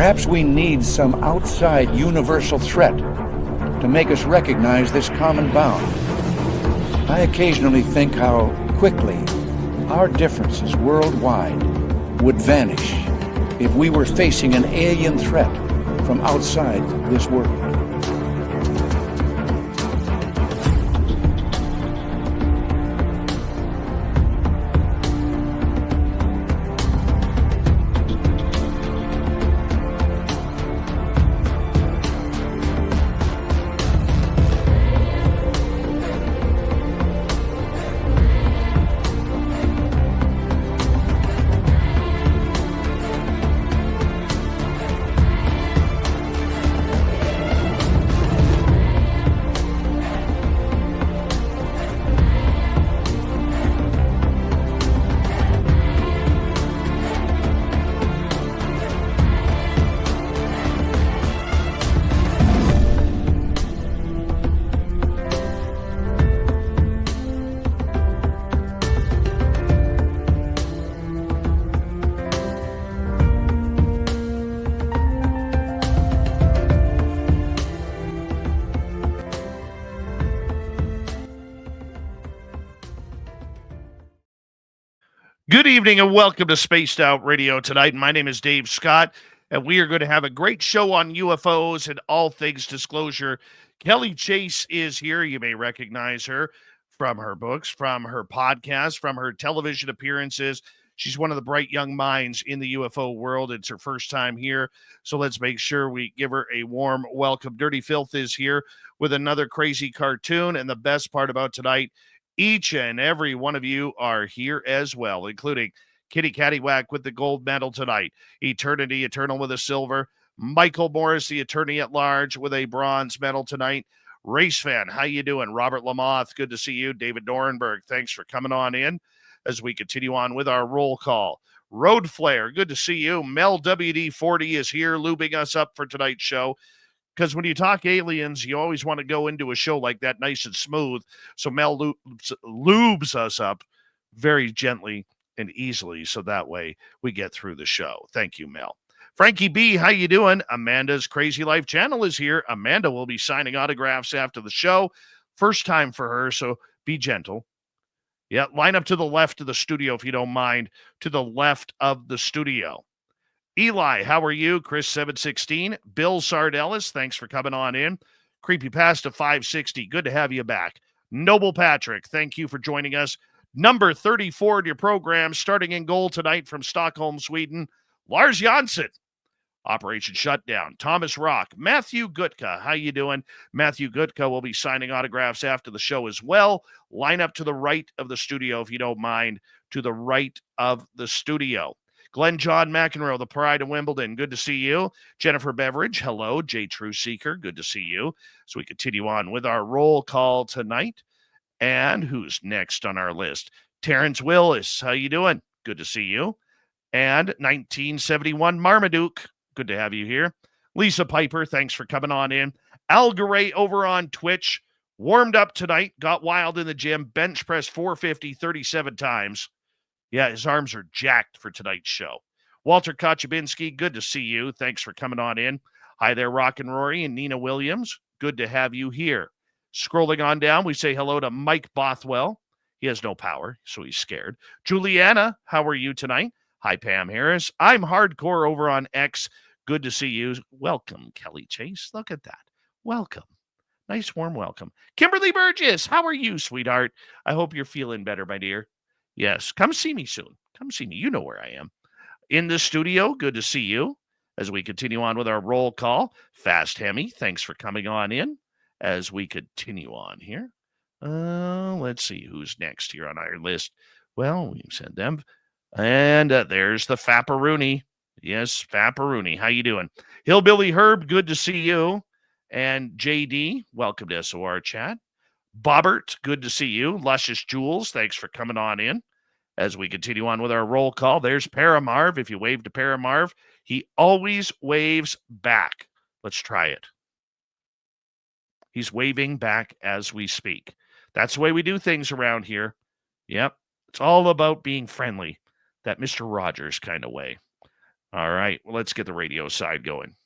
Perhaps we need some outside universal threat to make us recognize this common bound. I occasionally think how quickly our differences worldwide would vanish if we were facing an alien threat from outside this world. Good evening and welcome to Spaced Out Radio tonight. My name is Dave Scott, and we are going to have a great show on UFOs and all things disclosure. Kelly Chase is here. You may recognize her from her books, from her podcast, from her television appearances. She's one of the bright young minds in the UFO world. It's her first time here, so let's make sure we give her a warm welcome. Dirty Filth is here with another crazy cartoon, and the best part about tonight, each and every one of you are here as well, including Kitty Cattywhack with the gold medal tonight, Eternity Eternal with a silver, Michael Morris, the attorney at large, with a bronze medal tonight. Race fan, how you doing? Robert Lamoth, good to see you. David Dorenberg, thanks for coming on in as we continue on with our roll call. Road Flare, good to see you. Mel WD40 is here, lubing us up for tonight's show. Because when you talk aliens, you always want to go into a show like that nice and smooth. So Mel lubes us up very gently and easily, so that way we get through the show. Thank you, Mel. Frankie B, how you doing? Amanda's Crazy Life channel is here. Amanda will be signing autographs after the show. First time for her, so be gentle. Yeah, line up to the left of the studio if you don't mind. To the left of the studio. Eli, how are you? Chris 716. Bill Sardellis, thanks for coming on in. Creepypasta 560, good to have you back. Noble Patrick, thank you for joining us. Number 34 in your program, starting in goal tonight from Stockholm, Sweden, Lars Janssen. Operation Shutdown. Thomas Rock. Matthew Gutka, how you doing? Matthew Gutka will be signing autographs after the show as well. Line up to the right of the studio if you don't mind. To the right of the studio. Glenn John McEnroe, the pride of Wimbledon, good to see you. Jennifer Beveridge, hello. J. True Seeker, good to see you. So we continue on with our roll call tonight. And who's next on our list? Terrence Willis, how you doing? Good to see you. And 1971 Marmaduke, good to have you here. Lisa Piper, thanks for coming on in. Al Garay over on Twitch, warmed up tonight, got wild in the gym, bench press 450 37 times. Yeah, his arms are jacked for tonight's show. Walter Kochabinski, good to see you. Thanks for coming on in. Hi there, Rock and Rory and Nina Williams. Good to have you here. Scrolling on down, we say hello to Mike Bothwell. He has no power, so he's scared. Juliana, how are you tonight? Hi, Pam Harris. I'm Hardcore over on X. Good to see you. Welcome, Kelly Chase. Look at that. Welcome. Nice, warm welcome. Kimberly Burgess, how are you, sweetheart? I hope you're feeling better, my dear. Yes, come see me soon. Come see me. You know where I am. In the studio, good to see you. As we continue on with our roll call, Fast Hemi, thanks for coming on in. As we continue on here. Let's see who's next here on our list. Well, we send them. And there's the Fapperoony. Yes, Fapperoony. How you doing? Hillbilly Herb, good to see you. And JD, welcome to SOR Chat. Bobbert, good to see you. Luscious Jules, thanks for coming on in. As we continue on with our roll call, there's Paramarv. If you wave to Paramarv, he always waves back. Let's try it. He's waving back as we speak. That's the way we do things around here. Yep. It's all about being friendly. That Mr. Rogers kind of way. All right. Well, let's get the radio side going.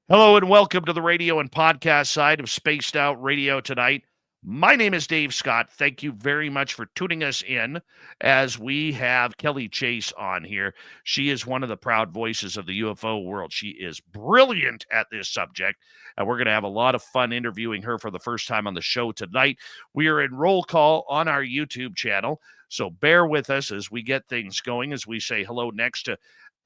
Hello and welcome to the radio and podcast side of Spaced Out Radio tonight. My name is Dave Scott. Thank you very much for tuning us in as we have Kelly Chase on here. She is one of the proud voices of the UFO world. She is brilliant at this subject, and we're going to have a lot of fun interviewing her for the first time on the show tonight. We are in roll call on our YouTube channel, so bear with us as we get things going, as we say hello next to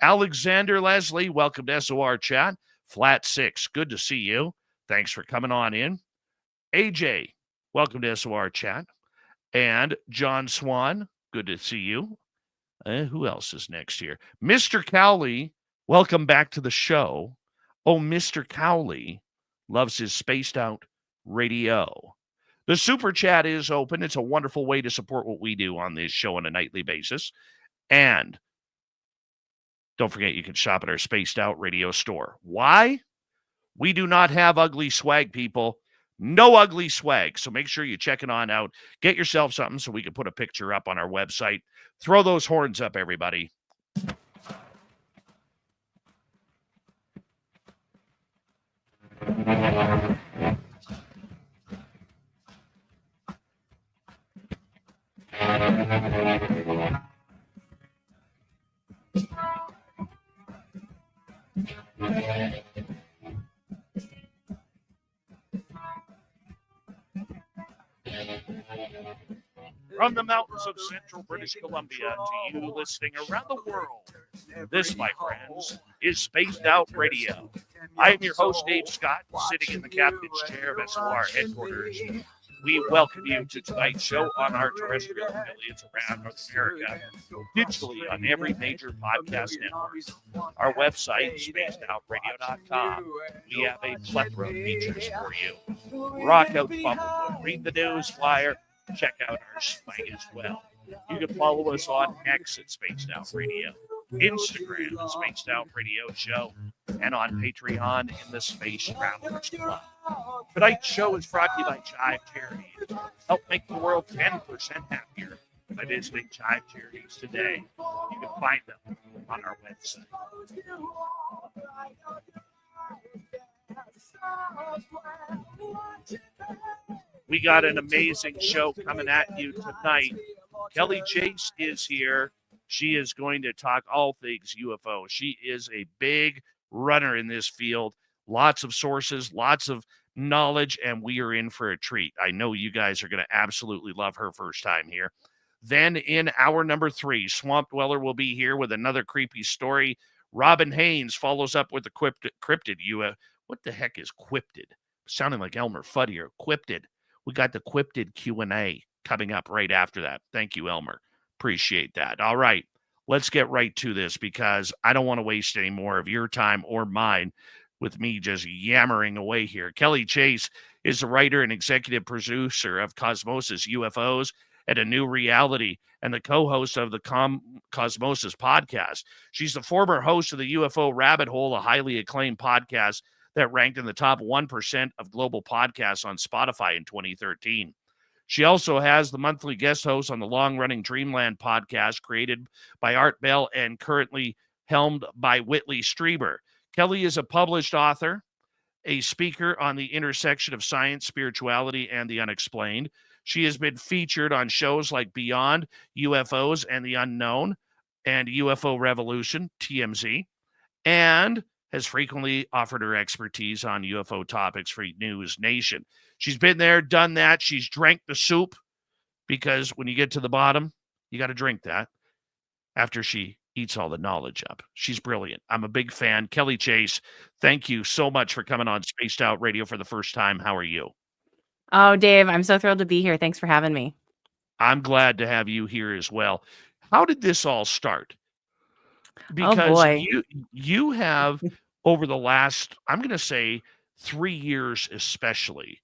Alexander Leslie. Welcome to SOR Chat. Flat 6, good to see you. Thanks for coming on in. AJ, welcome to SOR Chat. And John Swan, good to see you. Who else is next here? Mr. Cowley, welcome back to the show. Oh, Mr. Cowley loves his Spaced Out Radio. The Super Chat is open. It's a wonderful way to support what we do on this show on a nightly basis. And don't forget, you can shop at our Spaced Out Radio store. Why? We do not have ugly swag, people. No ugly swag. So make sure you check it on out. Get yourself something so we can put a picture up on our website. Throw those horns up, everybody. From the mountains of central British Columbia to you listening around the world, this, my friends, is Spaced Out Radio. I am your host, Dave Scott, sitting in the captain's chair of SOR headquarters. We welcome you to tonight's show on our terrestrial affiliates around North America, digitally on every major podcast network. Our website, spacedoutradio.com. We have a plethora of features for you. Rock out Bumblefoot, read the news flyer, check out our site as well. You can follow us on X at Spaced Out Radio, Instagram at Spaced Out Radio Show, and on Patreon in the Space Travelers Club. Tonight's show is brought to you by Chive Charities. Help make the world 10% happier by visiting Chive Charities today. You can find them on our website. We got an amazing show coming at you tonight. Kelly Chase is here. She is going to talk all things UFO. She is a big runner in this field. Lots of sources, lots of knowledge, and we are in for a treat. I know you guys are going to absolutely love her first time here. Then in hour number 3, Swamp Dweller will be here with another creepy story. Robin Haynes follows up with the cryptid. What the heck is cryptid? Sounding like Elmer Fudd here. Cryptid. We got the cryptid Q&A coming up right after that. Thank you, Elmer. Appreciate that. All right, let's get right to this because I don't want to waste any more of your time or mine with me just yammering away here. Kelly Chase is the writer and executive producer of Cosmosis, UFOs A New Reality, and the co-host of the Cosmosis podcast. She's the former host of the UFO Rabbit Hole, a highly acclaimed podcast that ranked in the top 1% of global podcasts on Spotify in 2013. She also has the monthly guest host on the long-running Dreamland podcast created by Art Bell and currently helmed by Whitley Strieber. Kelly is a published author, a speaker on the intersection of science, spirituality, and the unexplained. She has been featured on shows like Beyond, UFOs and the Unknown, and UFO Revolution, TMZ, and has frequently offered her expertise on UFO topics for NewsNation. She's been there, done that. She's drank the soup because when you get to the bottom, you got to drink that after she eats all the knowledge up. She's brilliant. I'm a big fan. Kelly Chase, thank you so much for coming on Spaced Out Radio for the first time. How are you? Oh, Dave, I'm so thrilled to be here. Thanks for having me. I'm glad to have you here as well. How did this all start? Because boy. you have over the last, I'm going to say 3 years especially,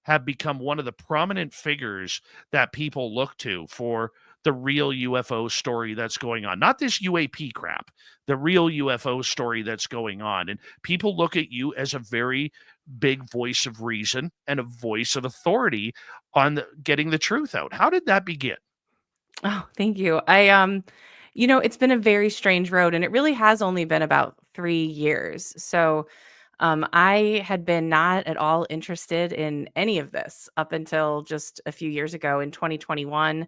have become one of the prominent figures that people look to for the real UFO story that's going on. Not this UAP crap, the real UFO story that's going on. And people look at you as a very big voice of reason and a voice of authority on getting the truth out. How did that begin? Oh, thank you. It's been a very strange road, and it really has only been about 3 years. So I had been not at all interested in any of this up until just a few years ago in 2021.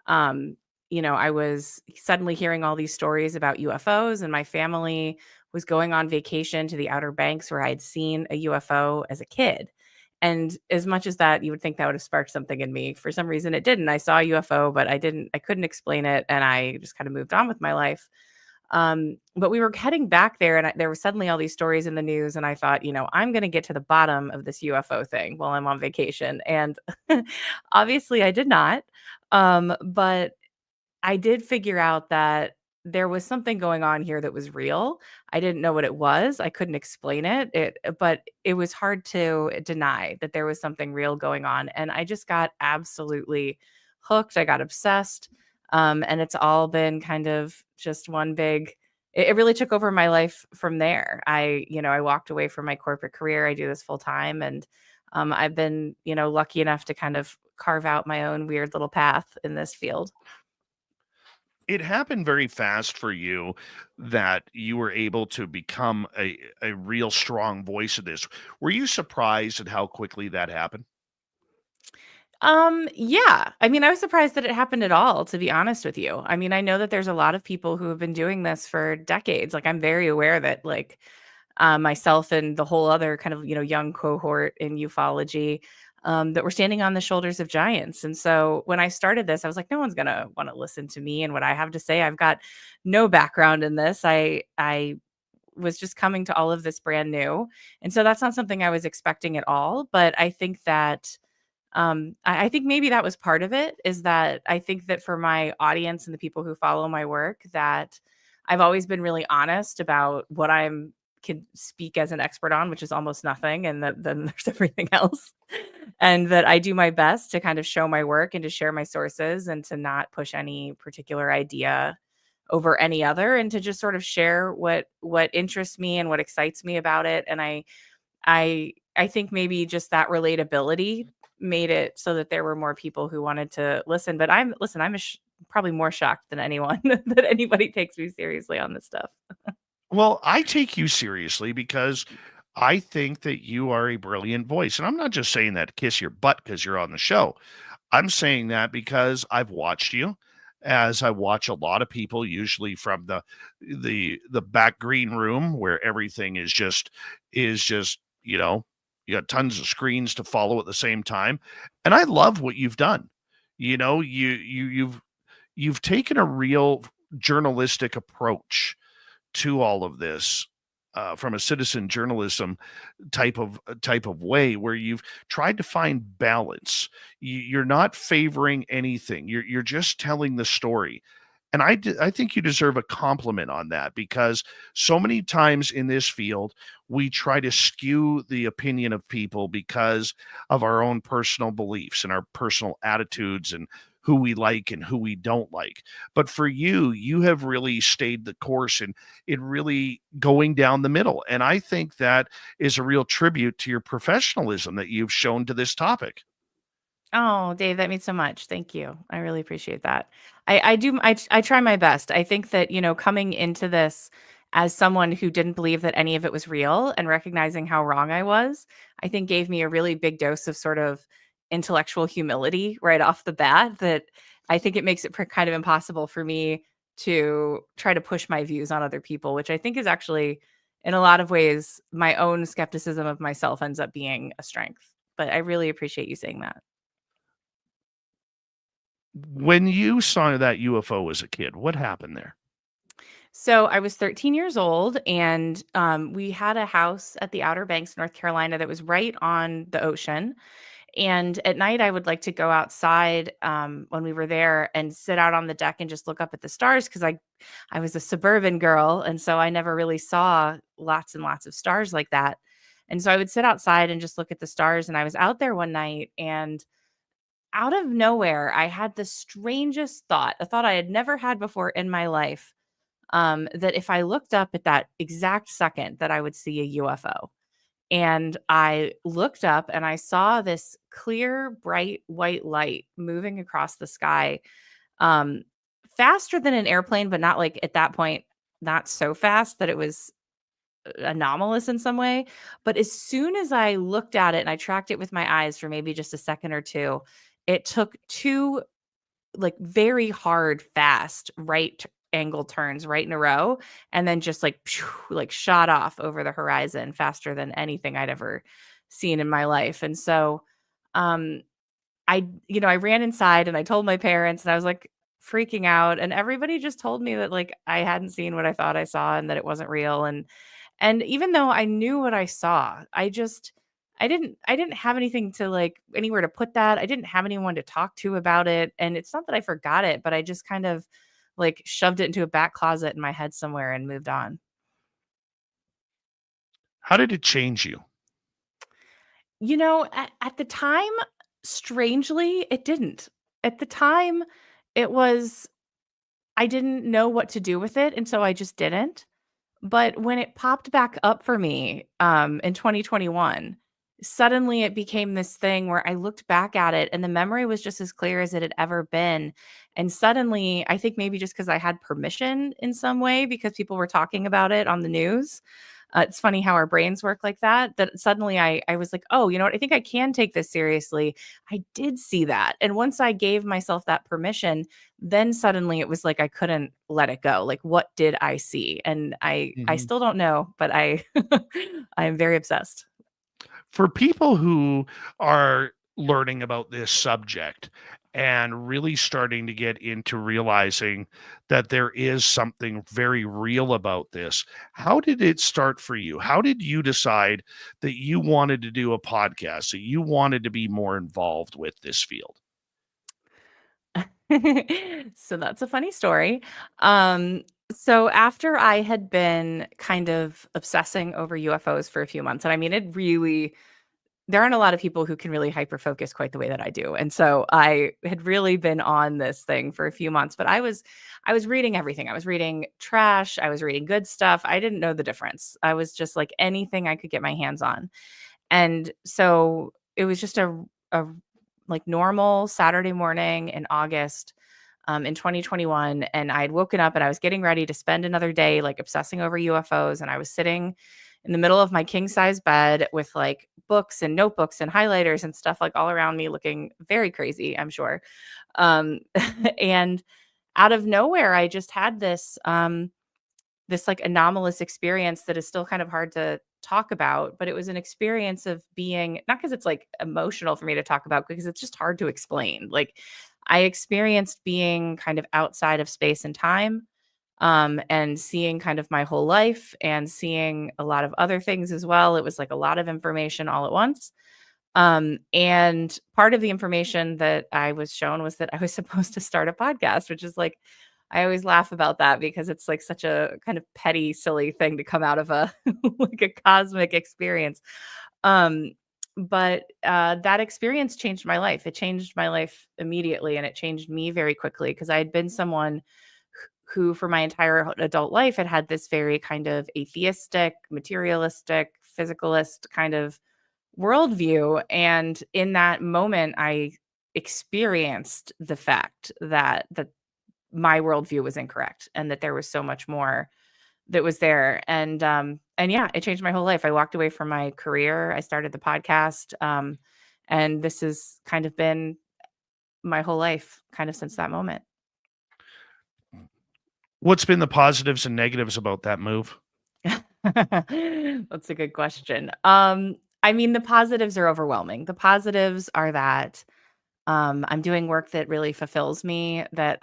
Um, I was suddenly hearing all these stories about UFOs, and my family was going on vacation to the Outer Banks where I'd seen a UFO as a kid. And as much as that, you would think that would have sparked something in me. For some reason, it didn't. I saw a UFO, but I couldn't explain it. And I just kind of moved on with my life. But we were heading back there, and there were suddenly all these stories in the news, and I thought, I'm going to get to the bottom of this UFO thing while I'm on vacation. And obviously, I did not. But I did figure out that there was something going on here that was real. I didn't know what it was. I couldn't explain it. But it was hard to deny that there was something real going on. And I just got absolutely hooked. I got obsessed. And it's all been kind of just one big, it really took over my life from there. I walked away from my corporate career. I do this full time. And I've been, lucky enough to kind of carve out my own weird little path in this field. It happened very fast for you that you were able to become a real strong voice of this. Were you surprised at how quickly that happened? Yeah. I mean, I was surprised that it happened at all, to be honest with you. I mean, I know that there's a lot of people who have been doing this for decades. Like, I'm very aware that, like, myself and the whole other kind of, young cohort in ufology, that we're standing on the shoulders of giants. And so when I started this, I was like, no one's gonna want to listen to me and what I have to say. I've got no background in this. I was just coming to all of this brand new. And so that's not something I was expecting at all. But I think that I think maybe that was part of it, is that I think that for my audience and the people who follow my work, that I've always been really honest about what I'm can speak as an expert on, which is almost nothing. And that then there's everything else. And that I do my best to kind of show my work and to share my sources and to not push any particular idea over any other, and to just sort of share what interests me and what excites me about it. And I think maybe just that relatability made it so that there were more people who wanted to listen. But I'm probably more shocked than anyone that anybody takes me seriously on this stuff. Well, I take you seriously because I think that you are a brilliant voice. And I'm not just saying that to kiss your butt because you're on the show. I'm saying that because I've watched you, as I watch a lot of people, usually from the back green room where everything is just, you got tons of screens to follow at the same time. And I love what you've done. You've taken a real journalistic approach to all of this, from a citizen journalism type of way, where you've tried to find balance. You're not favoring anything. You're just telling the story. And I think you deserve a compliment on that, because so many times in this field, we try to skew the opinion of people because of our own personal beliefs and our personal attitudes and who we like and who we don't like. But for you, you have really stayed the course and in really going down the middle. And I think that is a real tribute to your professionalism that you've shown to this topic. Oh, Dave, that means so much. Thank you. I really appreciate that. I try my best. I think that, coming into this as someone who didn't believe that any of it was real and recognizing how wrong I was, I think gave me a really big dose of sort of intellectual humility right off the bat, that I think it makes it kind of impossible for me to try to push my views on other people, which I think is actually, in a lot of ways, my own skepticism of myself ends up being a strength. But I really appreciate you saying that. When you saw that UFO as a kid, what happened there? So I was 13 years old, and we had a house at the Outer Banks, North Carolina, that was right on the ocean. And at night, I would like to go outside when we were there and sit out on the deck and just look up at the stars, because I was a suburban girl, and so I never really saw lots and lots of stars like that. And so I would sit outside and just look at the stars. And I was out there one night, and out of nowhere, I had the strangest thought, a thought I had never had before in my life, that if I looked up at that exact second, that I would see a UFO. And I looked up and I saw this clear, bright white light moving across the sky, um, faster than an airplane, but not like at that point, not so fast that it was anomalous in some way. But as soon as I looked at it and I tracked it with my eyes for maybe just a second or two, it took two like very hard, fast angle turns right in a row, and then just like like shot off over the horizon faster than anything I'd ever seen in my life. And so, um, I ran inside and I told my parents, and I was like freaking out, and everybody just told me that like I hadn't seen what I thought I saw and that it wasn't real. And even though I knew what I saw, I didn't have anything to like anywhere to put that. I didn't have anyone to talk to about it. And it's not that I forgot it, but I just kind of like shoved it into a back closet in my head somewhere and moved on. How did it change you? At the time, strangely, it didn't. At the time, it was I didn't know what to do with it, and so I just didn't. But when it popped back up for me, in 2021, suddenly it became this thing where I looked back at it and the memory was just as clear as it had ever been. And suddenly, I think maybe just because I had permission in some way because people were talking about it on the news. It's funny how our brains work like that. That suddenly I was like, oh, you know what? I think I can take this seriously. I did see that, and once I gave myself that permission, then suddenly it was like I couldn't let it go. Like, what did I see? And I Mhm. still don't know, but I I am very obsessed. For people who are learning about this subject and really starting to get into realizing that there is something very real about this, how did it start for you? How did you decide that you wanted to do a podcast, that you wanted to be more involved with this field? So that's a funny story. Um, so after I had been kind of obsessing over UFOs for a few months, and I mean, there aren't a lot of people who can really hyper focus quite the way that I do. And so I had really been on this thing for a few months, but I was reading everything. I was reading trash, I was reading good stuff. I didn't know the difference. I was just like anything I could get my hands on. And so it was just a like normal Saturday morning in August, in 2021, and I had woken up and I was getting ready to spend another day like obsessing over UFOs, and I was sitting in the middle of my king size bed with like books and notebooks and highlighters and stuff like all around me, looking very crazy, I'm sure. Um, and out of nowhere, I just had this like anomalous experience that is still kind of hard to talk about, but it was an experience of being, not because it's like emotional for me to talk about, because it's just hard to explain. Like, I experienced being kind of outside of space and time, and seeing kind of my whole life and seeing a lot of other things as well. It was like a lot of information all at once. And part of the information that I was shown was that I was supposed to start a podcast, which is like, I always laugh about that because it's like such a kind of petty, silly thing to come out of a like a cosmic experience. Um, but that experience changed my life. It changed my life immediately, and it changed me very quickly because I had been someone who, for my entire adult life, had had this very kind of atheistic, materialistic, physicalist kind of worldview. And in that moment, I experienced the fact that my worldview was incorrect and that there was so much more that was there. And yeah, it changed my whole life. I walked away from my career. I started the podcast. And this has kind of been my whole life kind of since that moment. What's been the positives and negatives about that move? That's a good question. I mean, the positives are overwhelming. The positives are that I'm doing work that really fulfills me, that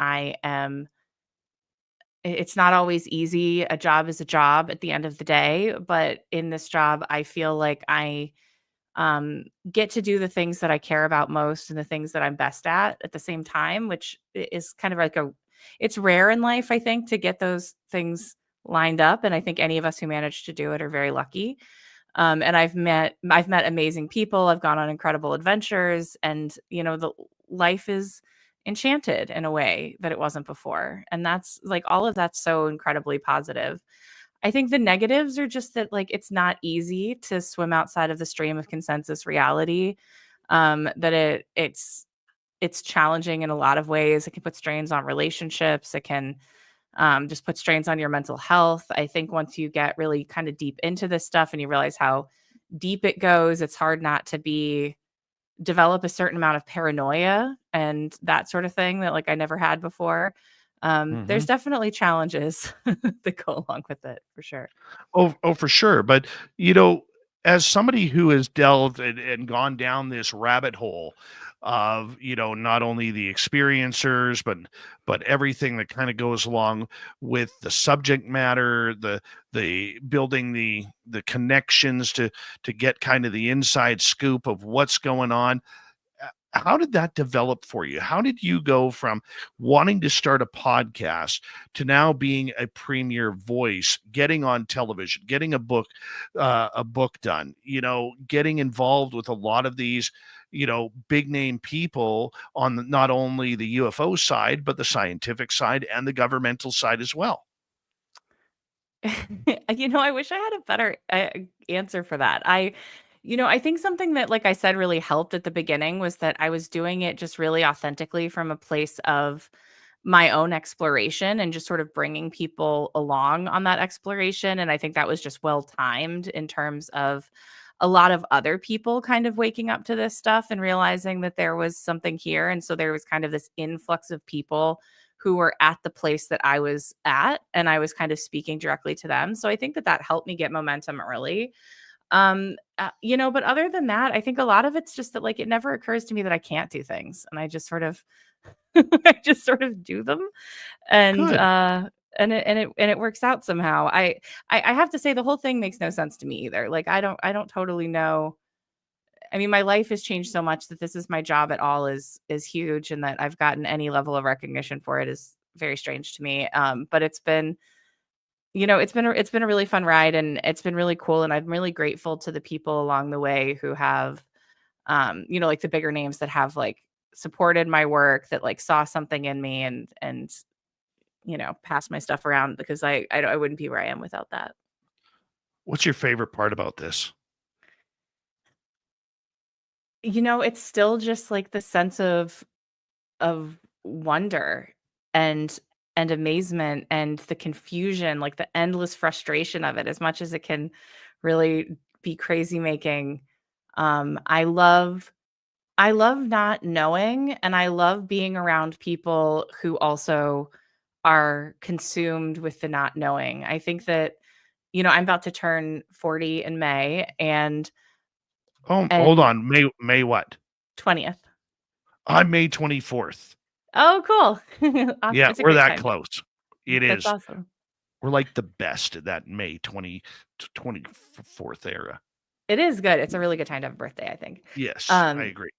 it's not always easy. A job is a job at the end of the day, but in this job, I feel like I get to do the things that I care about most and the things that I'm best at the same time, which is kind of like it's rare in life, I think, to get those things lined up. And I think any of us who manage to do it are very lucky. And I've met amazing people. I've gone on incredible adventures, and the life is enchanted in a way that it wasn't before. And that's like all of that's so incredibly positive. I think the negatives are just that like it's not easy to swim outside of the stream of consensus reality. That it's challenging in a lot of ways. It can put strains on relationships. It can just put strains on your mental health. I think once you get really kind of deep into this stuff and you realize how deep it goes, it's hard not to develop a certain amount of paranoia and that sort of thing that like I never had before. There's Mhm. definitely challenges that go along with it for sure. Oh, for sure. But, you know, as somebody who has delved and gone down this rabbit hole of, not only the experiencers, but everything that kind of goes along with the subject matter, the building the connections to get kind of the inside scoop of what's going on. How did that develop for you? How did you go from wanting to start a podcast to now being a premier voice, getting on television, getting a book done, getting involved with a lot of these, big name people on not only the UFO side, but the scientific side and the governmental side as well? I wish I had a better answer for that. I think something that, like I said, really helped at the beginning was that I was doing it just really authentically from a place of my own exploration and just sort of bringing people along on that exploration. And I think that was just well timed in terms of a lot of other people kind of waking up to this stuff and realizing that there was something here. And so there was kind of this influx of people who were at the place that I was at, and I was kind of speaking directly to them. So I think that helped me get momentum early. But other than that, I think a lot of it's just that like it never occurs to me that I can't do things, and I just sort of I just sort of do them, and Good. it works out somehow. I have to say the whole thing makes no sense to me either. Like I don't totally know. I mean, my life has changed so much that this is my job at all is huge, and that I've gotten any level of recognition for it is very strange to me. But it's been a really fun ride, and it's been really cool, and I'm really grateful to the people along the way who have, like the bigger names that have like supported my work, that like saw something in me and passed my stuff around, because I wouldn't be where I am without that. What's your favorite part about this? It's still just like the sense of wonder and amazement and the confusion, like the endless frustration of it, as much as it can really be crazy making. I love not knowing, and I love being around people who also are consumed with the not knowing. I think that I'm about to turn 40 in May, Oh, hold and on. May what? 20th. I'm May 24th. Oh, cool. Yeah, It's a we're great that time. close. It That's is. awesome. We're like the best at that May 20 to 24th era. It is good. It's a really good time to have a birthday, I think. Yes, I Um, agree.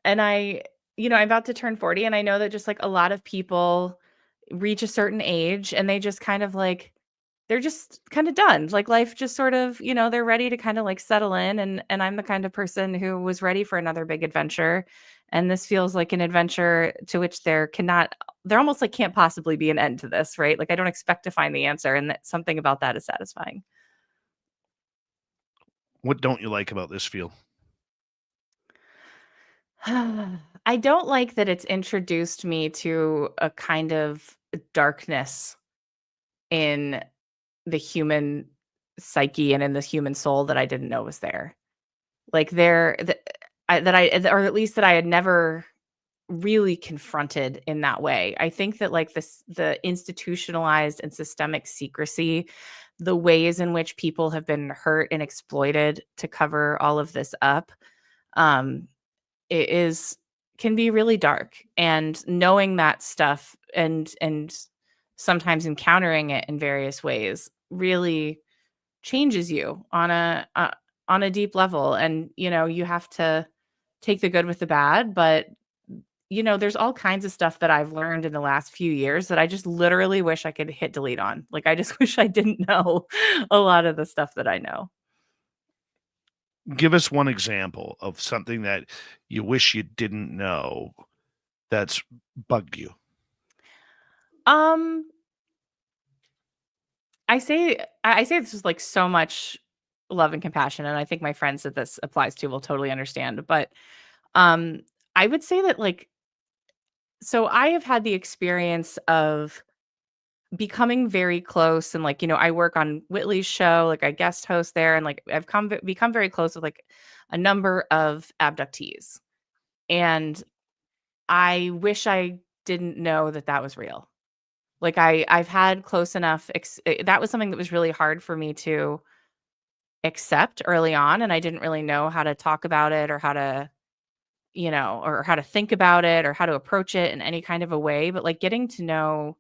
and I'm about to turn 40, and I know that just like a lot of people reach a certain age and they just kind of like they're just kind of done. Like life just sort of, they're ready to kind of like settle in, and I'm the kind of person who was ready for another big adventure. And this feels like an adventure to which there almost like can't possibly be an end to this, right? Like I don't expect to find the answer, and that something about that is satisfying. What don't you like about this field? I don't like that it's introduced me to a kind of darkness in the human psyche and in the human soul that I didn't know was there. Like there that I or at least that I had never really confronted in that way. I think that like the institutionalized and systemic secrecy, the ways in which people have been hurt and exploited to cover all of this up, um, it is can be really dark. And knowing that stuff and sometimes encountering it in various ways really changes you on a deep level. And you have to take the good with the bad, but there's all kinds of stuff that I've learned in the last few years that I just literally wish I could hit delete on. Like I just wish I didn't know a lot of the stuff that I know. Give us one example of something that you wish you didn't know that's bugged you. um I say this is like so much love and compassion, and I think my friends that this applies to will totally understand. But um I would say that like So I have had the experience of becoming very close and like, I work on Whitley's show, like I guest host there and like I've become very close with like a number of abductees. And I wish I didn't know that that was real. Like I've had close enough that was something that was really hard for me to accept early on, and I didn't really know how to talk about it or how to, or how to think about it or how to approach it in any kind of a way, but like getting to know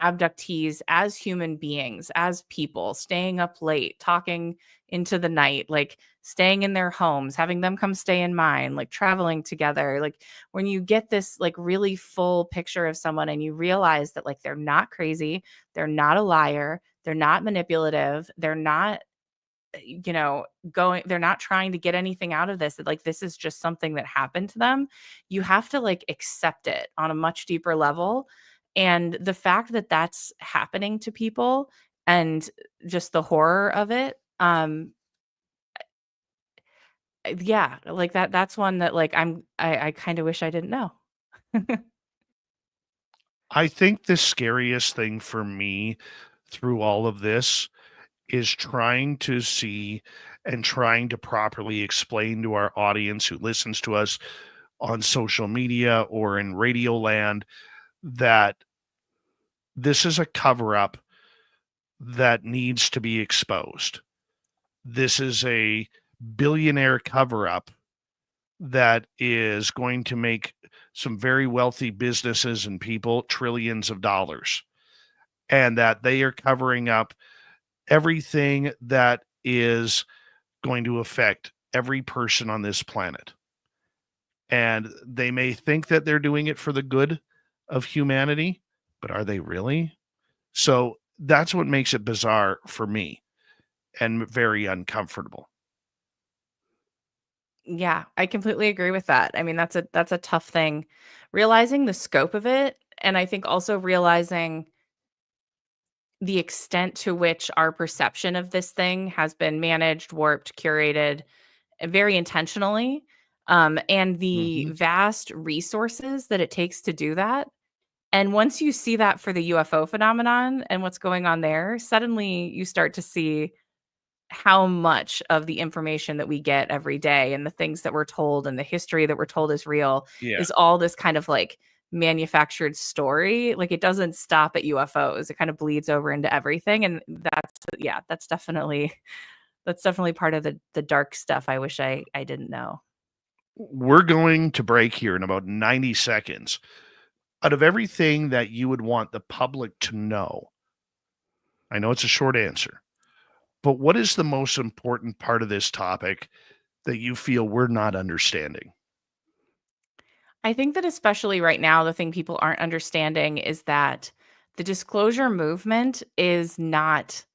abductees as human beings, as people, staying up late, talking into the night, like staying in their homes, having them come stay in mine, like traveling together. Like when you get this like really full picture of someone and you realize that like they're not crazy, they're not a liar, they're not manipulative, they're not they're not trying to get anything out of this, that like this is just something that happened to them. You have to like accept it on a much deeper level, and the fact that that's happening to people and just the horror of it, yeah, like that's one that like I kind of wish I didn't know. I think the scariest thing for me through all of this is trying to see and trying to properly explain to our audience who listens to us on social media or in radio land that this is a cover up that needs to be exposed. This is a billionaire cover up that is going to make some very wealthy businesses and people trillions of dollars, and that they are covering up everything that is going to affect every person on this planet. And they may think that they're doing it for the good of humanity, but are they really? So that's what makes it bizarre for me and very uncomfortable. Yeah, I completely agree with that. I mean, that's a tough thing, realizing the scope of it, and I think also realizing the extent to which our perception of this thing has been managed, warped, curated, very intentionally, and the Hmm. vast resources that it takes to do that. And once you see that for the UFO phenomenon and what's going on there, suddenly you start to see how much of the information that we get every day and the things that we're told and the history that we're told is real Yeah. is all this kind of like manufactured story. Like it doesn't stop at UFOs. It kind of bleeds over into everything. And yeah, that's definitely part of the dark stuff I wish I didn't know. We're going to break here in about 90 seconds. Out of everything that you would want the public to know, I know it's a short answer, but what is the most important part of this topic that you feel we're not understanding? I think that especially right now, the thing people aren't understanding is that the disclosure movement is not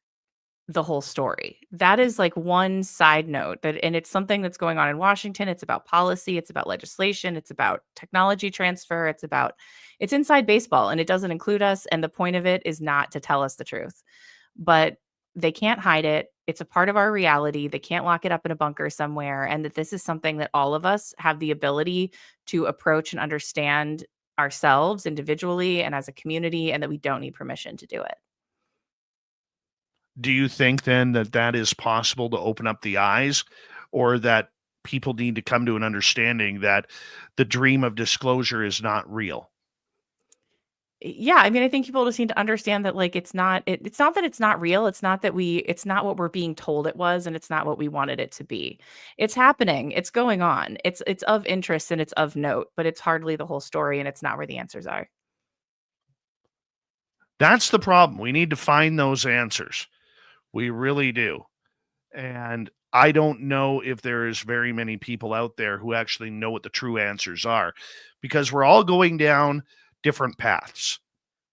the whole story. That is like one side note that, and it's something that's going on in Washington. It's about policy, it's about legislation, it's about technology transfer, it's inside baseball and it doesn't include us. And the point of it is not to tell us the truth. But they can't hide it. It's a part of our reality. They can't lock it up in a bunker somewhere. And that this is something that all of us have the ability to approach and understand ourselves individually and as a community, and that we don't need permission to do it. Do you think then that that is possible to open up the eyes, or that people need to come to an understanding that the dream of disclosure is not real? Yeah, I mean, I think people just need to understand that like it's not that it's not real, it's not what we're being told it was, and it's not what we wanted it to be. It's happening, it's going on. It's of interest and it's of note, but it's hardly the whole story and it's not where the answers are. That's the problem. We need to find those answers. We really do. And I don't know if there's very many people out there who actually know what the true answers are, because we're all going down different paths.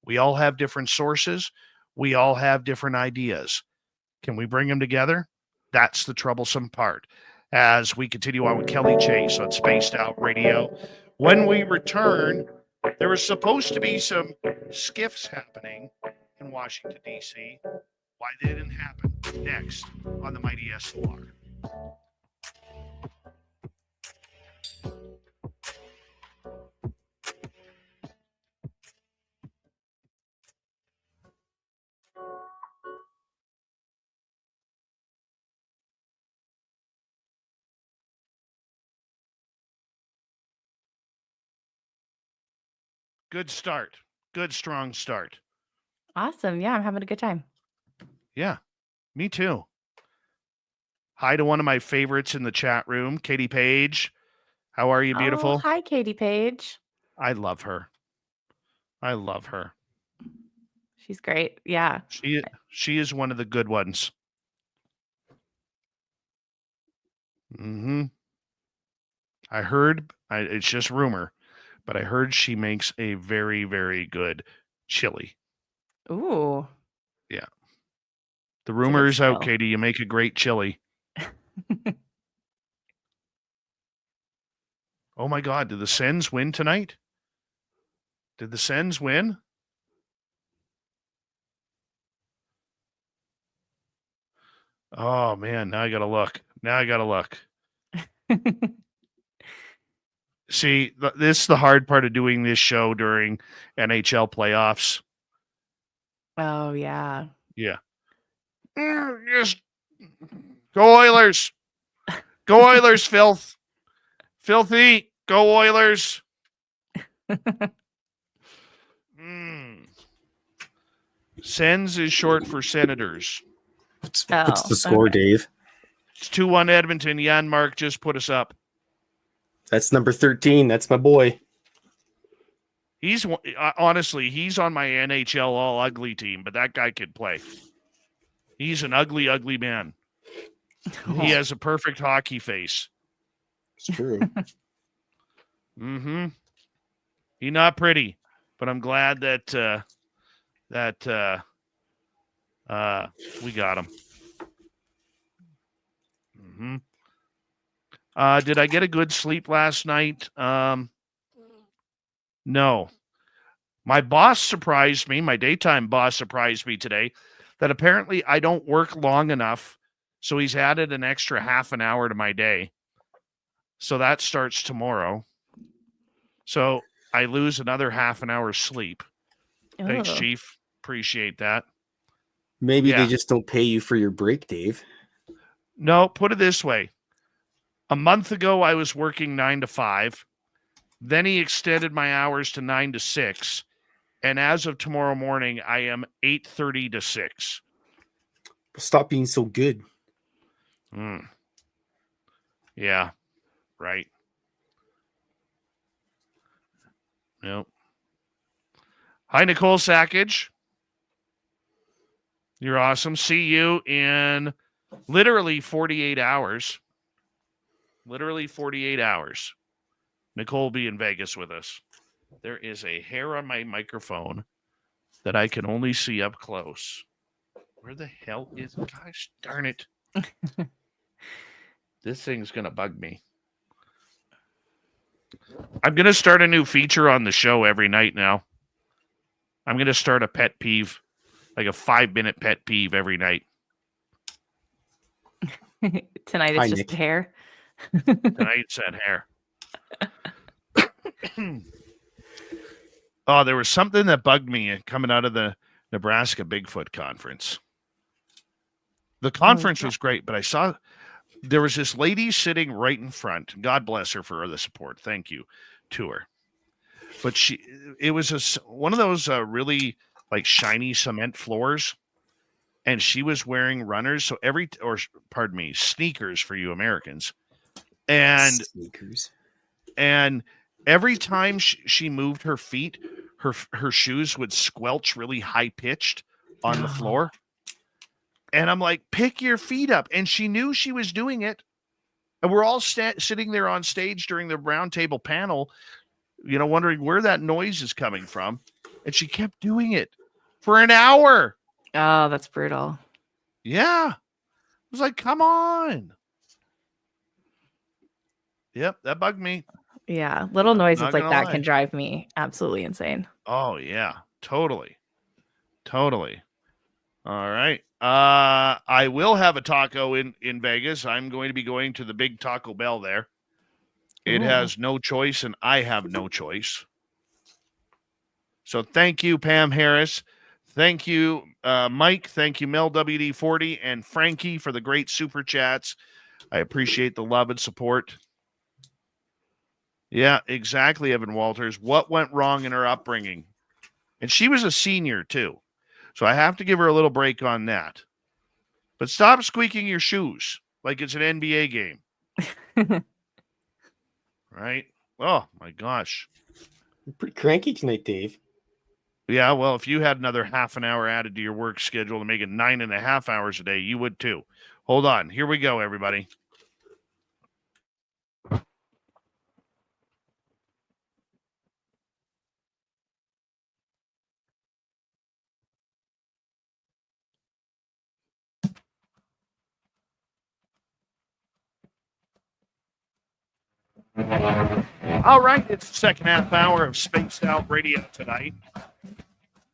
We all have different sources. We all have different ideas. Can we bring them together? That's the troublesome part. As we continue on with Kelly Chase on Spaced Out Radio. When we return, there was supposed to be some skiffs happening in Washington, D.C. Why they didn't happen? Next on the Mighty SOR. Good start. Good, strong start. Awesome. Yeah, I'm having a good time. Yeah, me too. Hi to one of my favorites in the chat room, Katie Page. How are you, Oh, beautiful? hi, Katie Page. I love her. I love her. She's great. Yeah. She is one of the good ones. Mm-hmm. I heard, it's just rumor, but I heard she makes a very, very good chili. Ooh. Yeah. The It's a rumor good is out, skill. Katie. You make a great chili. Oh my God. Did the Sens win tonight? Did the Sens win? Oh man, now I gotta look. See, this is the hard part of doing this show during NHL playoffs. Oh, yeah. Yeah. Just go Oilers. Go Oilers, filth. Filthy. Go Oilers. Sens is short for Senators. What's the score, okay. Dave? It's 2-1 Edmonton. Jan Mark just put us up. That's number 13. That's my boy. He's honestly, he's on my NHL all ugly team, but that guy could play. He's an ugly, ugly man. He has a perfect hockey face. It's true. Mm-hmm. He's not pretty, but I'm glad that we got him. Mm-hmm. Did I get a good sleep last night? No. My boss surprised me. My daytime boss surprised me today that apparently I don't work long enough. So he's added an extra half an hour to my day. So that starts tomorrow. So I lose another half an hour sleep. Thanks, Chief. Appreciate that. Maybe they just don't pay you for your break, Dave. No, put it this way. A month ago, I was working 9 to 5. Then he extended my hours to 9 to 6. And as of tomorrow morning, I am 8:30 to 6. Stop being so good. Yeah, right. Nope. Hi, Nicole Sackage. You're awesome. See you in literally 48 hours. Literally 48 hours. Nicole will be in Vegas with us. There is a hair on my microphone that I can only see up close. Where the hell is it? Gosh darn it. This thing's going to bug me. I'm going to start a new feature on the show every night now. I'm going to start a pet peeve, like a 5-minute pet peeve every night. Tonight it's just hair. Tonight it's that hair. Oh, there was something that bugged me coming out of the Nebraska Bigfoot conference. The conference was great, but I saw there was this lady sitting right in front. God bless her for the support. Thank you to her. But it was one of those really like shiny cement floors, and she was wearing runners. So sneakers for you Americans. And sneakers. And every time she moved her feet, her shoes would squelch really high pitched on the floor. And I'm like, pick your feet up. And she knew she was doing it. And we're all sitting there on stage during the roundtable panel, wondering where that noise is coming from. And she kept doing it for an hour. Oh, that's brutal. Yeah. I was like, come on. Yep, that bugged me. Yeah, little noises like that can drive me absolutely insane. Oh, yeah, totally. All right. I will have a taco in Vegas. I'm going to be going to the big Taco Bell there. It has no choice, and I have no choice. So thank you, Pam Harris. Thank you, Mike. Thank you, Mel WD40, and Frankie for the great super chats. I appreciate the love and support. Yeah, exactly, Evan Walters. What went wrong in her upbringing? And she was a senior, too. So I have to give her a little break on that. But stop squeaking your shoes like it's an NBA game. Right? Oh, my gosh. You're pretty cranky tonight, Dave. Yeah, well, if you had another half an hour added to your work schedule to make it 9.5 hours a day, you would too. Hold on. Here we go, everybody. All right, it's the second half hour of Spaced Out Radio tonight.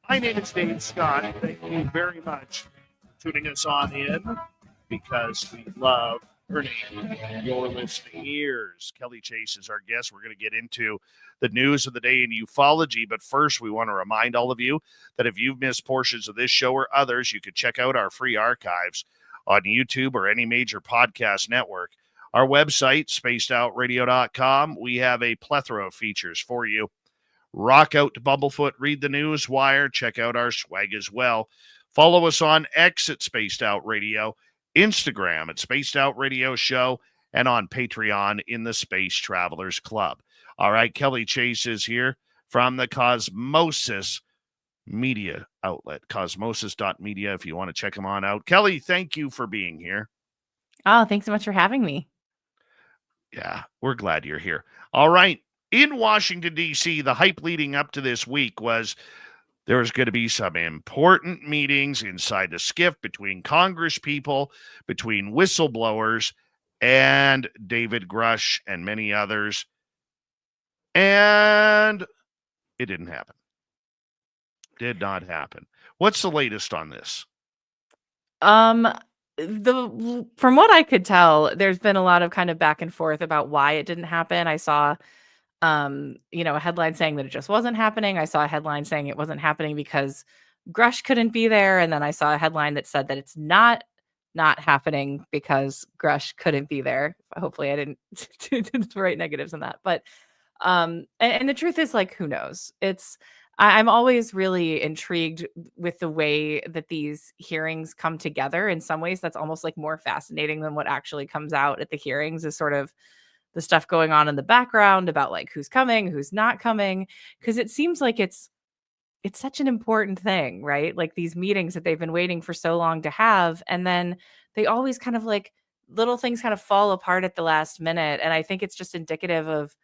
My name is Dave Scott. Thank you very much for tuning us on in because we love earning your listening ears. Kelly Chase is our guest. We're going to get into the news of the day in ufology, but first we want to remind all of you that if you've missed portions of this show or others, you can check out our free archives on YouTube or any major podcast network. Our website, spacedoutradio.com, we have a plethora of features for you. Rock out to Bumblefoot, read the news wire, check out our swag as well. Follow us on X at Spaced Out Radio, Instagram at Spaced Out Radio Show, and on Patreon in the Space Travelers Club. All right, Kelly Chase is here from the Cosmosis media outlet, cosmosis.media, if you want to check them on out. Kelly, thank you for being here. Oh, thanks so much for having me. Yeah, we're glad you're here. All right. In Washington, D.C., the hype leading up to this week was there was going to be some important meetings inside the SCIF between Congress people, between whistleblowers, and David Grush and many others. And it didn't happen. Did not happen. What's the latest on this? From what I could tell, there's been a lot of kind of back and forth about why it didn't happen. I saw a headline saying that it just wasn't happening. I saw a headline saying it wasn't happening because Grush couldn't be there. And then I saw a headline that said that it's not happening because Grush couldn't be there. Hopefully I didn't write negatives on that. But and the truth is, like, who knows? I'm always really intrigued with the way that these hearings come together. In some ways, that's almost like more fascinating than what actually comes out at the hearings, is sort of the stuff going on in the background about like who's coming, who's not coming, because it seems like it's such an important thing, right? Like these meetings that they've been waiting for so long to have, and then they always kind of like little things kind of fall apart at the last minute. And I think it's just indicative of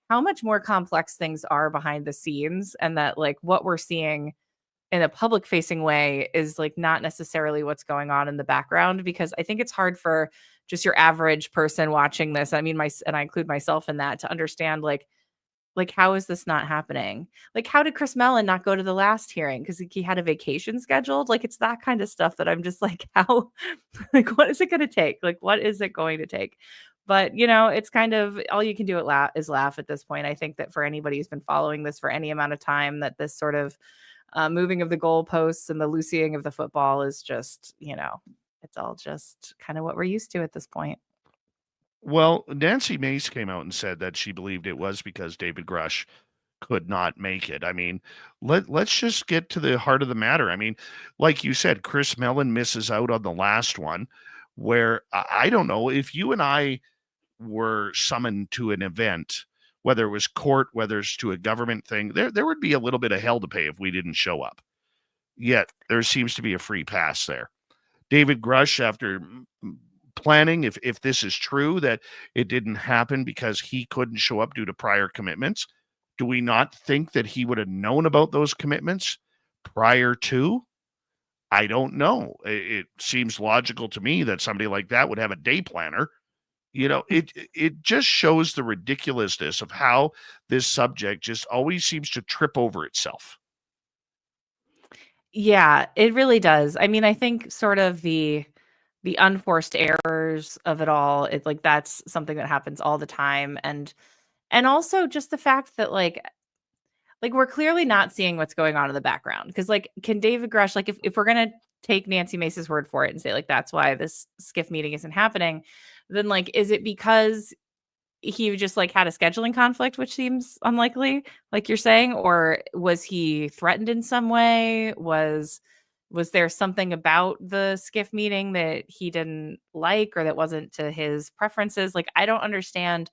how much more complex things are behind the scenes, and that like what we're seeing in a public facing way is like not necessarily what's going on in the background, because I think it's hard for just your average person watching this. I mean, and I include myself in that, to understand like how is this not happening? Like, how did Chris Mellon not go to the last hearing because he had a vacation scheduled? Like, it's that kind of stuff that I'm just like, how, like, what is it going to take? Like, what is it going to take? But, it's kind of all you can do is laugh at this point. I think that for anybody who's been following this for any amount of time, that this sort of moving of the goalposts and the loosening of the football is just, it's all just kind of what we're used to at this point. Well, Nancy Mace came out and said that she believed it was because David Grush could not make it. I mean, let's just get to the heart of the matter. I mean, like you said, Chris Mellon misses out on the last one, where I don't know if you and I were summoned to an event, whether it was court, whether it's to a government thing, there would be a little bit of hell to pay if we didn't show up. Yet there seems to be a free pass there. David Grush, after planning, if this is true, that it didn't happen because he couldn't show up due to prior commitments, do we not think that he would have known about those commitments prior to? I don't know. It seems logical to me that somebody like that would have a day planner. It just shows the ridiculousness of how this subject just always seems to trip over itself. Yeah, it really does. I mean, I think sort of the unforced errors of it all, it's like that's something that happens all the time. And also just the fact that like we're clearly not seeing what's going on in the background. Because like, can David Grush, like if we're gonna take Nancy Mace's word for it and say like that's why this SCIF meeting isn't happening, then like is it because he just like had a scheduling conflict, which seems unlikely, like you're saying, or was he threatened in some way? Was there something about the skiff meeting that he didn't like or that wasn't to his preferences? Like, I don't understand.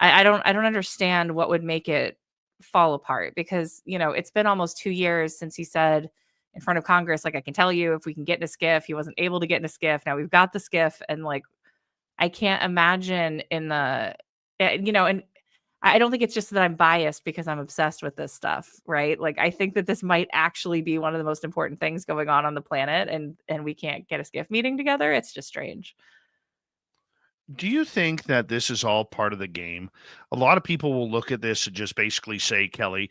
I don't understand what would make it fall apart, because, it's been almost 2 years since he said in front of Congress, like, I can tell you if we can get in a skiff. He wasn't able to get in a skiff. Now we've got the skiff. And like, I can't imagine and I don't think it's just that I'm biased because I'm obsessed with this stuff, right? Like, I think that this might actually be one of the most important things going on the planet, and we can't get a skiff meeting together. It's just strange. Do you think that this is all part of the game? A lot of people will look at this and just basically say, Kelly,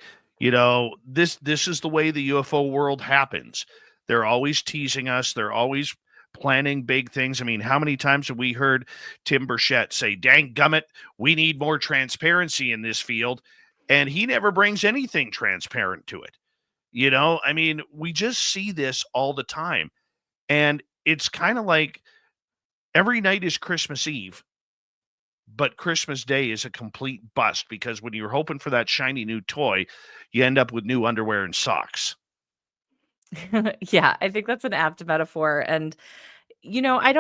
this is the way the UFO world happens. They're always teasing us. They're always planning big things. I mean, how many times have we heard Tim Burchett say, dang gummit, we need more transparency in this field? And he never brings anything transparent to it. I mean, we just see this all the time. And it's kind of like every night is Christmas Eve, but Christmas Day is a complete bust, because when you're hoping for that shiny new toy, you end up with new underwear and socks. Yeah, I think that's an apt metaphor. And, I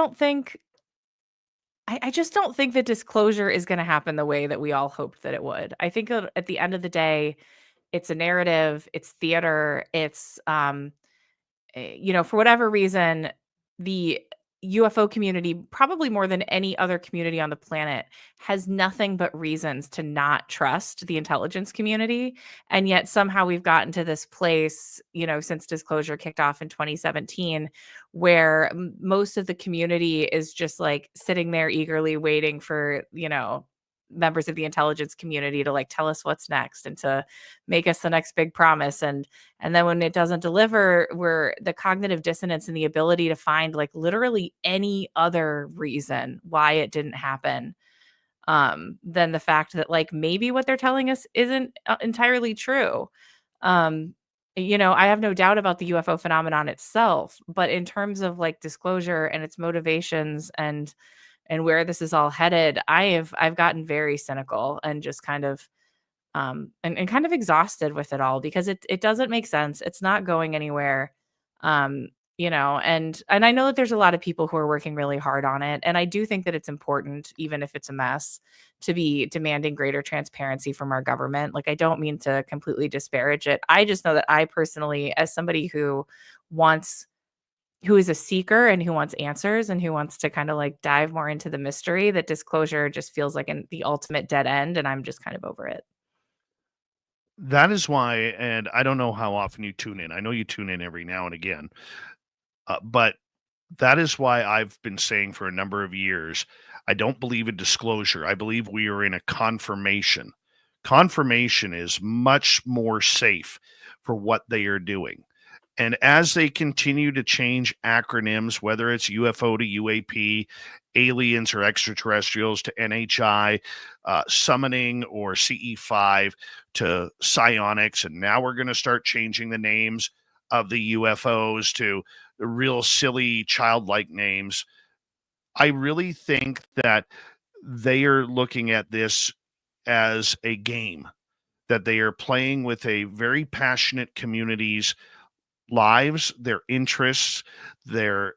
just don't think that disclosure is going to happen the way that we all hoped that it would. I think that at the end of the day, it's a narrative, it's theater, it's, for whatever reason, the UFO community, probably more than any other community on the planet, has nothing but reasons to not trust the intelligence community. And yet somehow we've gotten to this place, since disclosure kicked off in 2017, where most of the community is just like sitting there eagerly waiting for, members of the intelligence community to like tell us what's next and to make us the next big promise. And then when it doesn't deliver, we're the cognitive dissonance and the ability to find like literally any other reason why it didn't happen, than the fact that like maybe what they're telling us isn't entirely true. I have no doubt about the UFO phenomenon itself, but in terms of like disclosure and its motivations and where this is all headed, I've gotten very cynical and just kind of and kind of exhausted with it all, because it doesn't make sense. It's not going anywhere. And I know that there's a lot of people who are working really hard on it. And I do think that it's important, even if it's a mess, to be demanding greater transparency from our government. Like, I don't mean to completely disparage it. I just know that I personally, as somebody who is a seeker and who wants answers and who wants to kind of like dive more into the mystery, that disclosure just feels like the ultimate dead end. And I'm just kind of over it. That is why, and I don't know how often you tune in. I know you tune in every now and again, but that is why I've been saying for a number of years, I don't believe in disclosure. I believe we are in a confirmation. Confirmation is much more safe for what they are doing. And as they continue to change acronyms, whether it's UFO to UAP, aliens or extraterrestrials to NHI, summoning or CE5 to psionics, and now we're going to start changing the names of the UFOs to the real silly childlike names. I really think that they are looking at this as a game, that they are playing with a very passionate community's lives, their interests, their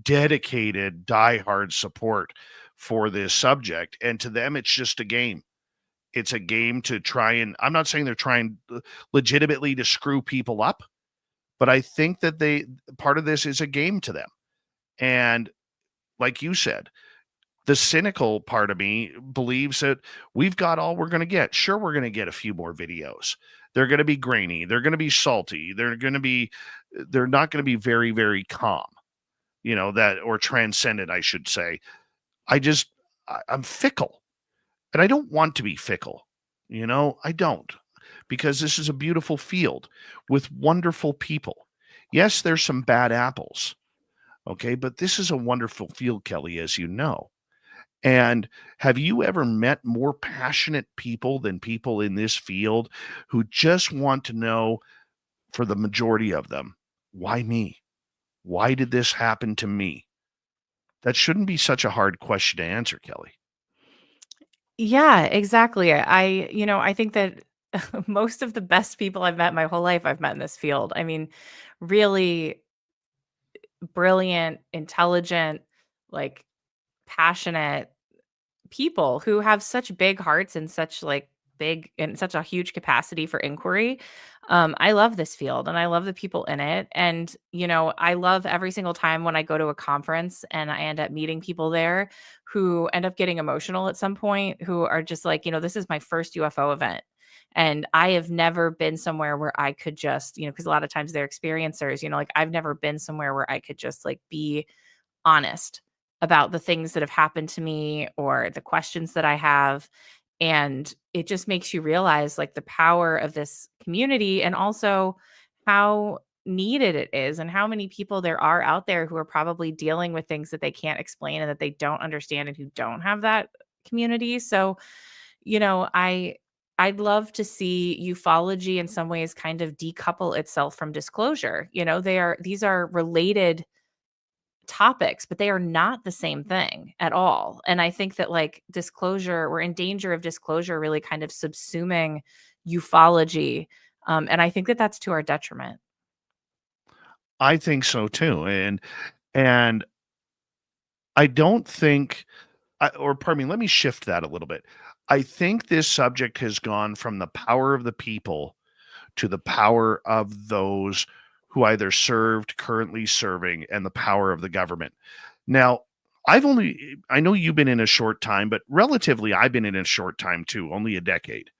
dedicated, diehard support for this subject. And to them, it's just a game. It's a game to try and, I'm not saying they're trying legitimately to screw people up, but I think that part of this is a game to them. And like you said, the cynical part of me believes that we've got all we're going to get. Sure, we're going to get a few more videos. They're going to be grainy. They're going to be salty. They're not going to be very, very calm, or transcendent, I should say. I'm fickle, and I don't want to be fickle. I don't, because this is a beautiful field with wonderful people. Yes, there's some bad apples. Okay. But this is a wonderful field, Kelly, as you know. And have you ever met more passionate people than people in this field who just want to know, for the majority of them, why me? Why did this happen to me? That shouldn't be such a hard question to answer, Kelly. Yeah, exactly. I think that most of the best people I've met my whole life, I've met in this field. I mean, really brilliant, intelligent, like passionate people who have such big hearts and such like big and such a huge capacity for inquiry. I love this field and I love the people in it. And, I love every single time when I go to a conference and I end up meeting people there who end up getting emotional at some point, who are just like, this is my first UFO event. And I have never been somewhere where I could just, because a lot of times they're experiencers, like I've never been somewhere where I could just like be honest about the things that have happened to me or the questions that I have. And it just makes you realize like the power of this community and also how needed it is and how many people there are out there who are probably dealing with things that they can't explain and that they don't understand and who don't have that community. So, I'd love to see ufology in some ways kind of decouple itself from disclosure. These are related topics, but they are not the same thing at all. And I think that like disclosure, we're in danger of disclosure really kind of subsuming ufology. And I think that that's to our detriment. I think so too. And I don't think or pardon me, let me shift that a little bit. I think this subject has gone from the power of the people to the power of those who either served, currently serving, and the power of the government. Now, I know you've been in a short time, but relatively, I've been in a short time too, only a decade.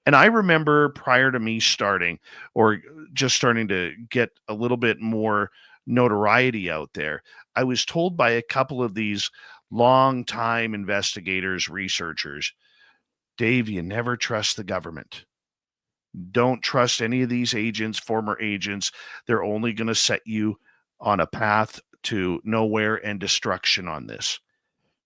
And I remember prior to me starting or just starting to get a little bit more notoriety out there, I was told by a couple of these long-time investigators, researchers, Dave, you never trust the government. Don't trust any of these agents, former agents. They're only going to set you on a path to nowhere and destruction on this.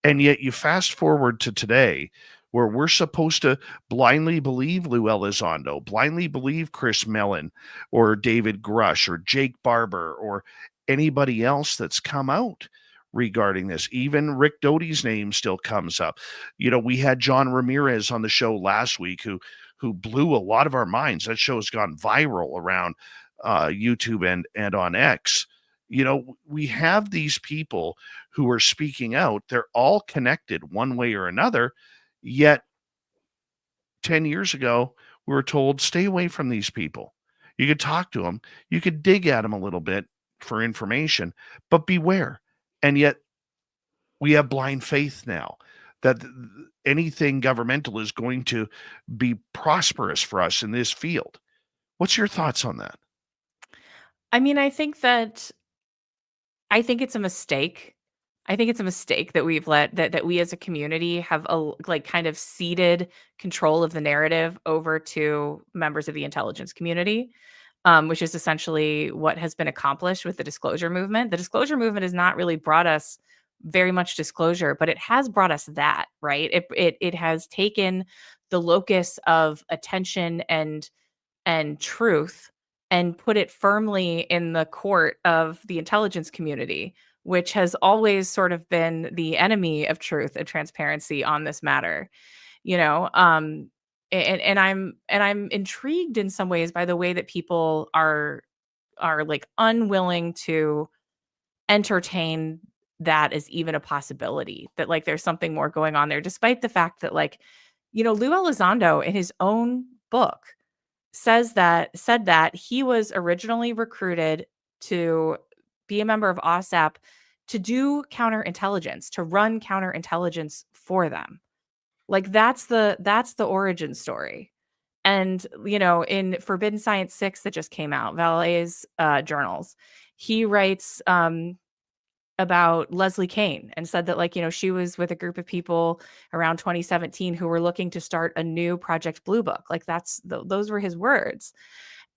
And yet you fast forward to today where we're supposed to blindly believe Lou Elizondo, blindly believe Chris Mellon or David Grush or Jake Barber or anybody else that's come out regarding this. Even Rick Doty's name still comes up. We had John Ramirez on the show last week who blew a lot of our minds. That show has gone viral around YouTube and on X. We have these people who are speaking out. They're all connected one way or another. Yet 10 years ago, we were told, stay away from these people. You could talk to them. You could dig at them a little bit for information, but beware. And yet we have blind faith now that anything governmental is going to be prosperous for us in this field. What's your thoughts on that? I mean, I think it's a mistake. I think it's a mistake that we've let that we as a community have like kind of ceded control of the narrative over to members of the intelligence community, which is essentially what has been accomplished with the disclosure movement. The disclosure movement has not really brought us very much disclosure, but it has brought us that, right? It has taken the locus of attention and truth and put it firmly in the court of the intelligence community, which has always sort of been the enemy of truth and transparency on this matter. You know, and I'm intrigued in some ways by the way that people are like unwilling to entertain that as even a possibility, that like there's something more going on there, despite the fact that like, Lou Elizondo in his own book said that he was originally recruited to be a member of OSAP to do counterintelligence, to run counterintelligence for them. Like that's the origin story. And in Forbidden Science 6 that just came out, Valet's journals, he writes about Leslie Kane and said that like, she was with a group of people around 2017 who were looking to start a new Project Blue Book. Like those were his words.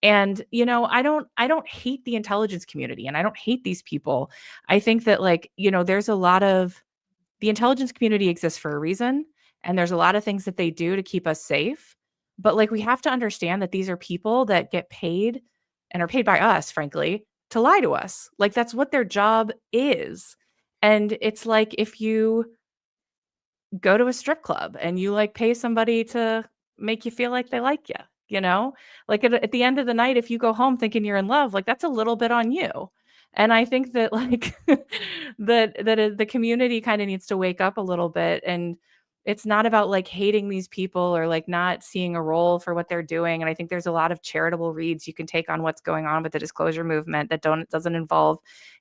And I don't hate the intelligence community and I don't hate these people. I think that like, there's a lot of the intelligence community exists for a reason and there's a lot of things that they do to keep us safe. But like we have to understand that these are people that get paid and are paid by us, frankly, to lie to us. Like that's what their job is. And it's like if you go to a strip club and you like pay somebody to make you feel like they like you, you know? Like at the end of the night, if you go home thinking you're in love, like that's a little bit on you. And I think that like the community kind of needs to wake up a little bit, and it's not about like hating these people or like not seeing a role for what they're doing. And I think there's a lot of charitable reads you can take on what's going on with the disclosure movement that doesn't involve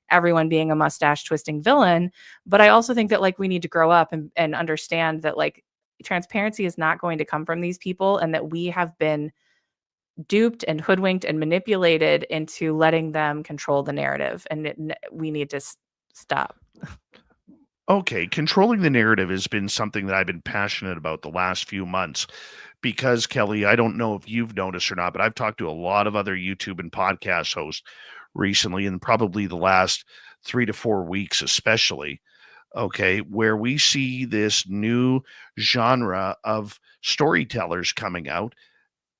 everyone being a mustache twisting villain. But I also think that like we need to grow up and understand that like transparency is not going to come from these people, and that we have been duped and hoodwinked and manipulated into letting them control the narrative, and we need to stop. Okay, controlling the narrative has been something that I've been passionate about the last few months because, Kelly, I don't know if you've noticed or not, but I've talked to a lot of other YouTube and podcast hosts recently, and probably the last 3 to 4 weeks especially, okay, where we see this new genre of storytellers coming out,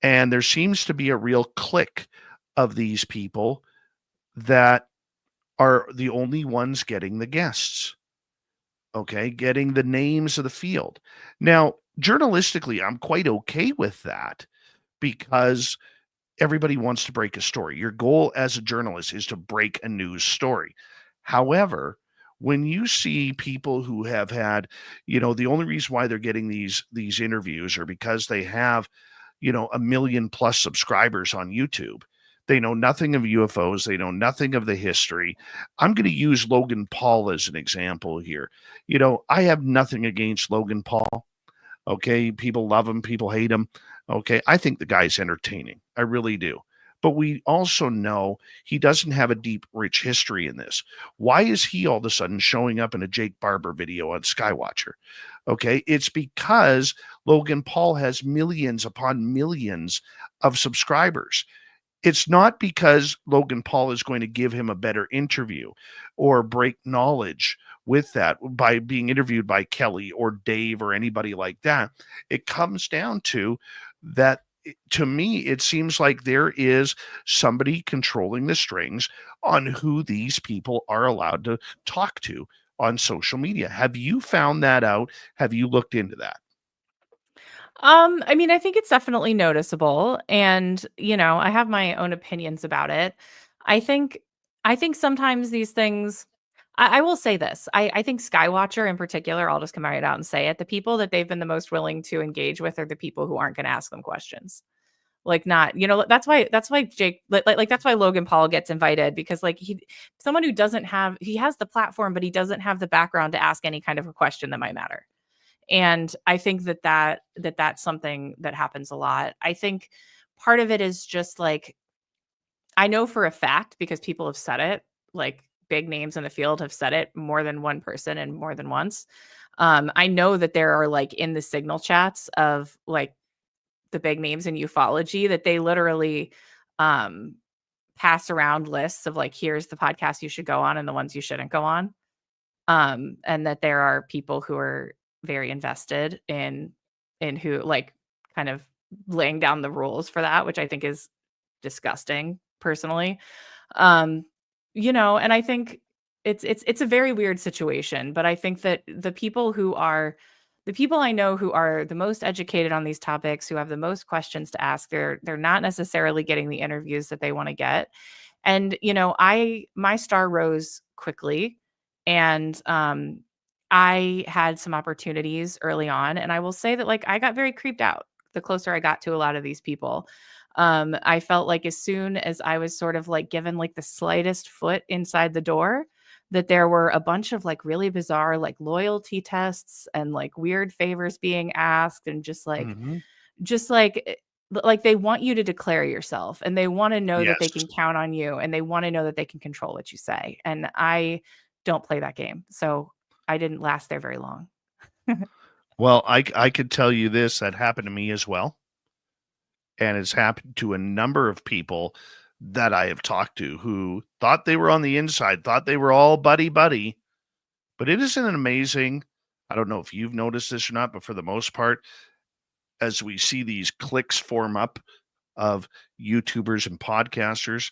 and there seems to be a real clique of these people that are the only ones getting the guests. Okay, getting the names of the field. Now, journalistically, I'm quite okay with that because everybody wants to break a story. Your goal as a journalist is to break a news story. However, when you see people who have had, the only reason why they're getting these interviews are because they have, 1 million plus subscribers on YouTube. They know nothing of UFOs. They know nothing of the history. I'm going to use Logan Paul as an example here. I have nothing against Logan Paul. Okay. People love him. People hate him. Okay. I think the guy's entertaining. I really do. But we also know he doesn't have a deep, rich history in this. Why is he all of a sudden showing up in a Jake Barber video on Skywatcher? Okay. It's because Logan Paul has millions upon millions of subscribers. It's not because Logan Paul is going to give him a better interview or break knowledge with that by being interviewed by Kelly or Dave or anybody like that. It comes down to that. To me, it seems like there is somebody controlling the strings on who these people are allowed to talk to on social media. Have you found that out? Have you looked into that? I mean, I think it's definitely noticeable, and I have my own opinions about it. I think I think sometimes these things, I will say this. I think Skywatcher in particular, I'll just come right out and say it. The people that they've been the most willing to engage with are the people who aren't going to ask them questions. Like not, that's why Jake, like that's why Logan Paul gets invited, because like someone who doesn't have, he has the platform, but he doesn't have the background to ask any kind of a question that might matter. And I think that's something that happens a lot. I think part of it is just like, I know for a fact, because people have said it, like big names in the field have said it, more than one person and more than once. I know that there are like in the signal chats of like the big names in ufology that they literally um, pass around lists of like, here's the podcast you should go on and the ones you shouldn't go on. And that there are people who are very invested in who like kind of laying down the rules for that, which I think is disgusting personally. Um, and I think it's a very weird situation, but I think that the people I know who are the most educated on these topics, who have the most questions to ask, they're not necessarily getting the interviews that they want to get. And my star rose quickly, and I had some opportunities early on, and I will say that like I got very creeped out the closer I got to a lot of these people. I felt like as soon as I was sort of like given like the slightest foot inside the door, that there were a bunch of like really bizarre like loyalty tests and like weird favors being asked, and just like they want you to declare yourself, and they want to know that they Yes. can count on you, and they want to know that they can control what you say. And I don't play that game. So I didn't last there very long. Well, I could tell you this, that happened to me as well. And it's happened to a number of people that I have talked to who thought they were on the inside, thought they were all buddy buddy. But it isn't an amazing, I don't know if you've noticed this or not, but for the most part, as we see these cliques form up of YouTubers and podcasters,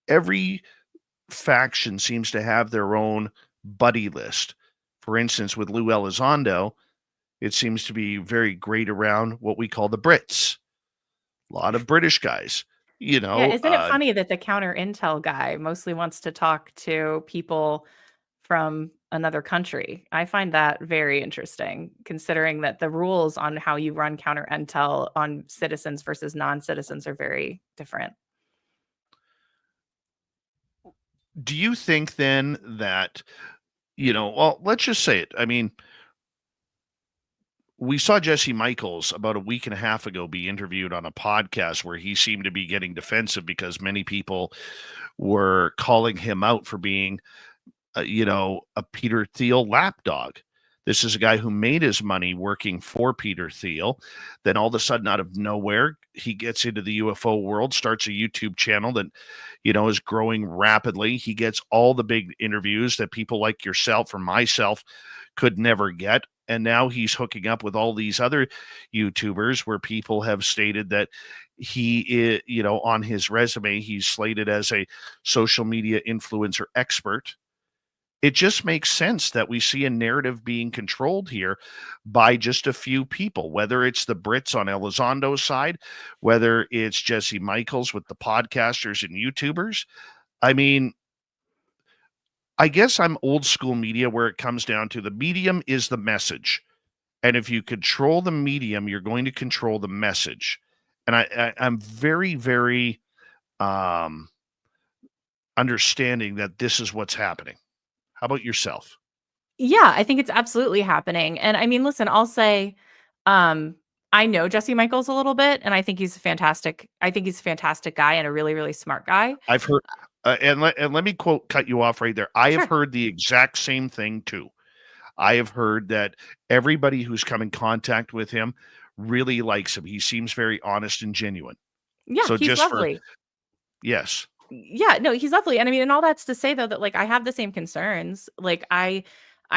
every faction seems to have their own buddy list. For instance, with Lou Elizondo, It seems to be very great around what we call the Brits. A lot of British guys, Yeah, isn't it funny that the counter intel guy mostly wants to talk to people from another country? I find that very interesting, considering that the rules on how you run counter intel on citizens versus non-citizens are very different. Do you think then that, well, let's just say it. I mean, we saw Jesse Michaels about a week and a half ago be interviewed on a podcast where he seemed to be getting defensive because many people were calling him out for being, a Peter Thiel lapdog. This is a guy who made his money working for Peter Thiel. Then all of a sudden, out of nowhere, he gets into the UFO world, starts a YouTube channel that, is growing rapidly. He gets all the big interviews that people like yourself or myself could never get. And now he's hooking up with all these other YouTubers where people have stated that he is, on his resume, he's slated as a social media influencer expert. It just makes sense that we see a narrative being controlled here by just a few people, whether it's the Brits on Elizondo's side, whether it's Jesse Michaels with the podcasters and YouTubers. I mean, I guess I'm old school media where it comes down to the medium is the message. And if you control the medium, you're going to control the message. And I'm very, very understanding that this is what's happening. How about yourself? Yeah, I think it's absolutely happening. And I mean, listen, I'll say, I know Jesse Michaels a little bit, and I think he's a fantastic guy and a really, really smart guy. I've heard, and let me cut you off right there. I Sure. have heard the exact same thing too. I have heard that everybody who's come in contact with him really likes him. He seems very honest and genuine. Yeah, So he's just lovely. Yes. Yeah, no, he's lovely. And I mean, and all that's to say though that like I have the same concerns. Like I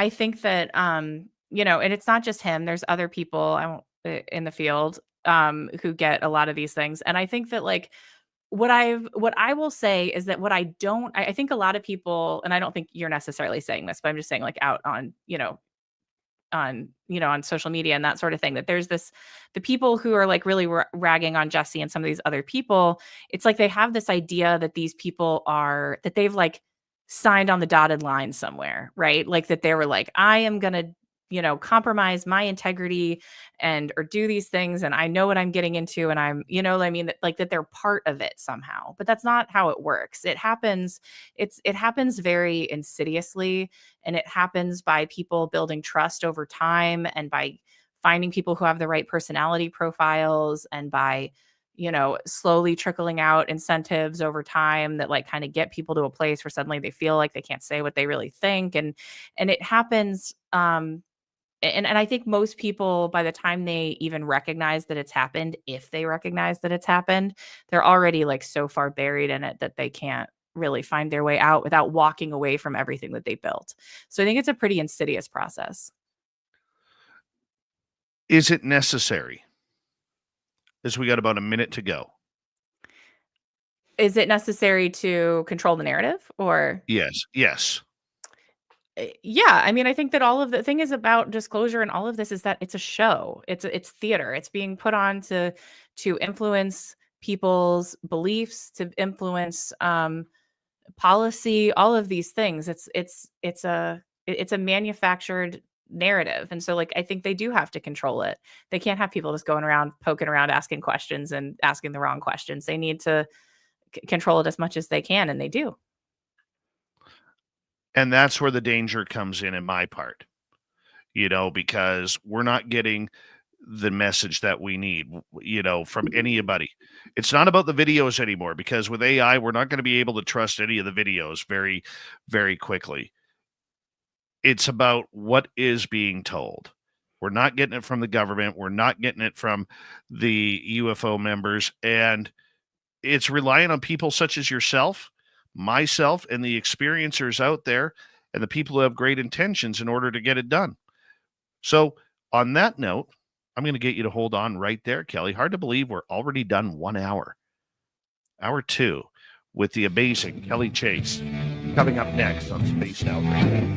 think that and it's not just him. There's other people in the field who get a lot of these things. And I think that like what I will say is that I think a lot of people, and I don't think you're necessarily saying this, but I'm just saying like out on, on social media and that sort of thing, that there's the people who are like really ragging on Jesse and some of these other people. It's like they have this idea that these people that they've like signed on the dotted line somewhere, right? Like that they were like, I am going to, compromise my integrity or do these things. And I know what I'm getting into. And I'm, what I mean? Like that they're part of it somehow, but that's not how it works. It happens very insidiously, and it happens by people building trust over time and by finding people who have the right personality profiles and by, slowly trickling out incentives over time that like kind of get people to a place where suddenly they feel like they can't say what they really think. And it happens, and I think most people, by the time they even recognize that it's happened, if they recognize that it's happened, they're already like so far buried in it that they can't really find their way out without walking away from everything that they built. So I think it's a pretty insidious process. Is it necessary? As we got about a minute to go. Is it necessary to control the narrative or? Yes. Yeah, I mean, I think that all of the thing is about disclosure and all of this is that it's a show. It's theater. It's being put on to influence people's beliefs, to influence policy, all of these things. It's a manufactured narrative. And so like I think they do have to control it. They can't have people just going around poking around asking questions and asking the wrong questions. They need to control it as much as they can, and they do. And that's where the danger comes in my part, because we're not getting the message that we need, from anybody. It's not about the videos anymore, because with AI, we're not going to be able to trust any of the videos very, very quickly. It's about what is being told. We're not getting it from the government. We're not getting it from the UFO members. And it's relying on people such as yourself, myself, and the experiencers out there and the people who have great intentions in order to get it done. So on that note, I'm going to get you to hold on right there, Kelly. Hard to believe we're already done 1 hour. Hour 2 with the amazing Kelly Chase coming up next on Spaced Out Radio.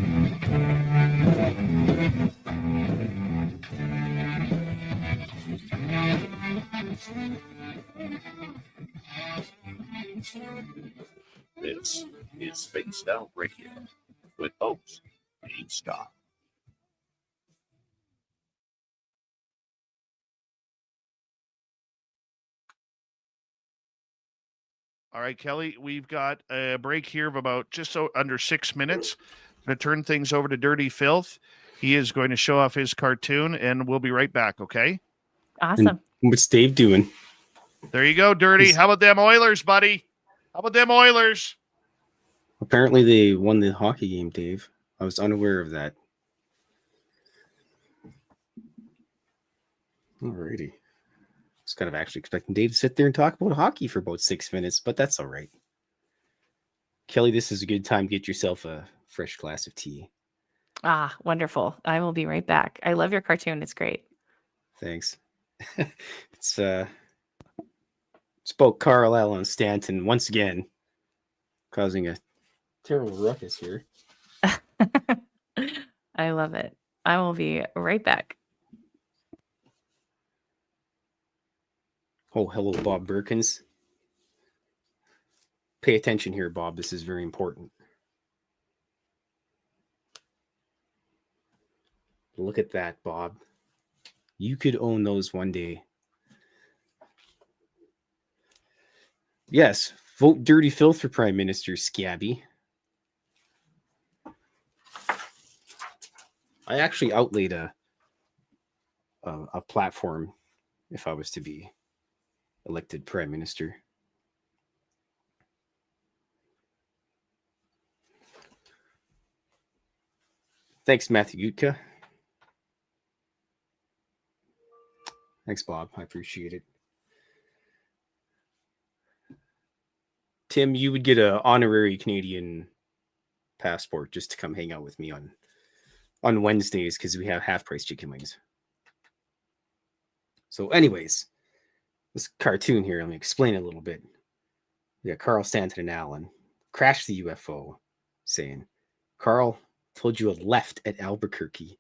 This is Spaced Out Radio with host Dave Scott. All right, Kelly, we've got a break here of about just under 6 minutes. I'm going to turn things over to Dirty Filth. He is going to show off his cartoon, and we'll be right back, okay? Awesome. And what's Dave doing? There you go, Dirty. How about them Oilers, buddy? How about them Oilers? Apparently they won the hockey game, Dave. I was unaware of that. Alrighty. I was kind of actually expecting Dave to sit there and talk about hockey for about 6 minutes, but that's all right. Kelly, this is a good time to get yourself a fresh glass of tea. Ah, wonderful. I will be right back. I love your cartoon. It's great. Thanks. It's about Carl Allen Stanton once again, causing a terrible ruckus here. I love it. I will be right back. Oh, hello, Bob Birkins. Pay attention here, Bob. This is very important. Look at that, Bob. You could own those one day. Yes, vote Dirty Filth for Prime Minister, Scabby. I actually outlaid a platform if I was to be elected Prime Minister. Thanks, Matthew Utka. Thanks, Bob. I appreciate it. Tim, you would get an honorary Canadian passport just to come hang out with me on Wednesdays because we have half-price chicken wings. So anyways, this cartoon here, let me explain it a little bit. We got Carl Stanton and Allen crash the UFO saying, Carl told you a left at Albuquerque.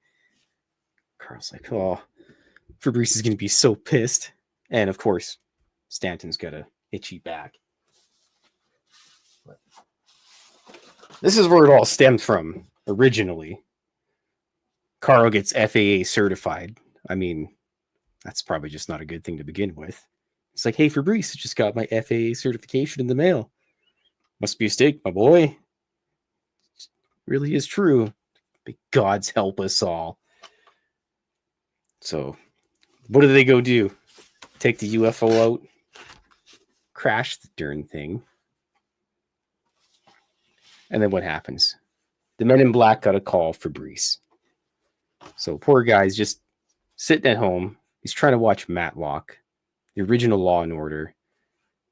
Carl's like, oh, Fabrice is going to be so pissed. And of course, Stanton's got a itchy back. But this is where it all stemmed from originally. Carl gets FAA certified. I mean, that's probably just not a good thing to begin with. It's like, hey, Fabrice, I just got my FAA certification in the mail. Must be a mistake, my boy. It really is true. May God's help us all. So, what do they go do? Take the UFO out, crash the darn thing. And then what happens? The men in black got a call for Fabrice. So poor guy's just sitting at home. He's trying to watch Matlock, the original Law and Order.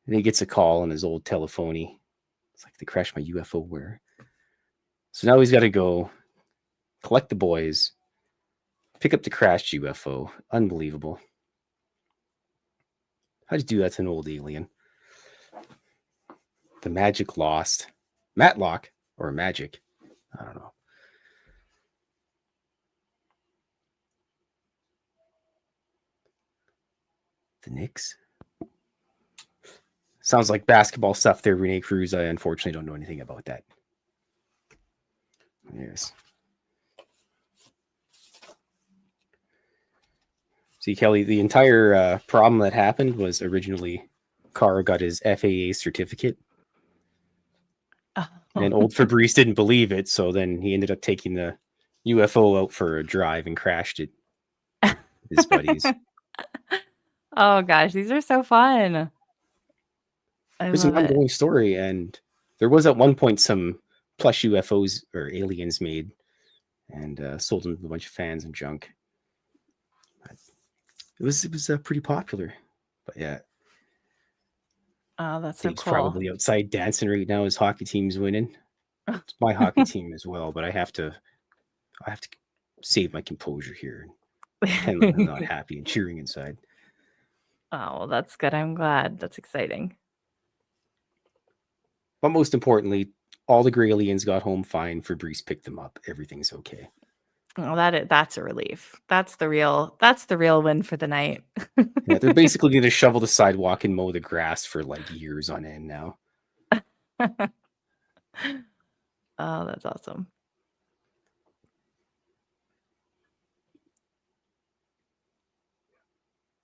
And he gets a call on his old telephony. It's like, they crashed my UFO where? So now he's got to go collect the boys, pick up the crashed UFO. Unbelievable. How'd you do that to an old alien? The magic lost. Matlock or magic? I don't know. The Knicks? Sounds like basketball stuff there, Rene Cruz. I unfortunately don't know anything about that. Yes. See, Kelly, the entire problem that happened was originally Carr got his FAA certificate. Oh. And old Fabrice didn't believe it, so then he ended up taking the UFO out for a drive and crashed it with his buddies. Oh gosh, these are so fun. There's an ongoing story, and there was at one point some plush UFOs or aliens made and sold them to a bunch of fans and junk. It was pretty popular, but yeah. Oh, that's so Dave's cool. probably outside dancing right now. His hockey team's winning. It's my hockey team as well, but I have to save my composure here and pretend like I'm not happy and cheering inside. Oh, well, that's good. I'm glad. That's exciting. But most importantly, all the gray aliens got home fine. Fabrice picked them up. Everything's okay. Oh, that's a relief. That's the real win for the night. Yeah, they're basically going to shovel the sidewalk and mow the grass for like years on end now. Oh, that's awesome.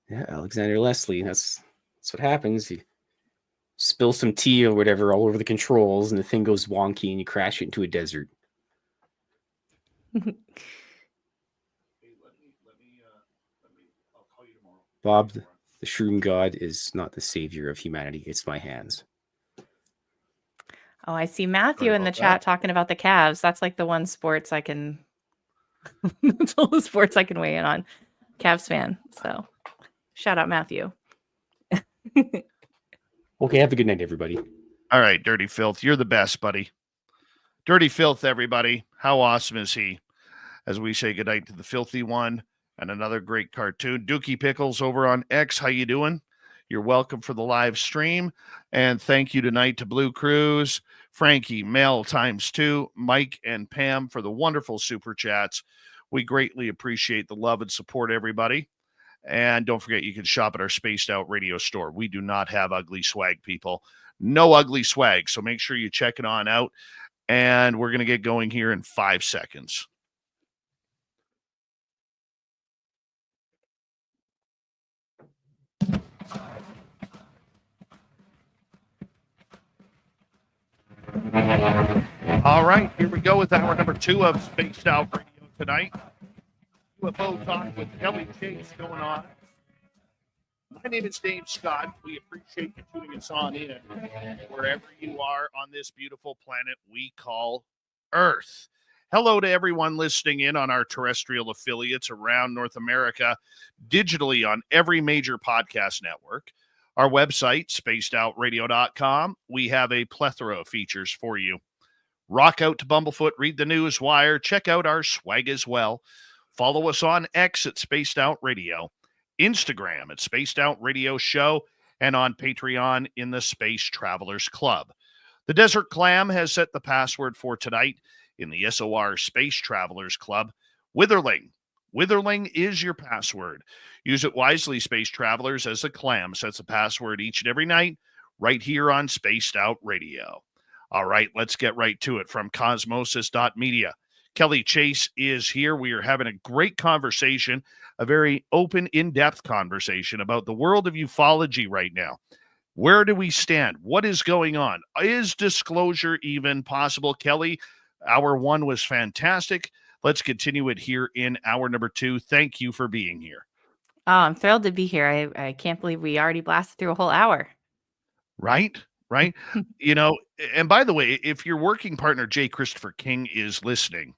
Yeah, Alexander Leslie. That's what happens. You spill some tea or whatever all over the controls, and the thing goes wonky, and you crash it into a desert. Bob, the shroom god, is not the savior of humanity. It's my hands. Oh, I see Matthew Sorry in the about chat that. talking about the Cavs. That's like the one sports I can. That's all the sports I can weigh in on. Cavs fan. So, shout out Matthew. Okay, have a good night, everybody. All right, Dirty Filth, you're the best, buddy. Dirty Filth, everybody. How awesome is he? As we say goodnight to the filthy one and another great cartoon. Dookie Pickles over on X, how you doing? You're welcome for the live stream. And thank you tonight to Blue Cruise, Frankie, Mel ×2, Mike, and Pam for the wonderful super chats. We greatly appreciate the love and support, everybody. And don't forget, you can shop at our Spaced Out Radio store. We do not have ugly swag, people. No ugly swag. So make sure you check it on out. And we're going to get going here in 5 seconds. All right, here we go with hour number 2 of Spaced Out Radio tonight. UFO Talk with Kelly Chase going on. My name is Dave Scott. We appreciate you tuning us on in wherever you are on this beautiful planet we call Earth. Hello to everyone listening in on our terrestrial affiliates around North America, digitally on every major podcast network. Our website, spacedoutradio.com, we have a plethora of features for you. Rock out to Bumblefoot, read the news wire, check out our swag as well. Follow us on X at Spaced Out Radio, Instagram at Spaced Out Radio Show, and on Patreon in the Space Travelers Club. The Desert Clam has set the password for tonight in the SOR Space Travelers Club. Witherling. Witherling is your password. Use it wisely, Space Travelers, as the Clam sets a password each and every night right here on Spaced Out Radio. All right, let's get right to it from Cosmosis.media. Kelly Chase is here. We are having a great conversation, a very open, in-depth conversation about the world of ufology right now. Where do we stand? What is going on? Is disclosure even possible? Kelly, hour 1 was fantastic. Let's continue it here in hour number 2. Thank you for being here. Oh, I'm thrilled to be here. I can't believe we already blasted through a whole hour. Right? You know, and by the way, if your working partner, J. Christopher King, is listening,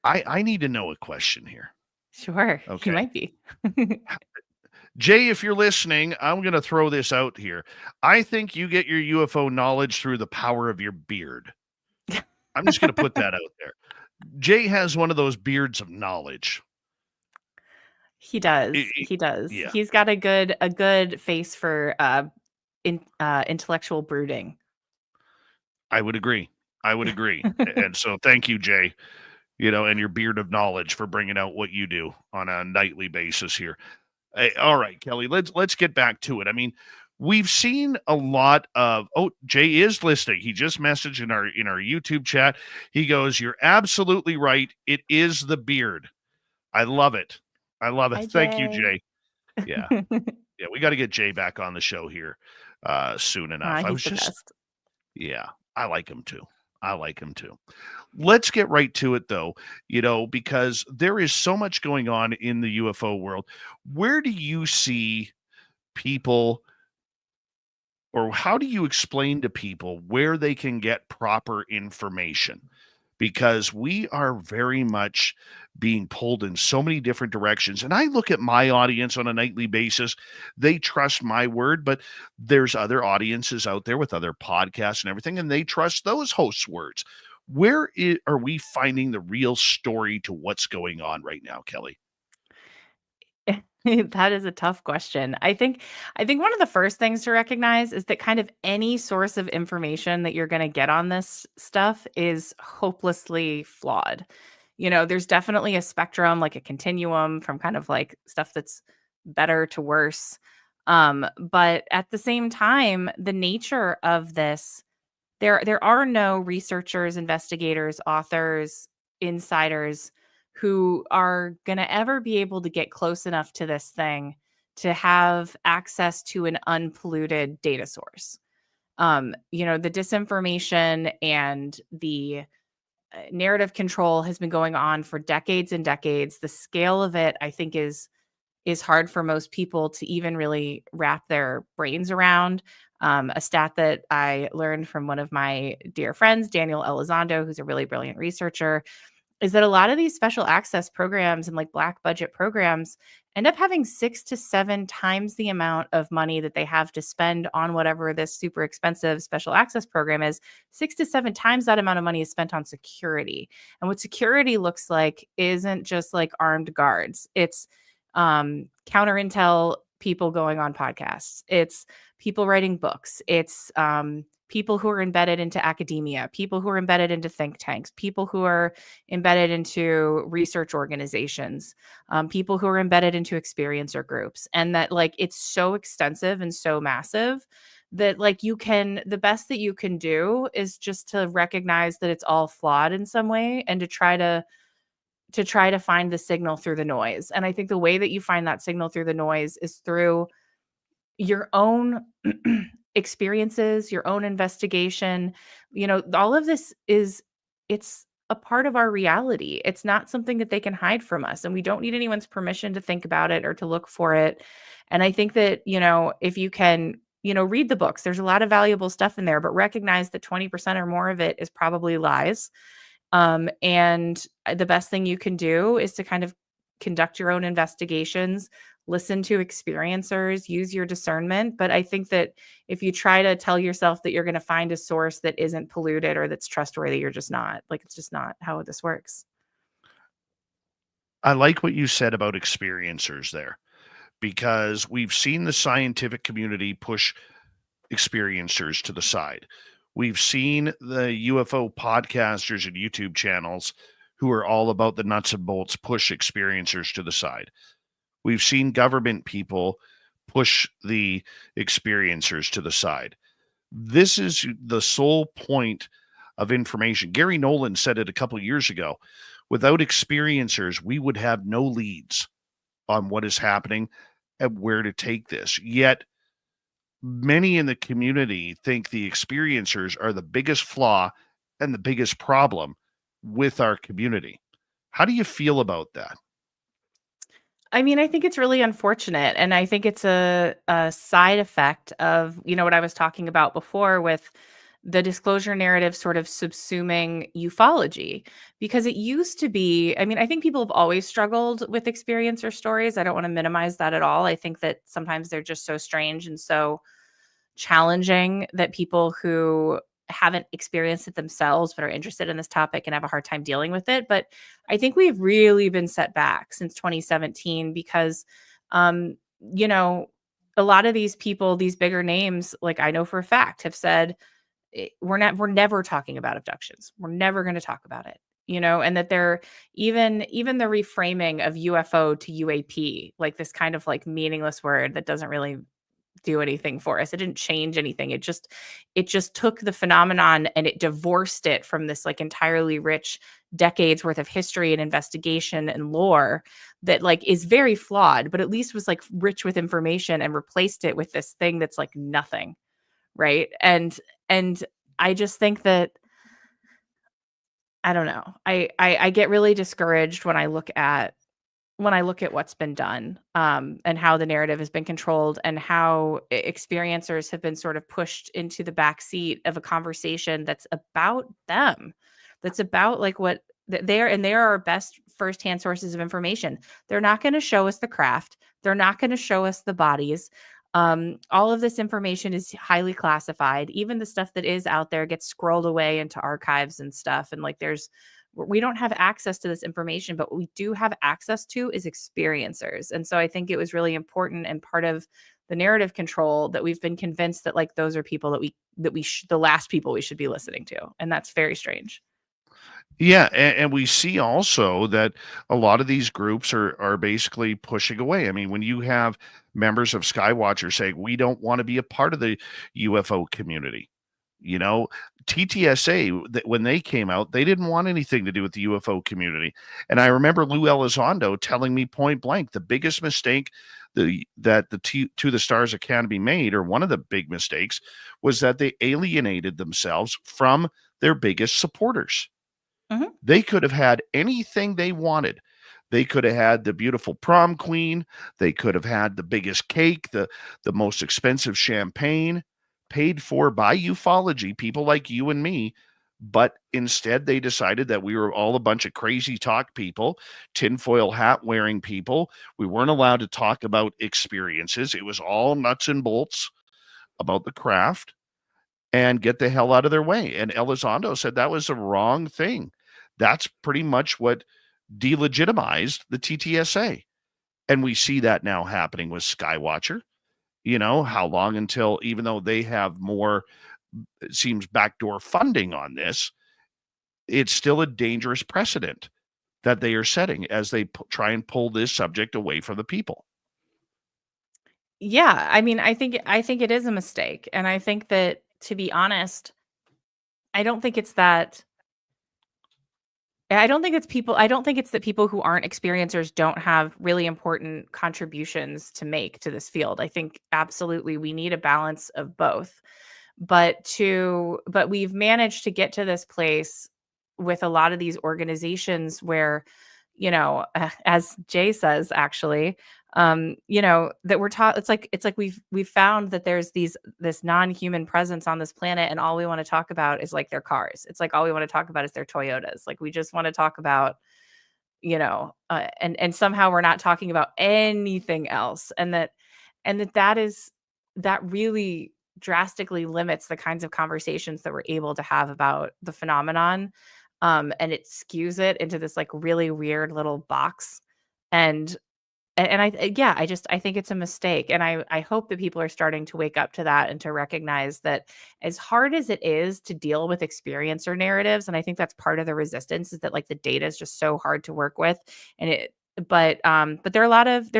I need to know a question here. Sure. Okay. You might be. Jay, if you're listening, I'm going to throw this out here. I think you get your UFO knowledge through the power of your beard. I'm just going to put that out there. Jay has one of those beards of knowledge. He does. He does. Yeah. He's got a good face for intellectual brooding. I would agree. And so thank you, Jay, and your beard of knowledge for bringing out what you do on a nightly basis here. All right, Kelly, let's get back to it. I mean, we've seen a lot of, Jay is listening. He just messaged in our YouTube chat. He goes, "You're absolutely right. It is the beard." I love it. Hi, Thank you, Jay. Jay. Yeah. Yeah, we got to get Jay back on the show here soon enough. He's the best. Yeah, I like him too. Let's get right to it, though, because there is so much going on in the UFO world. Where do you see people, or how do you explain to people where they can get proper information? Because we are very much being pulled in so many different directions. And I look at my audience on a nightly basis. They trust my word, but there's other audiences out there with other podcasts and everything, and they trust those hosts' words. Where are we finding the real story to what's going on right now, Kelly? That is a tough question. I think one of the first things to recognize is that kind of any source of information that you're going to get on this stuff is hopelessly flawed. There's definitely a spectrum, like a continuum from kind of like stuff that's better to worse. But at the same time, the nature of this, there are no researchers, investigators, authors, insiders who are going to ever be able to get close enough to this thing to have access to an unpolluted data source. The disinformation and the narrative control has been going on for decades and decades. The scale of it, I think, is hard for most people to even really wrap their brains around. A stat that I learned from one of my dear friends, Daniel Elizondo, who's a really brilliant researcher, is that a lot of these special access programs and like black budget programs end up having 6 to 7 times the amount of money that they have to spend on whatever this super expensive special access program is. 6 to 7 times that amount of money is spent on security. And what security looks like isn't just like armed guards. It's counter intel people going on podcasts. It's people writing books. It's people who are embedded into academia, people who are embedded into think tanks, people who are embedded into research organizations, people who are embedded into experiencer groups. And that like it's so extensive and so massive that like the best that you can do is just to recognize that it's all flawed in some way and to try to find the signal through the noise. And I think the way that you find that signal through the noise is through your own experiences, your own investigation. All of this it's a part of our reality. It's not something that they can hide from us. And we don't need anyone's permission to think about it or to look for it. And I think that, if you can, read the books, there's a lot of valuable stuff in there, but recognize that 20% or more of it is probably lies. And the best thing you can do is to kind of conduct your own investigations, listen to experiencers, use your discernment. But I think that if you try to tell yourself that you're going to find a source that isn't polluted or that's trustworthy, you're just not. Like, it's just not how this works. I like what you said about experiencers there, because we've seen the scientific community push experiencers to the side. We've seen the UFO podcasters and YouTube channels who are all about the nuts and bolts push experiencers to the side. We've seen government people push the experiencers to the side. This is the sole point of information. Gary Nolan said it a couple of years ago. Without experiencers, we would have no leads on what is happening and where to take this. Yet, many in the community think the experiencers are the biggest flaw and the biggest problem with our community. How do you feel about that? I mean, I think it's really unfortunate. And I think it's a side effect of, what I was talking about before with the disclosure narrative sort of subsuming ufology. Because it used to be, I mean, I think people have always struggled with experiencer stories. I don't want to minimize that at all. I think that sometimes they're just so strange and so challenging that people who haven't experienced it themselves but are interested in this topic and have a hard time dealing with it. But I think we've really been set back since 2017 because, a lot of these people, these bigger names, like I know for a fact, have said, we're never talking about abductions. We're never going to talk about it. And that they're even the reframing of UFO to UAP, like this kind of like meaningless word that doesn't really do anything for us. It didn't change anything. It just took the phenomenon and it divorced it from this like entirely rich decades worth of history and investigation and lore that like is very flawed, but at least was like rich with information, and replaced it with this thing that's like nothing. Right. And I just think that, I don't know. I get really discouraged when I look at what's been done, and how the narrative has been controlled, and how experiencers have been sort of pushed into the back seat of a conversation that's about them, that's about like what they're our best firsthand sources of information. They're not going to show us the craft. They're not going to show us the bodies. All of this information is highly classified. Even the stuff that is out there gets scrolled away into archives and stuff. And like we don't have access to this information, but what we do have access to is experiencers. And so I think it was really important and part of the narrative control that we've been convinced that like those are people that the last people we should be listening to. And that's very strange. Yeah, and we see also that a lot of these groups are basically pushing away. I mean, when you have members of Skywatcher saying we don't want to be a part of the UFO community, you know, TTSA when they came out, they didn't want anything to do with the UFO community. And I remember Lou Elizondo telling me point blank the biggest mistake that the To the Stars Academy made, or one of the big mistakes, was that they alienated themselves from their biggest supporters. Mhm. They could have had anything they wanted. They could have had the beautiful prom queen. They could have had the biggest cake, the most expensive champagne, paid for by ufology, people like you and me. But instead, they decided that we were all a bunch of crazy talk people, tinfoil hat wearing people. We weren't allowed to talk about experiences. It was all nuts and bolts about the craft, and get the hell out of their way. And Elizondo said that was the wrong thing. That's pretty much what delegitimized the TTSA. And we see that now happening with Skywatcher. You know, how long until, even though they have more, it seems, backdoor funding on this, it's still a dangerous precedent that they are setting as they try and pull this subject away from the people. Yeah, I mean, I think it is a mistake, and I think that, to be honest, I don't think it's that I don't think it's people I don't think it's that people who aren't experiencers don't have really important contributions to make to this field. I think absolutely we need a balance of both. But we've managed to get to this place with a lot of these organizations where, as Jay says, actually, that we're taught. It's like we've found that there's this non-human presence on this planet, and all we want to talk about is like their cars. It's like all we want to talk about is their Toyotas. Like we just want to talk about, and somehow we're not talking about anything else, that really drastically limits the kinds of conversations that we're able to have about the phenomenon. And it skews it into this like really weird little box. And I think it's a mistake. And I hope that people are starting to wake up to that and to recognize that, as hard as it is to deal with experiencer narratives, and I think that's part of the resistance, is that like the data is just so hard to work with. And but there's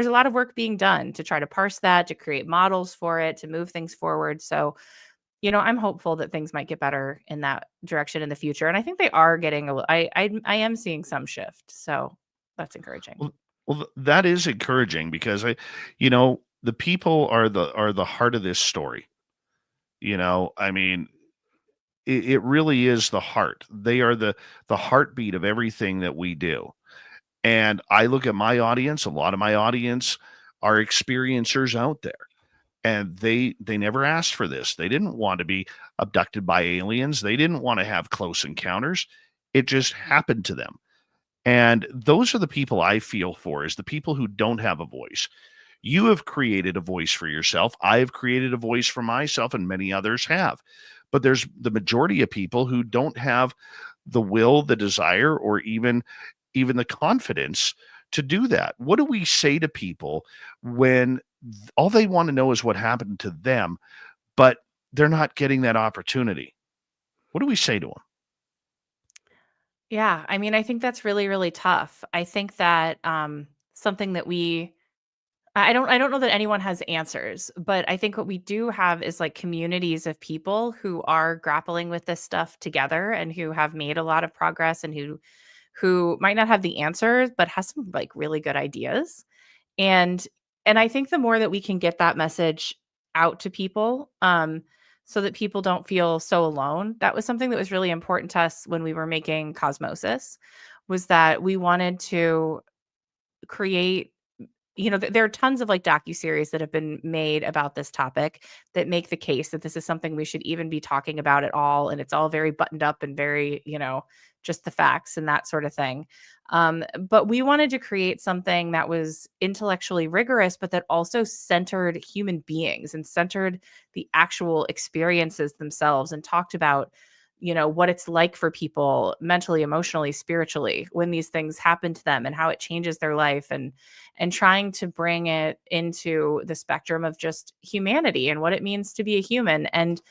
a lot of work being done to try to parse that, to create models for it, to move things forward. So, I'm hopeful that things might get better in that direction in the future. And I think they are getting I am seeing some shift. So that's encouraging. Well, that is encouraging because the people are the heart of this story. I mean, it really is the heart. They are the heartbeat of everything that we do. And I look at my audience, a lot of my audience are experiencers out there. And they never asked for this. They didn't want to be abducted by aliens. They didn't want to have close encounters. It just happened to them. And those are the people I feel for, is the people who don't have a voice. You have created a voice for yourself. I have created a voice for myself, and many others have. But there's the majority of people who don't have the will, the desire, or even the confidence to do that. What do we say to people when all they want to know is what happened to them, but they're not getting that opportunity? What do we say to them? Yeah, I mean, I think that's really, really tough. I think that something that I don't know that anyone has answers, but I think what we do have is like communities of people who are grappling with this stuff together, and who have made a lot of progress, and who might not have the answers but has some like really good ideas. And I think the more that we can get that message out to people, so that people don't feel so alone. That was something that was really important to us when we were making Cosmosis, was that we wanted to create, there are tons of like docuseries that have been made about this topic that make the case that this is something we should even be talking about at all. And it's all very buttoned up and very, just the facts and that sort of thing. But we wanted to create something that was intellectually rigorous, but that also centered human beings and centered the actual experiences themselves, and talked about, what it's like for people mentally, emotionally, spiritually, when these things happen to them, and how it changes their life, and trying to bring it into the spectrum of just humanity and what it means to be a human. And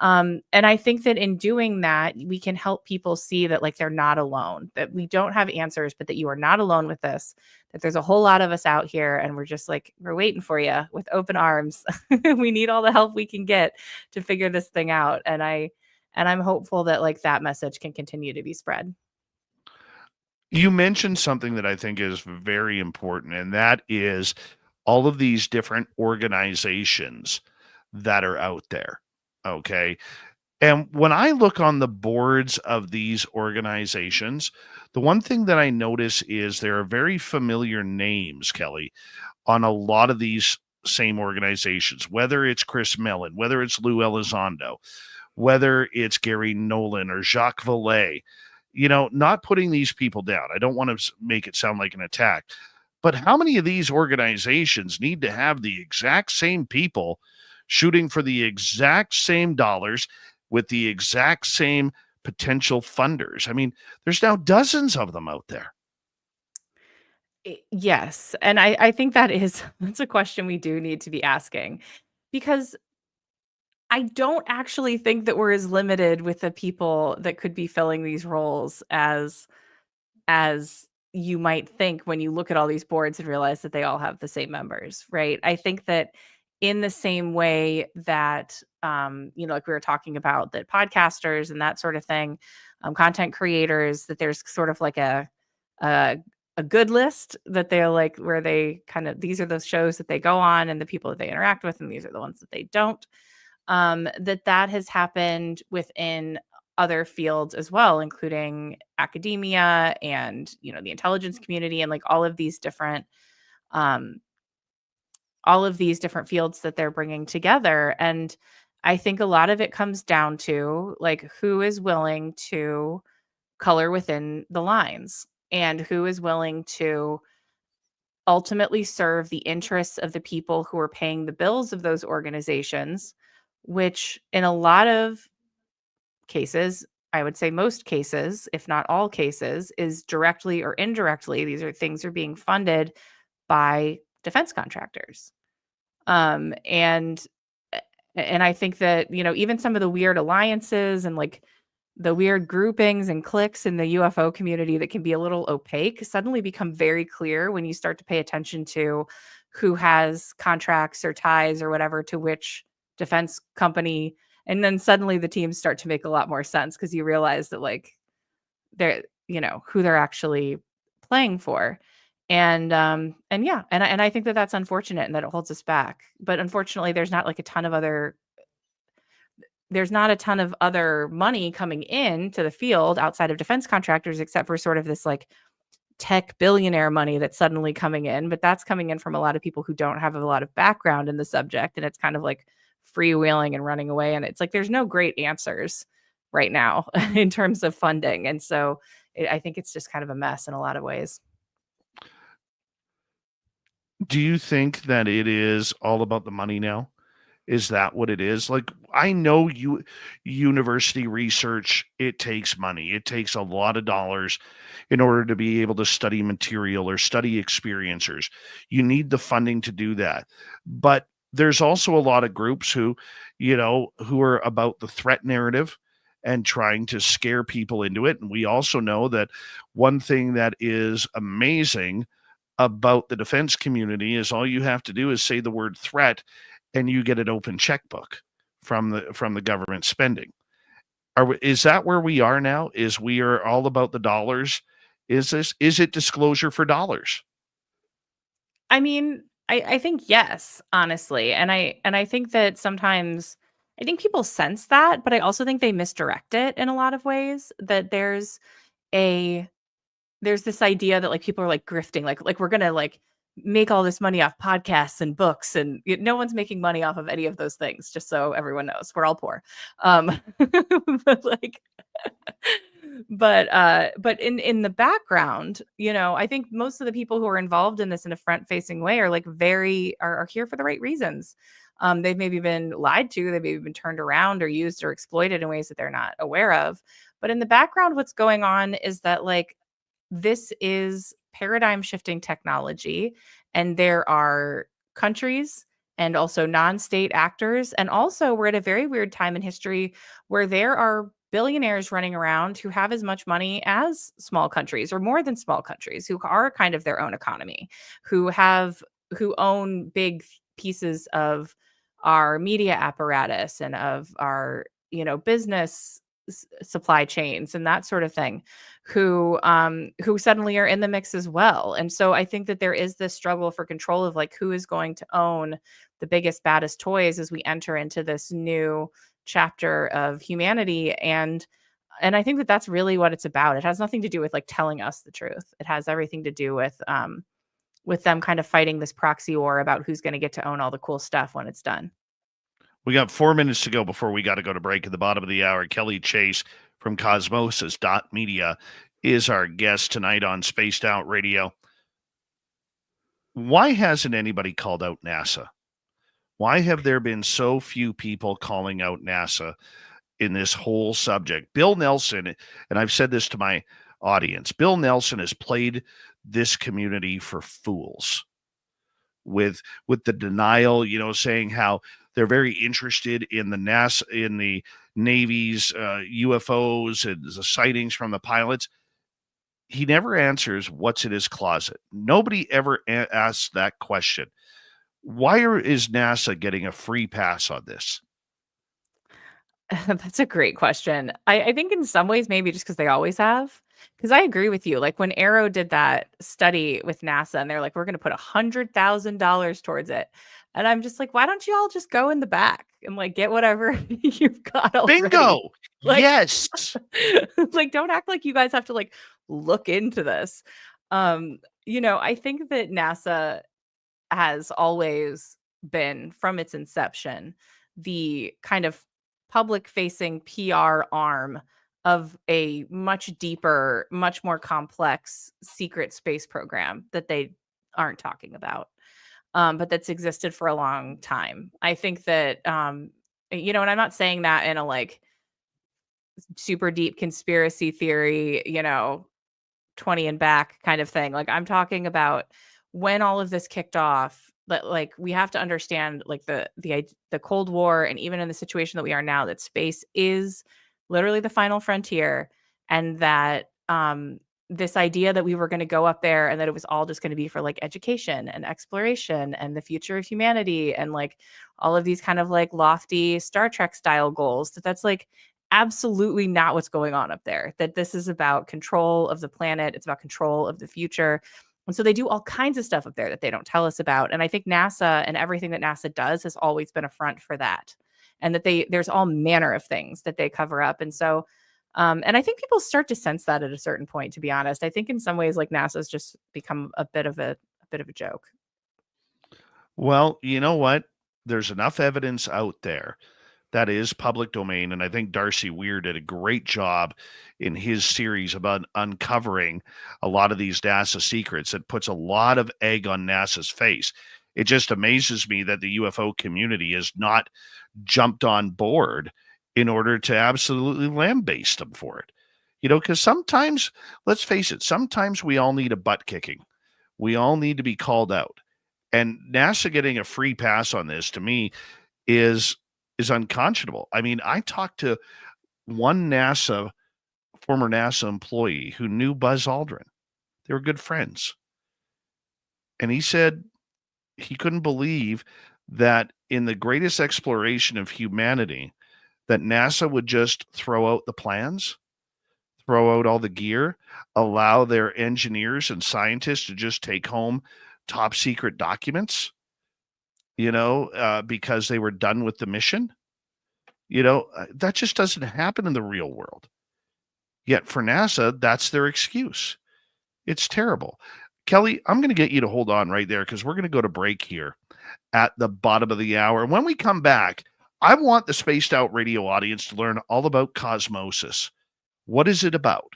And I think that in doing that, we can help people see that like they're not alone, that we don't have answers, but that you are not alone with this, that there's a whole lot of us out here and we're just like, we're waiting for you with open arms. We need all the help we can get to figure this thing out. And I'm hopeful that like that message can continue to be spread. You mentioned something that I think is very important, and that is all of these different organizations that are out there. Okay. And when I look on the boards of these organizations, the one thing that I notice is there are very familiar names, Kelly, on a lot of these same organizations, whether it's Chris Mellon, whether it's Lou Elizondo, whether it's Gary Nolan or Jacques Vallée, not putting these people down. I don't want to make it sound like an attack, but how many of these organizations need to have the exact same people shooting for the exact same dollars with the exact same potential funders? I mean, there's now dozens of them out there. Yes. And I think that's a question we do need to be asking, because I don't actually think that we're as limited with the people that could be filling these roles as you might think when you look at all these boards and realize that they all have the same members, right? I think that in the same way that like we were talking about, that podcasters and that sort of thing, content creators, that there's sort of like a a good list that they're like, where they kind of, these are those shows that they go on and the people that they interact with, and these are the ones that they don't. That has happened within other fields as well, including academia and the intelligence community, and like um, all of these different fields that they're bringing together. And I think a lot of it comes down to like who is willing to color within the lines and who is willing to ultimately serve the interests of the people who are paying the bills of those organizations, which in a lot of cases, I would say most cases, if not all cases, is directly or indirectly. These are things are being funded by defense contractors. Um, and and I think that, even some of the weird alliances and like the weird groupings and cliques in the UFO community that can be a little opaque suddenly become very clear when you start to pay attention to who has contracts or ties or whatever to which defense company. And then suddenly the teams start to make a lot more sense because you realize that like they're, who they're actually playing for. And yeah, and I think that that's unfortunate and that it holds us back. But unfortunately, there's not a ton of other money coming in to the field outside of defense contractors, except for sort of this like tech billionaire money that's suddenly coming in. But that's coming in from a lot of people who don't have a lot of background in the subject. And it's kind of like freewheeling and running away. And it's like, there's no great answers right now in terms of funding. And so I think it's just kind of a mess in a lot of ways. Do you think that it is all about the money now? Is that what it is? Like, I know university research, it takes money. It takes a lot of dollars in order to be able to study material or study experiencers. You need the funding to do that. But there's also a lot of groups who are about the threat narrative and trying to scare people into it. And we also know that one thing that is amazing about the defense community is all you have to do is say the word threat and you get an open checkbook from the government spending. Is that where we are now? Is we are all about the dollars? Is it disclosure for dollars? I mean, I think yes, honestly. And I think that sometimes I think people sense that, but I also think they misdirect it in a lot of ways. That a there's this idea that like people are like grifting, like we're gonna like make all this money off podcasts and books, and no one's making money off of any of those things. Just so everyone knows, we're all poor. But like, but in the background, I think most of the people who are involved in this in a front facing way are like are here for the right reasons. They've maybe been lied to, they've maybe been turned around or used or exploited in ways that they're not aware of. But in the background, what's going on is that like this is paradigm shifting technology, and there are countries and also non-state actors. And also, we're at a very weird time in history where there are billionaires running around who have as much money as small countries, or more than small countries, who are kind of their own economy, who own big pieces of our media apparatus and of our, business supply chains and that sort of thing, who suddenly are in the mix as well. And so I think that there is this struggle for control of like who is going to own the biggest, baddest toys as we enter into this new chapter of humanity. And I think that that's really what it's about. It has nothing to do with like telling us the truth. It has everything to do with them kind of fighting this proxy war about who's going to get to own all the cool stuff when it's done. We got 4 minutes to go before we got to go to break at the bottom of the hour. Kelly Chase from Cosmosis Media is our guest tonight on Spaced Out Radio. Why hasn't anybody called out NASA? Why have there been so few people calling out NASA in this whole subject? Bill Nelson, and I've said this to my audience, Bill Nelson has played this community for fools with the denial, saying how they're very interested in the NASA, in the Navy's UFOs and the sightings from the pilots. He never answers what's in his closet. Nobody ever asks that question. Why is NASA getting a free pass on this? That's a great question. I think in some ways, maybe just because they always have. Because I agree with you. Like when Arrow did that study with NASA and they're like, we're going to put $100,000 towards it. And I'm just like, why don't you all just go in the back and like get whatever you've got already? Bingo. Like, yes. Like, don't act like you guys have to like look into this. I think that NASA has always been, from its inception, the kind of public facing PR arm of a much deeper, much more complex secret space program that they aren't talking about, but that's existed for a long time. I think that, and I'm not saying that in a like super deep conspiracy theory, 20 and back kind of thing. Like I'm talking about when all of this kicked off, that like we have to understand like the Cold War, and even in the situation that we are now, that space is literally the final frontier, and that this idea that we were going to go up there and that it was all just going to be for like education and exploration and the future of humanity and like all of these kind of like lofty Star Trek style goals, that's like absolutely not what's going on up there. That this is about control of the planet, it's about control of the future. And so they do all kinds of stuff up there that they don't tell us about. And I think NASA and everything that NASA does has always been a front for that. And that there's all manner of things that they cover up. And so, and I think people start to sense that at a certain point, to be honest. I think in some ways, like NASA's just become a bit of a joke. Well, you know what? There's enough evidence out there that is public domain. And I think Darcy Weir did a great job in his series about uncovering a lot of these NASA secrets that puts a lot of egg on NASA's face. It just amazes me that the UFO community has not jumped on board in order to absolutely lambaste them for it. Because sometimes, let's face it, sometimes we all need a butt kicking. We all need to be called out. And NASA getting a free pass on this, to me, is unconscionable. I mean, I talked to one former NASA employee who knew Buzz Aldrin. They were good friends. And he said he couldn't believe that in the greatest exploration of humanity, that NASA would just throw out the plans, throw out all the gear, allow their engineers and scientists to just take home top secret documents, because they were done with the mission. That just doesn't happen in the real world. Yet for NASA, that's their excuse. It's terrible. Kelly, I'm going to get you to hold on right there because we're going to go to break here at the bottom of the hour. And when we come back, I want the Spaced Out Radio audience to learn all about Cosmosis. What is it about?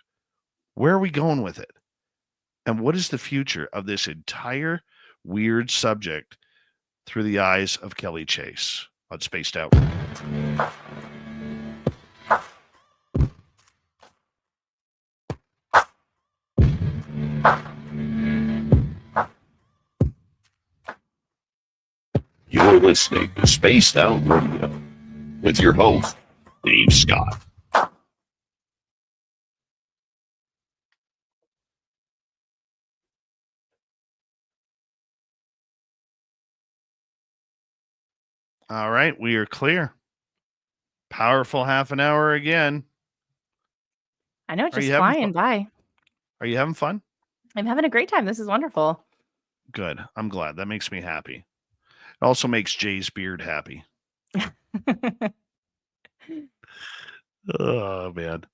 Where are we going with it? And what is the future of this entire weird subject through the eyes of Kelly Chase on Spaced Out? You're listening to Spaced Out Radio with your host, Dave Scott. All right, we are clear. Powerful half an hour again. I know, it's Are just you having flying fun? by. Are you having fun? I'm having a great time. This is wonderful. Good. I'm glad. That makes me happy. It also makes Jay's beard happy. Oh, man.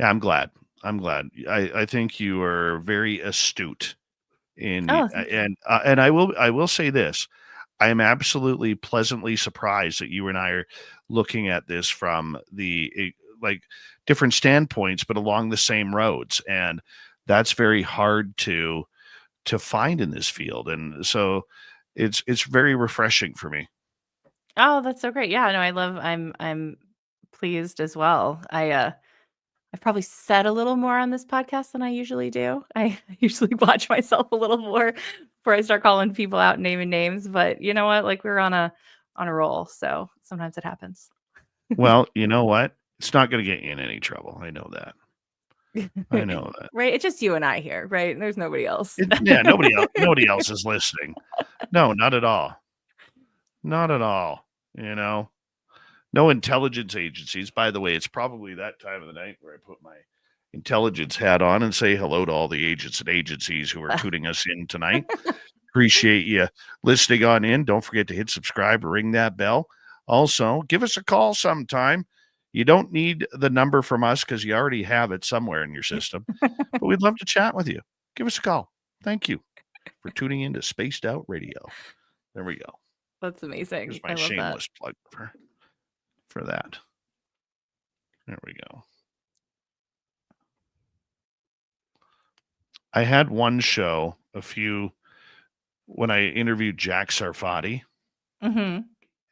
Yeah, I'm glad. I think you are very astute in Oh, thank you. and I will say this. I am absolutely pleasantly surprised that you and I are looking at this from the like different standpoints, but along the same roads, and that's very hard to find in this field, and so it's very refreshing for me. Oh, that's so great. Yeah, no, I'm pleased as well. I've probably said a little more on this podcast than I usually do. I usually watch myself a little more before I start calling people out and naming names, but you know what? Like we're on a roll, so sometimes it happens. Well, you know what? It's not going to get you in any trouble. I know that. I know that. Right? It's just you and I here, right? There's nobody else. Yeah, nobody else is listening. No, not at all. Not at all. You know, no intelligence agencies. By the way, it's probably that time of the night where I put my intelligence hat on and say hello to all the agents and agencies who are tuning us in tonight. Appreciate you listening on in. Don't forget to hit subscribe or ring that bell. Also, give us a call sometime. You don't need the number from us because you already have it somewhere in your system. But we'd love to chat with you. Give us a call. Thank you for tuning in to Spaced Out Radio. There we go. That's amazing. Here's I my love that. shameless plug for that. There we go. I had one show when I interviewed Jack Sarfati, Mm-hmm.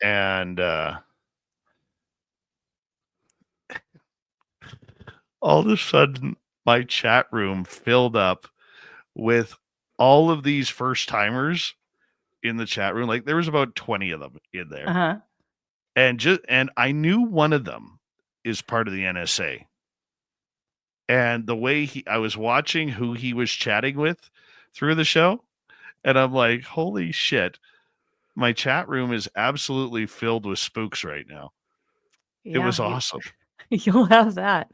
and all of a sudden my chat room filled up with all of these first timers in the chat room. Like there was about 20 of them in there. Uh-huh. And I knew one of them is part of the NSA. And the way I was watching who he was chatting with through the show, and I'm like, holy shit, my chat room is absolutely filled with spooks right now. It was awesome. You'll have that.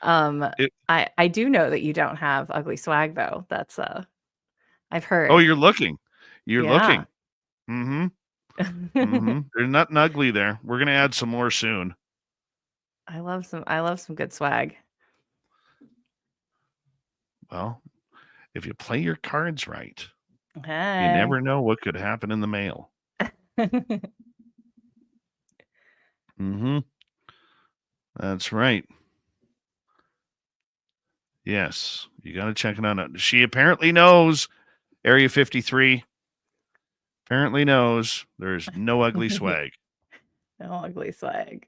It- I do know that you don't have ugly swag though. That's I've heard. Oh, you're looking. You're Yeah. looking. Mm-hmm. Mm-hmm. There's nothing ugly there. We're gonna add some more soon. I love some good swag. Well, if you play your cards right, you Hey. never know what could happen in the mail. Mm-hmm. That's right. Yes, you got to check it out. She apparently knows Area 53. Apparently knows there's no ugly swag. No ugly swag.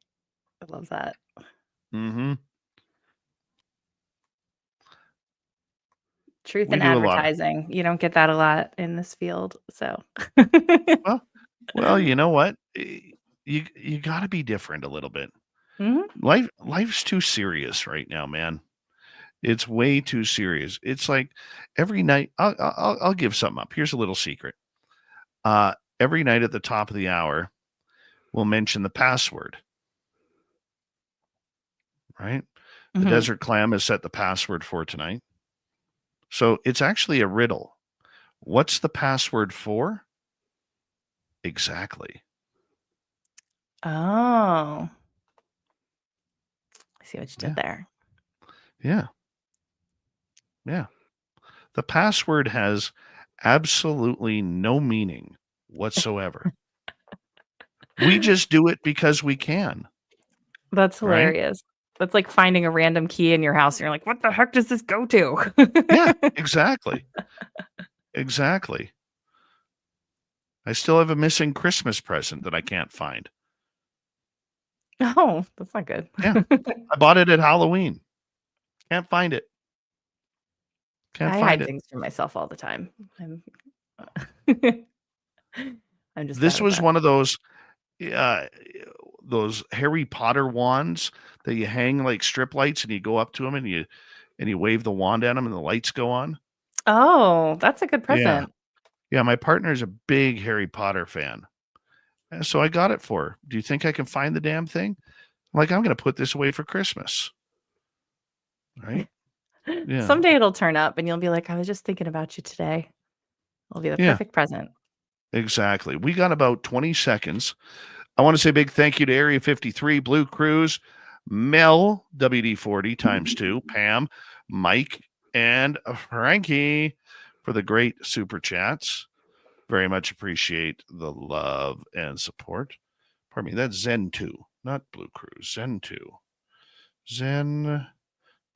I love that. Mm-hmm. Truth We in do a lot. advertising. You don't get that a lot in this field. So Well, you know what? You got to be different a little bit. Mhm. Life's too serious right now, man. It's way too serious. It's like every night. I'll give something up. Here's a little secret. Every night at the top of the hour, we'll mention the password. Right? The Mhm. desert clam has set the password for tonight. So it's actually a riddle. What's the password for? Exactly. Oh. I see what you did Yeah. there. Yeah. Yeah. The password has absolutely no meaning whatsoever. We just do it because we can. That's Right? hilarious. That's like finding a random key in your house and you're like, what the heck does this go to? Yeah, exactly. Exactly. I still have a missing Christmas present that I can't find. Oh, that's not good. Yeah. I bought it at Halloween. Can't find it. Can't I find hide it. things from myself all the time. I'm just This bad at was that. one of uh, those Harry Potter wands that you hang like strip lights, and you go up to them and you wave the wand at them, and the lights go on. Oh, that's a good Yeah, present. yeah. My partner's a big Harry Potter fan, and so I got it for her. Do you think I can find the damn thing? I'm like, I'm going to put this away for Christmas, right? Yeah, Someday it'll turn up and you'll be like, I was just thinking about you today. It'll be the yeah, perfect present. exactly. We got about 20 seconds. I want to say a big thank you to Area 53, Blue Cruise, Mel, WD40 times 2, Pam, Mike, and Frankie for the great super chats. Very much appreciate the love and support. Pardon me, that's Zen 2, not Blue Cruise. Zen 2. Zen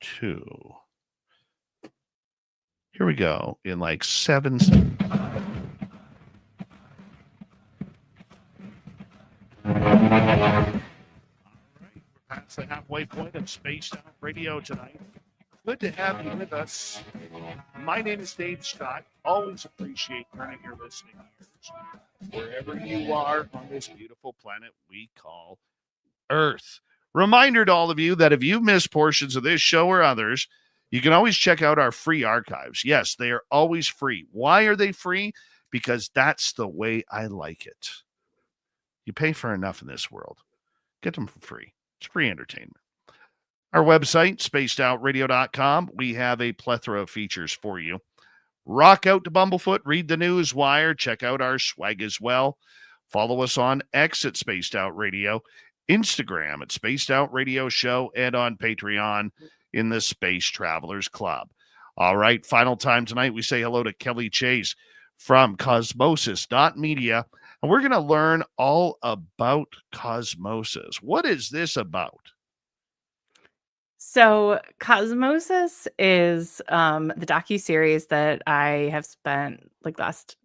2. Here we go in like 7 seconds. Past the halfway point of Spaced Out Radio tonight. Good to have you with us. My name is Dave Scott. Always appreciate turning your listening ears wherever you are on this beautiful planet we call Earth. Reminder to all of you that if you've missed portions of this show or others, you can always check out our free archives. Yes, they are always free. Why are they free? Because that's the way I like it. You pay for enough in this world. Get them for free. It's free entertainment. Our website, spacedoutradio.com, we have a plethora of features for you. Rock out to Bumblefoot, read the news wire, check out our swag as well. Follow us on X at Spaced Out Radio, Instagram at Spaced Out Radio Show, and on Patreon in the Space Travelers Club. All right, final time tonight, we say hello to Kelly Chase from Cosmosis.media, and we're going to learn all about Cosmosis. What is this about? So Cosmosis is the docuseries that I have spent like last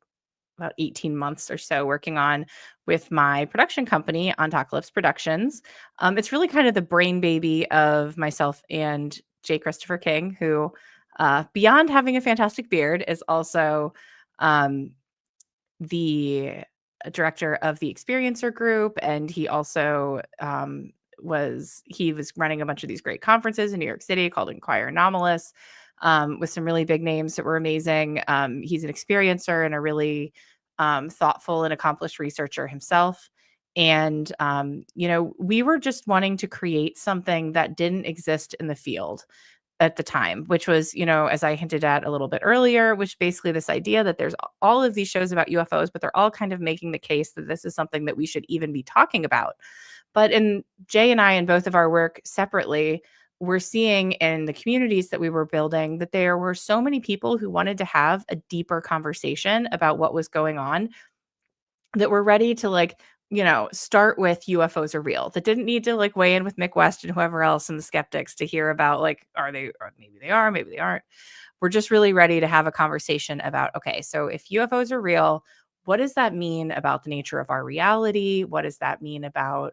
about 18 months or so working on with my production company, Ontocalypse Productions. It's really kind of the brain baby of myself and J. Christopher King, who, beyond having a fantastic beard, is also the director of the Experiencer Group, and he also was running a bunch of these great conferences in New York City called Inquire Anomalous, with some really big names that were amazing. He's an experiencer and a really thoughtful and accomplished researcher himself. And we were just wanting to create something that didn't exist in the field at the time, which was, as I hinted at a little bit earlier, which basically this idea that there's all of these shows about UFOs, but they're all kind of making the case that this is something that we should even be talking about. But in Jay and I, in both of our work separately, we're seeing in the communities that we were building that there were so many people who wanted to have a deeper conversation about what was going on, that were ready to start with UFOs are real, that didn't need to weigh in with Mick West and whoever else and the skeptics to hear about are they, or maybe they are, maybe they aren't. We're just really ready to have a conversation about, okay, so if UFOs are real, what does that mean about the nature of our reality? What does that mean about,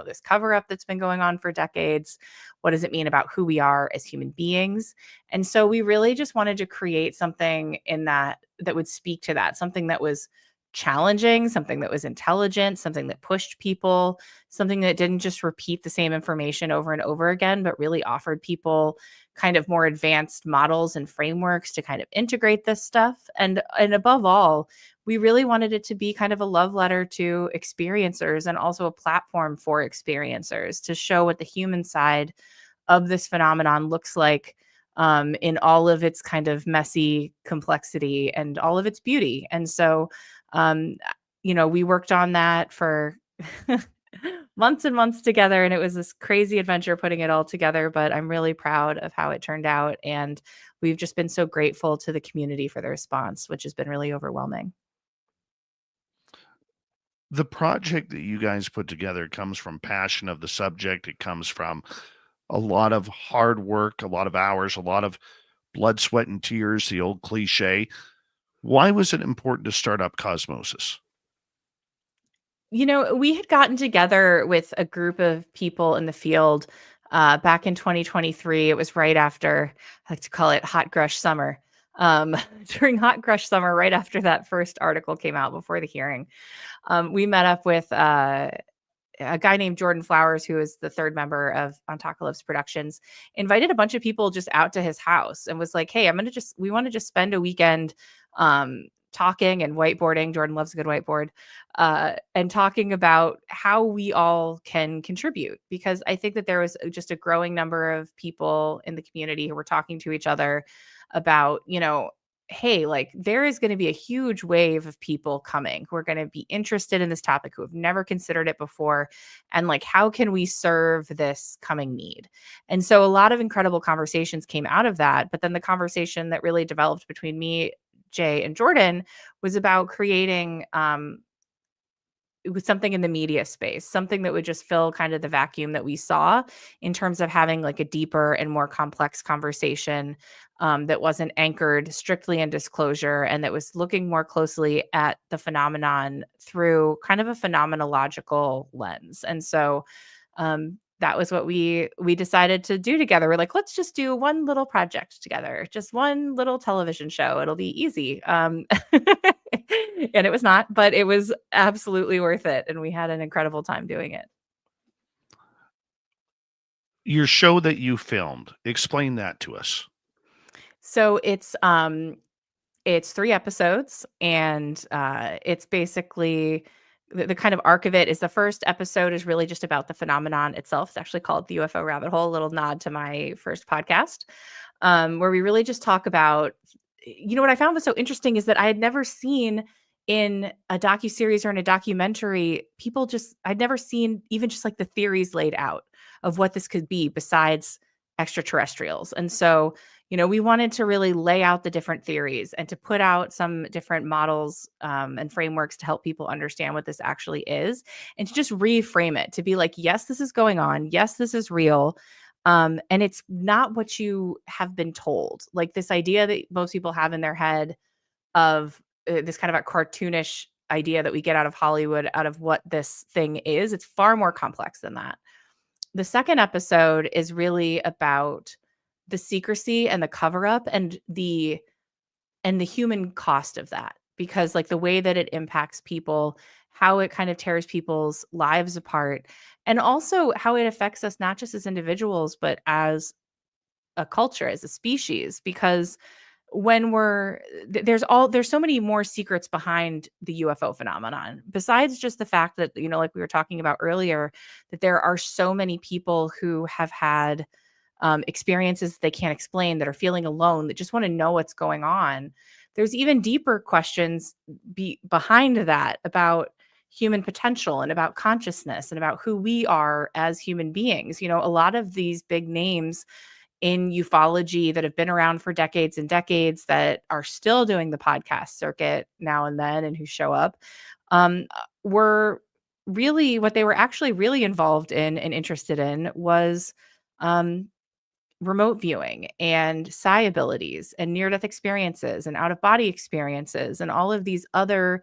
this cover up that's been going on for decades? What does it mean about who we are as human beings? And so we really just wanted to create something in that would speak to that, something that was challenging, something that was intelligent, something that pushed people, something that didn't just repeat the same information over and over again, but really offered people kind of more advanced models and frameworks to kind of integrate this stuff. And above all, we really wanted it to be kind of a love letter to experiencers and also a platform for experiencers to show what the human side of this phenomenon looks like, in all of its kind of messy complexity and all of its beauty. And so, we worked on that for months and months together, and it was this crazy adventure putting it all together, but I'm really proud of how it turned out. And we've just been so grateful to the community for the response, which has been really overwhelming. The project that you guys put together comes from passion of the subject. It comes from a lot of hard work, a lot of hours, a lot of blood, sweat, and tears, the old cliche. Why was it important to start up Cosmosis? We had gotten together with a group of people in the field back in 2023. It was right after, I like to call it hot grush summer. during Hot Crush Summer, right after that first article came out before the hearing. We met up with a guy named Jordan Flowers, who is the third member of Ontocalypse Productions, invited a bunch of people just out to his house and was like, hey, we want to just spend a weekend talking and whiteboarding. Jordan loves a good whiteboard, and talking about how we all can contribute. Because I think that there was just a growing number of people in the community who were talking to each other about, hey, like there is going to be a huge wave of people coming who are going to be interested in this topic, who have never considered it before. And like, how can we serve this coming need? And so a lot of incredible conversations came out of that. But then the conversation that really developed between me, Jay, and Jordan was about creating it was something in the media space, something that would just fill kind of the vacuum that we saw in terms of having like a deeper and more complex conversation that wasn't anchored strictly in disclosure, and that was looking more closely at the phenomenon through kind of a phenomenological lens. And so that was what we decided to do together. We're like, let's just do one little project together, just one little television show. It'll be easy. And it was not, but it was absolutely worth it. And we had an incredible time doing it. Your show that you filmed, explain that to us. So it's 3 episodes, and it's basically the kind of arc of it is the first episode is really just about the phenomenon itself. It's actually called the UFO Rabbit Hole, a little nod to my first podcast, where we really just talk about, what I found was so interesting is that I had never seen in a docuseries or in a documentary, I'd never seen even just like the theories laid out of what this could be besides extraterrestrials. And so, we wanted to really lay out the different theories and to put out some different models and frameworks to help people understand what this actually is, and to just reframe it to be like, yes, this is going on. Yes, this is real. And it's not what you have been told. Like this idea that most people have in their head of this kind of a cartoonish idea that we get out of Hollywood, out of what this thing is. It's far more complex than that. The second episode is really about the secrecy and the cover up and the human cost of that, because like the way that it impacts people, how it kind of tears people's lives apart, and also how it affects us not just as individuals but as a culture, as a species. Because when there's so many more secrets behind the UFO phenomenon, besides just the fact that, like we were talking about earlier, that there are so many people who have had experiences they can't explain, that are feeling alone, that just want to know what's going on. There's even deeper questions behind that about human potential and about consciousness and about who we are as human beings. A lot of these big names in ufology that have been around for decades and decades, that are still doing the podcast circuit now and then and who show up, were really, what they were actually really involved in and interested in was remote viewing and psi abilities and near-death experiences and out-of-body experiences and all of these other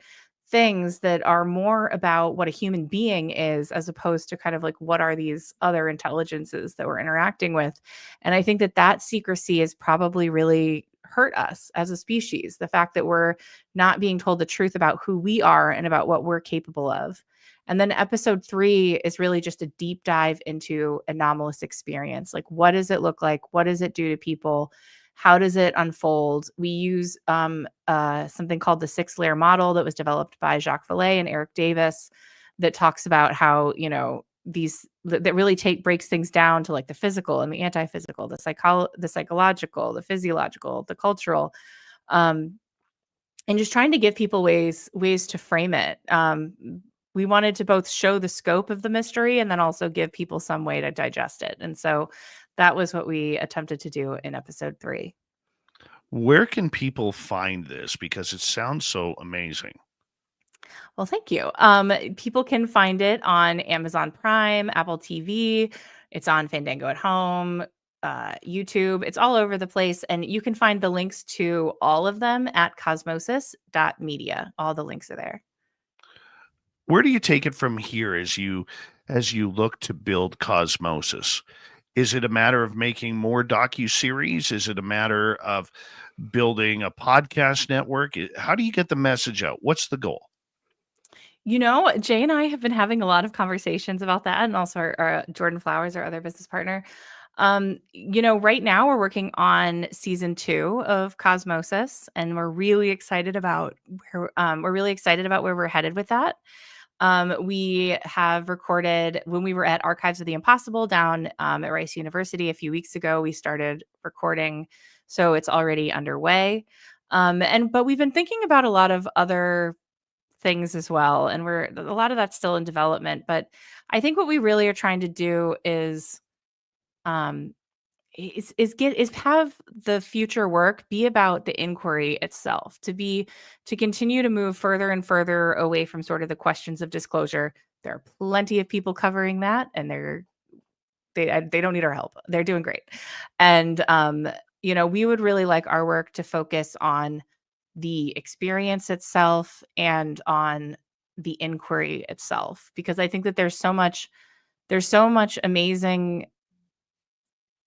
things that are more about what a human being is, as opposed to kind of like what are these other intelligences that we're interacting with. And I think that secrecy has probably really hurt us as a species, the fact that we're not being told the truth about who we are and about what we're capable of. And then episode 3 is really just a deep dive into anomalous experience. Like, what does it look like? What does it do to people? How does it unfold? We use something called the 6-layer model that was developed by Jacques Vallée and Eric Davis, that talks about how, that really breaks things down to like the physical and the anti-physical, the psychological, the physiological, the cultural, and just trying to give people ways to frame it. We wanted to both show the scope of the mystery and then also give people some way to digest it. And so that was what we attempted to do in episode 3. Where can people find this? Because it sounds so amazing. Well, thank you. People can find it on Amazon Prime, Apple TV. It's on Fandango at Home, YouTube. It's all over the place. And you can find the links to all of them at cosmosis.media. All the links are there. Where do you take it from here as you look to build Cosmosis? Is it a matter of making more docuseries? Is it a matter of building a podcast network. How do you get the message out? What's the goal? Jay and I have been having a lot of conversations about that, and also our Jordan Flowers, our other business partner. Right now we're working on season 2 of Cosmosis, and we're really excited about where we're headed with that. We have recorded when we were at Archives of the Impossible down at Rice University a few weeks ago. We started recording, so it's already underway. But we've been thinking about a lot of other things as well, and a lot of that's still in development. But I think what we really are trying to do um, is have the future work be about the inquiry itself, to continue to move further and further away from sort of the questions of disclosure. There are plenty of people covering that, and they don't need our help. They're doing great. And we would really like our work to focus on the experience itself and on the inquiry itself, because I think that there's so much amazing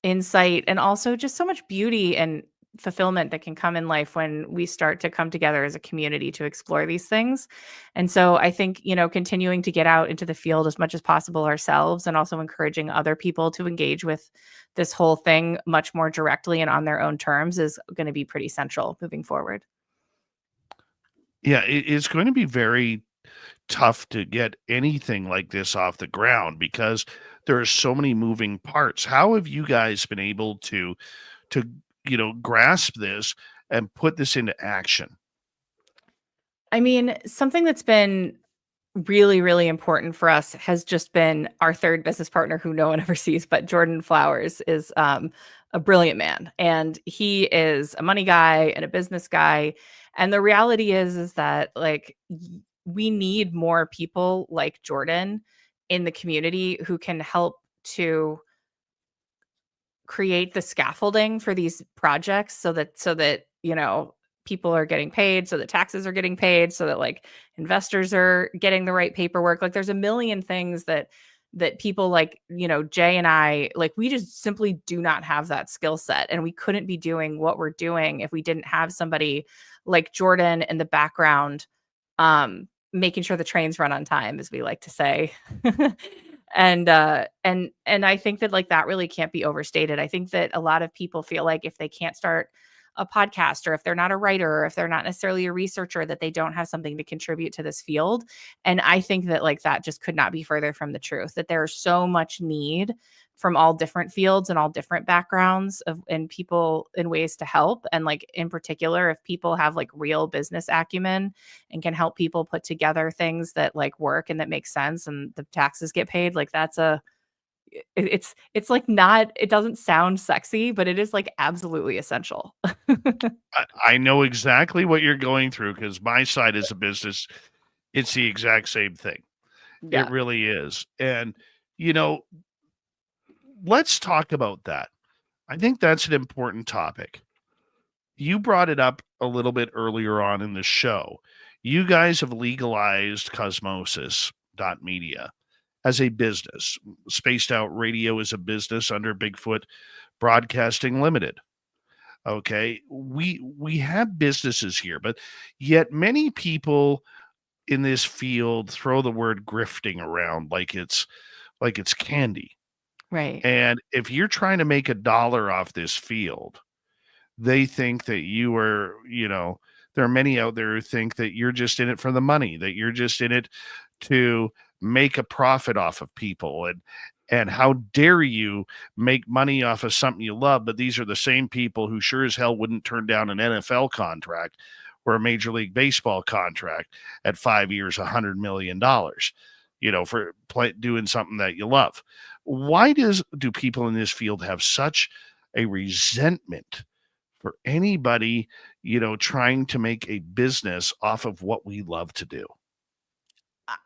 insight and also just so much beauty and fulfillment that can come in life when we start to come together as a community to explore these things. And so I think, continuing to get out into the field as much as possible ourselves, and also encouraging other people to engage with this whole thing much more directly and on their own terms, is going to be pretty central moving forward. Yeah, it's going to be very tough to get anything like this off the ground because there are so many moving parts. How have you guys been able to grasp this and put this into action? I mean, something that's been really, really important for us has just been our third business partner, who no one ever sees, but Jordan Flowers is a brilliant man, and he is a money guy and a business guy. And the reality is that we need more people like Jordan in the community who can help to create the scaffolding for these projects, so that people are getting paid, so that taxes are getting paid, so that investors are getting the right paperwork. There's a million things that people Jay and I, we just simply do not have that skill set, and we couldn't be doing what we're doing if we didn't have somebody like Jordan in the background, making sure the trains run on time, as we like to say. And I think that that really can't be overstated. I think that a lot of people feel like if they can't start a podcast, or if they're not a writer, or if they're not necessarily a researcher, that they don't have something to contribute to this field. And I think that that just could not be further from the truth, that there's so much need from all different fields and all different backgrounds and people in ways to help. And in particular, if people have real business acumen and can help people put together things that work and that make sense and the taxes get paid, it doesn't sound sexy, but it is absolutely essential. I know exactly what you're going through because my side is a business. It's the exact same thing. Yeah. It really is. And, let's talk about that. I think that's an important topic. You brought it up a little bit earlier on in the show. You guys have legalized Cosmosis.media as a business. Spaced Out Radio is a business under Bigfoot Broadcasting Limited. Okay. We have businesses here, but yet many people in this field throw the word grifting around like it's candy. Right. And if you're trying to make $1 off this field, they think that you are, there are many out there who think that you're just in it for the money, that you're just in it to make a profit off of people. And how dare you make money off of something you love? But these are the same people who sure as hell wouldn't turn down an NFL contract or a Major League Baseball contract at 5 years, $100 million, for doing something that you love. Why do people in this field have such a resentment for anybody, trying to make a business off of what we love to do?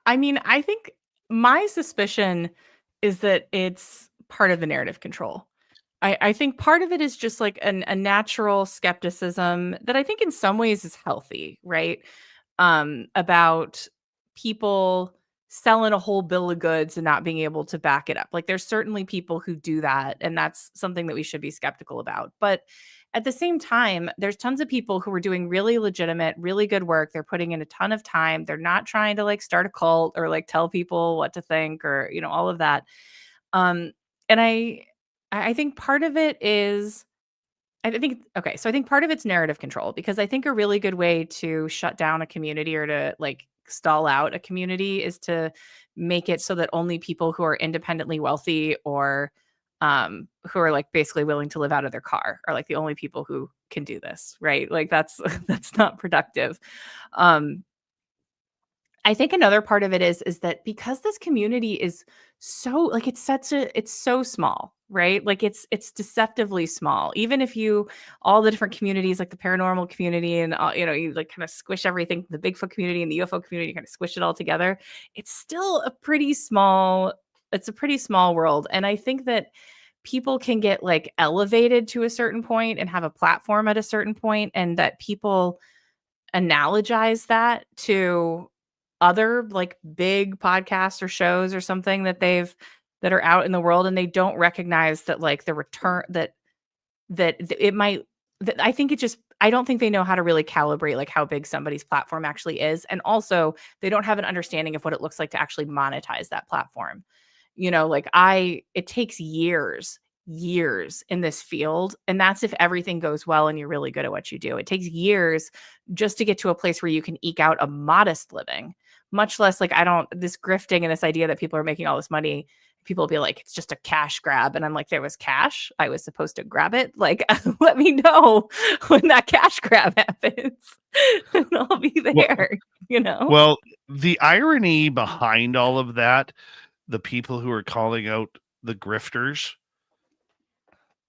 I mean, I think my suspicion is that it's part of the narrative control. I think part of it is just a natural skepticism that I think in some ways is healthy, right? About people selling a whole bill of goods and not being able to back it up. There's certainly people who do that, and that's something that we should be skeptical about. But at the same time, there's tons of people who are doing really legitimate, really good work. They're putting in a ton of time. They're not trying to like start a cult or like tell people what to think or, all of that. And I think part of it is I think okay, so I think part of it's narrative control because I think a really good way to shut down a community or to like stall out a community is to make it so that only people who are independently wealthy or who are like basically willing to live out of their car are like the only people who can do this, right? Like that's that's not productive. Um I think another part of it is that because this community is so like it's so small, right? Like it's deceptively small. Even if you all the different communities like the paranormal community and all, you like kind of squish everything, the Bigfoot community and the UFO community kind of squish it all together, it's still a pretty small world. And I think that people can get like elevated to a certain point and have a platform at a certain point and that people analogize that to other like big podcasts or shows or something that are out in the world and they don't recognize that like the return it might that I think it just I don't think they know how to really calibrate like how big somebody's platform actually is and also they don't have an understanding of what it looks like to actually monetize that platform. It takes years in this field. And that's if everything goes well and you're really good at what you do. It takes years just to get to a place where you can eke out a modest living, much less like this grifting and this idea that people are making all this money. People will be like, it's just a cash grab. And I'm like, there was cash. I was supposed to grab it. Like, let me know when that cash grab happens and I'll be there. Well, the irony behind all of that, the people who are calling out the grifters,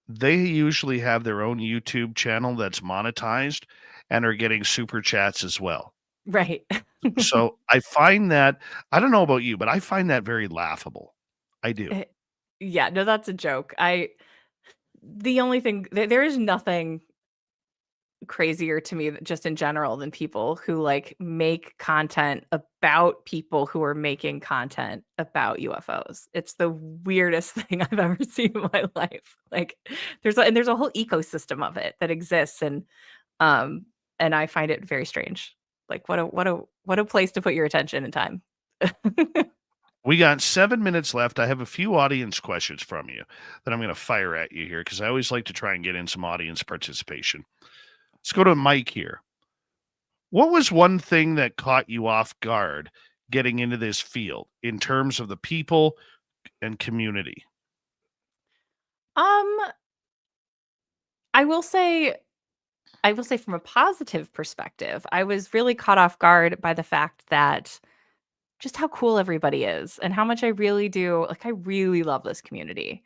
they usually have their own YouTube channel that's monetized and are getting super chats as well. Right. So I find that, I don't know about you, but I find that very laughable. I do. Yeah, no, that's a joke. The only thing, there is nothing crazier to me just in general than people who like make content about people who are making content about UFOs. It's the weirdest thing I've ever seen in my life. Like there's a whole ecosystem of it that exists and I find it very strange. Like what a place to put your attention and time. We got 7 minutes left. I have a few audience questions from you that I'm going to fire at you here because I always like to try and get in some audience participation. Let's go to Mike here. What was one thing that caught you off guard getting into this field in terms of the people and community? I will say from a positive perspective, I was really caught off guard by the fact that just how cool everybody is and how much I really do. Like, I really love this community.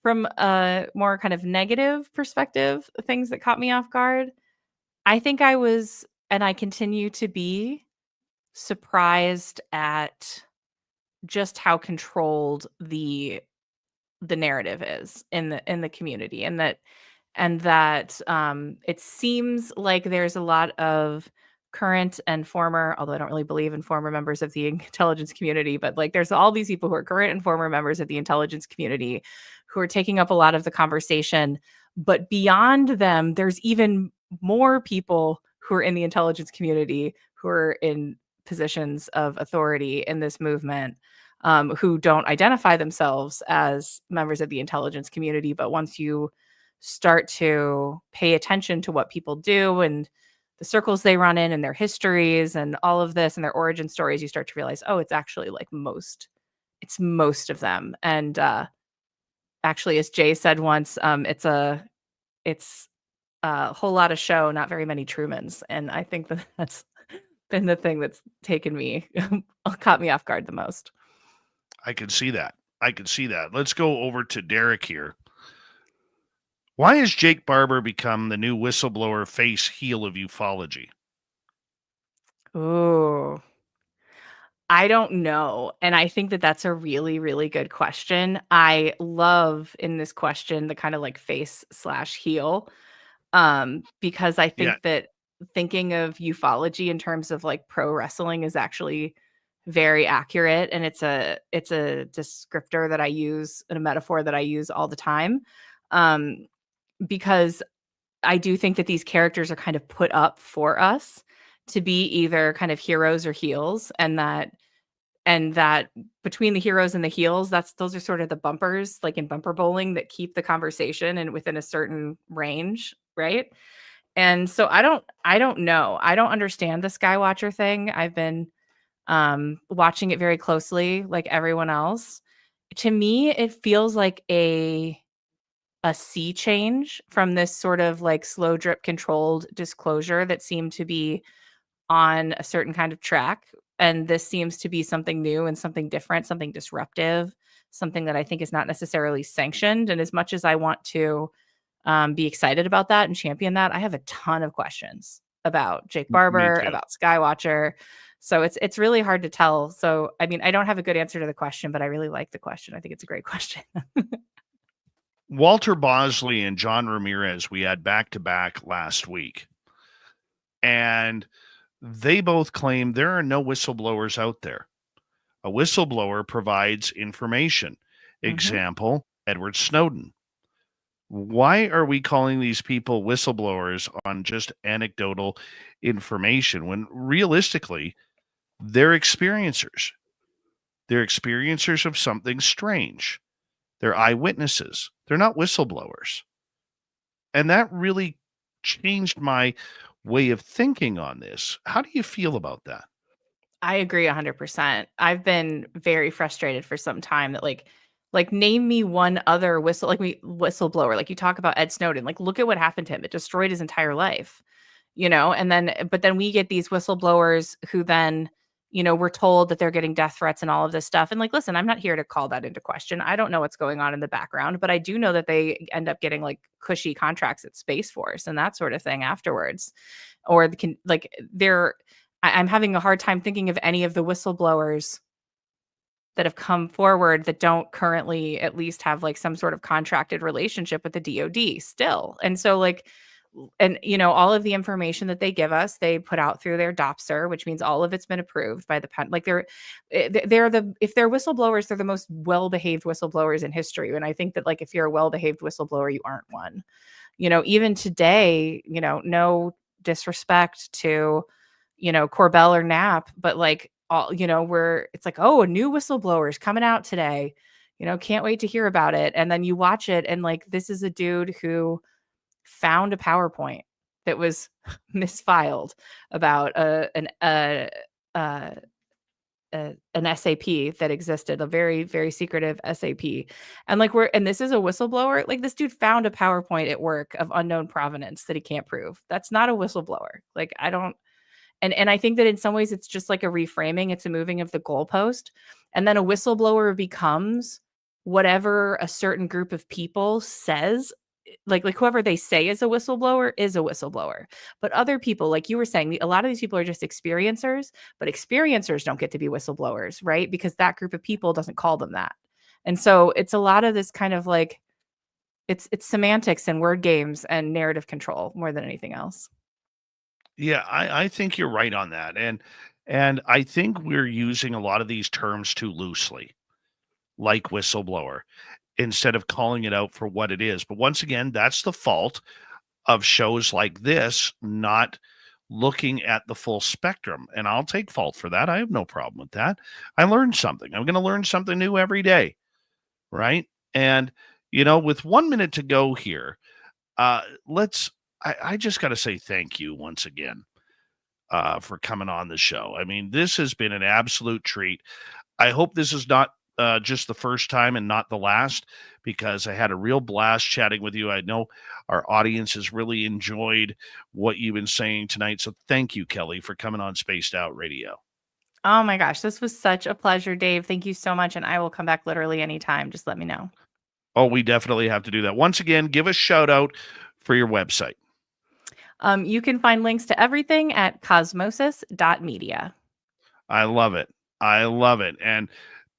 From a more kind of negative perspective, things that caught me off guard, I think I was, and I continue to be, surprised at just how controlled the narrative is in the community, and that it seems like there's a lot of current and former, although I don't really believe in former members of the intelligence community, but like there's all these people who are current and former members of the intelligence community who are taking up a lot of the conversation. But beyond them, there's even more people who are in the intelligence community who are in positions of authority in this movement, who don't identify themselves as members of the intelligence community. But once you start to pay attention to what people do and the circles they run in and their histories and all of this and their origin stories, you start to realize, oh, it's actually like most of them. And actually, as Jay said once, it's a whole lot of show, not very many Trumans. And I think that's been the thing that's caught me off guard the most. I can see that. Let's go over to Derek here. Why has Jake Barber become the new whistleblower face heel of ufology? Ooh, I don't know. And I think that that's a really, really good question. I love in this question the kind of like face/heel, because I think that thinking of ufology in terms of like pro wrestling is actually very accurate, and it's a descriptor that I use and a metaphor that I use all the time, because I do think that these characters are kind of put up for us to be either kind of heroes or heels, and that between the heroes and the heels, those are sort of the bumpers, like in bumper bowling, that keep the conversation and within a certain range, right? And so I don't know. I don't understand the Skywatcher thing. I've been watching it very closely, like everyone else. To me, it feels like a sea change from this sort of like slow drip controlled disclosure that seemed to be on a certain kind of track. And this seems to be something new and something different, something disruptive, something that I think is not necessarily sanctioned. And as much as I want to be excited about that and champion that, I have a ton of questions about Jake Me Barber, too. about Skywatcher. So it's really hard to tell. So I mean, I don't have a good answer to the question, but I really like the question. I think it's a great question. Walter Bosley and John Ramirez, we had back to back last week. And they both claim there are no whistleblowers out there. A whistleblower provides information. Example, Edward Snowden. Why are we calling these people whistleblowers on just anecdotal information when realistically they're experiencers? They're experiencers of something strange. They're eyewitnesses. They're not whistleblowers. And that really changed my way of thinking on this. How do you feel about that? I agree 100%. I've been very frustrated for some time that like name me one other whistleblower. Like you talk about Ed Snowden, like look at what happened to him. It destroyed his entire life, but then we get these whistleblowers who then, we're told that they're getting death threats and all of this stuff. And like, listen, I'm not here to call that into question. I don't know what's going on in the background, but I do know that they end up getting like cushy contracts at Space Force and that sort of thing afterwards. Or I'm having a hard time thinking of any of the whistleblowers that have come forward that don't currently at least have like some sort of contracted relationship with the DoD still. And so all of the information that they give us, they put out through their DOPSR, which means all of it's been approved by the pen. Like if they're whistleblowers, they're the most well-behaved whistleblowers in history. And I think that like if you're a well-behaved whistleblower, you aren't one. Even today, no disrespect to Corbell or Knapp, but like it's like, oh, a new whistleblower is coming out today, can't wait to hear about it. And then you watch it and like, this is a dude who found a PowerPoint that was misfiled about an SAP that existed, a very, very secretive SAP. And like and this is a whistleblower. Like this dude found a PowerPoint at work of unknown provenance that he can't prove. That's not a whistleblower. Like And I think that in some ways it's just like a reframing. It's a moving of the goalpost. And then a whistleblower becomes whatever a certain group of people says. Like whoever they say is a whistleblower. But other people, like you were saying, a lot of these people are just experiencers, but experiencers don't get to be whistleblowers, right? Because that group of people doesn't call them that. And so it's a lot of this kind of like, it's semantics and word games and narrative control more than anything else. Yeah, I think you're right on that. And I think we're using a lot of these terms too loosely, like whistleblower, instead of calling it out for what it is. But once again, that's the fault of shows like this, not looking at the full spectrum. And I'll take fault for that. I have no problem with that. I learned something. I'm going to learn something new every day. Right. And, with 1 minute to go here, I just got to say thank you once again for coming on the show. I mean, this has been an absolute treat. I hope this is not just the first time and not the last, because I had a real blast chatting with you. I know our audience has really enjoyed what you've been saying tonight. So thank you, Kelly, for coming on Spaced Out Radio. Oh my gosh, this was such a pleasure, Dave. Thank you so much. And I will come back literally anytime. Just let me know. Oh, we definitely have to do that. Once again, give a shout out for your website. You can find links to everything at cosmosis.media. I love it. I love it. And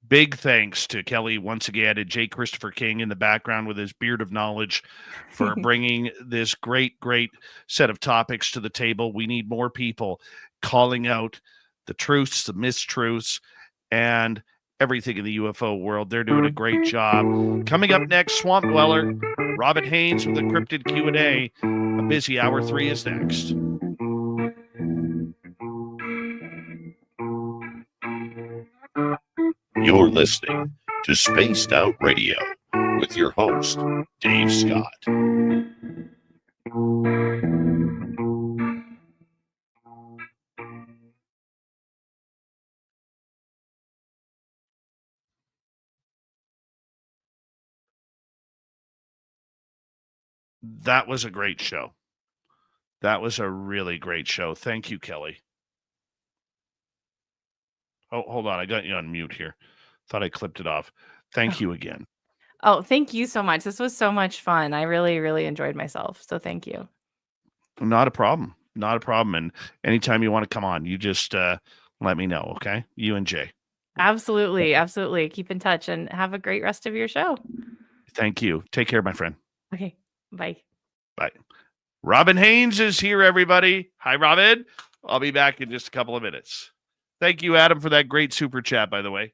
big thanks to Kelly once again, and J. Christopher King in the background with his beard of knowledge for bringing this great, great set of topics to the table. We need more people calling out the truths, the mistruths, and everything in the UFO world. They're doing a great job. Coming up next, Swamp Dweller. Robin Haynes with the Cryptid Q&A. A busy hour 3 is next. You're listening to Spaced Out Radio with your host, Dave Scott. That was a great show. That was a really great show. Thank you, Kelly. Oh, hold on. I got you on mute here. Thought I clipped it off. Thank you again. Oh, thank you so much. This was so much fun. I really, really enjoyed myself. So thank you. Not a problem. Not a problem. And anytime you want to come on, you just let me know, okay? You and Jay. Absolutely. Absolutely. Keep in touch and have a great rest of your show. Thank you. Take care, my friend. Okay. Bye. Bye. Robin Haynes is here, everybody. Hi, Robin. I'll be back in just a couple of minutes. Thank you, Adam, for that great super chat, by the way.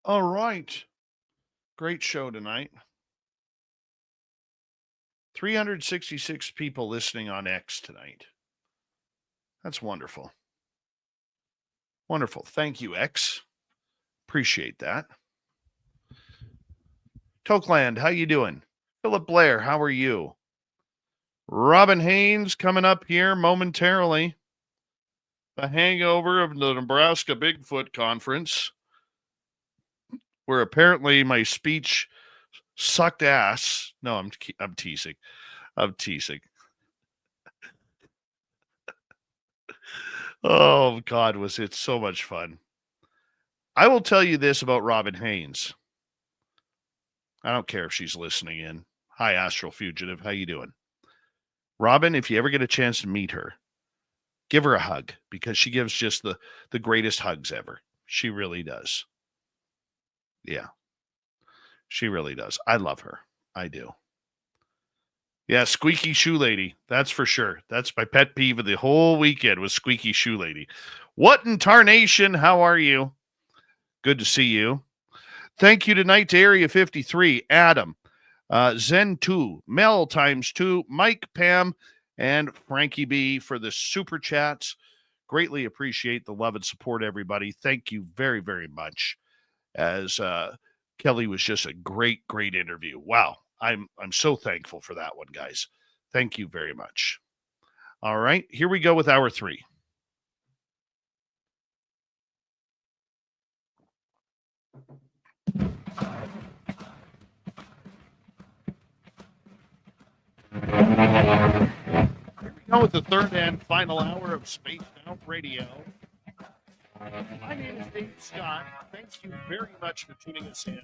All right. Great show tonight. 366 people listening on X tonight. That's wonderful. Wonderful. Thank you, X. Appreciate that. Tokeland, how you doing? Philip Blair, how are you? Robin Haynes coming up here momentarily. The hangover of the Nebraska Bigfoot Conference, where apparently my speech sucked ass. No, I'm teasing. I'm teasing. Oh, God, was it so much fun. I will tell you this about Robin Haynes. I don't care if she's listening in. Hi, Astral Fugitive. How you doing? Robin, if you ever get a chance to meet her, give her a hug, because she gives just the greatest hugs ever. She really does. Yeah. She really does. I love her. I do. Yeah, squeaky shoe lady. That's for sure. That's my pet peeve of the whole weekend was squeaky shoe lady. What in tarnation? How are you? Good to see you. Thank you tonight to Area 53, Adam, Zen2, Mel ×2, Mike, Pam, and Frankie B for the super chats. Greatly appreciate the love and support, everybody. Thank you very, very much. As Kelly was just a great, great interview. Wow. I'm so thankful for that one, guys. Thank you very much. All right, here we go with hour 3. Here we go with the third and final hour of Spaced Out Radio. My name is Dave Scott. Thank you very much for tuning us in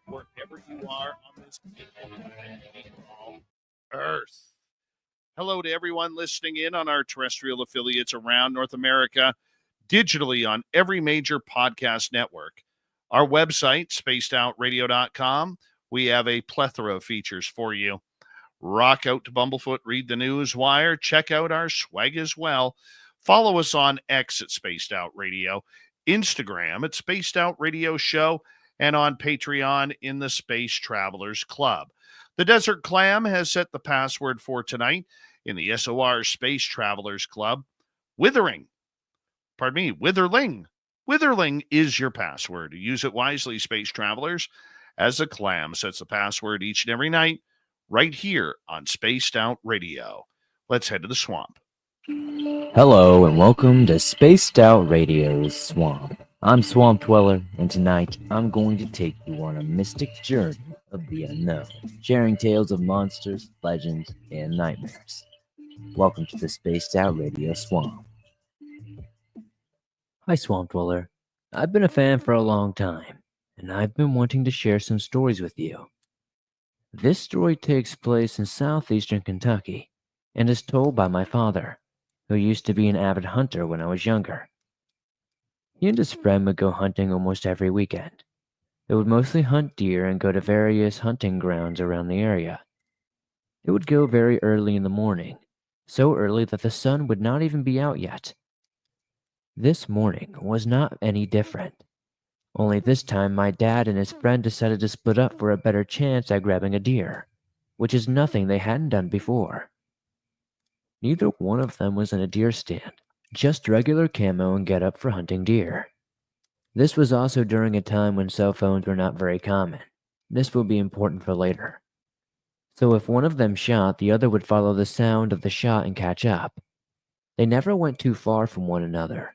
wherever you are on this beautiful planet we call Earth. Hello to everyone listening in on our terrestrial affiliates around North America, digitally on every major podcast network. Our website, spacedoutradio.com, we have a plethora of features for you. Rock out to Bumblefoot, read the news wire, check out our swag as well. Follow us on X at Spaced Out Radio, Instagram at Spaced Out Radio Show, and on Patreon in the Space Travelers Club. The Desert Clam has set the password for tonight in the SOR Space Travelers Club. Witherling. Witherling is your password. Use it wisely, Space Travelers, as the Clam sets the password each and every night right here on Spaced Out Radio. Let's head to the swamp. Hello and welcome to Spaced Out Radio's Swamp. I'm Swamp Dweller, and tonight I'm going to take you on a mystic journey of the unknown, sharing tales of monsters, legends, and nightmares. Welcome to the Spaced Out Radio Swamp. Hi, Swamp Dweller. I've been a fan for a long time, and I've been wanting to share some stories with you. This story takes place in southeastern Kentucky, and is told by my father, who used to be an avid hunter when I was younger. He and his friend would go hunting almost every weekend. They would mostly hunt deer and go to various hunting grounds around the area. It would go very early in the morning, so early that the sun would not even be out yet. This morning was not any different. Only this time my dad and his friend decided to split up for a better chance at grabbing a deer, which is nothing they hadn't done before. Neither one of them was in a deer stand, just regular camo and getup for hunting deer. This was also during a time when cell phones were not very common. This will be important for later. So if one of them shot, the other would follow the sound of the shot and catch up. They never went too far from one another.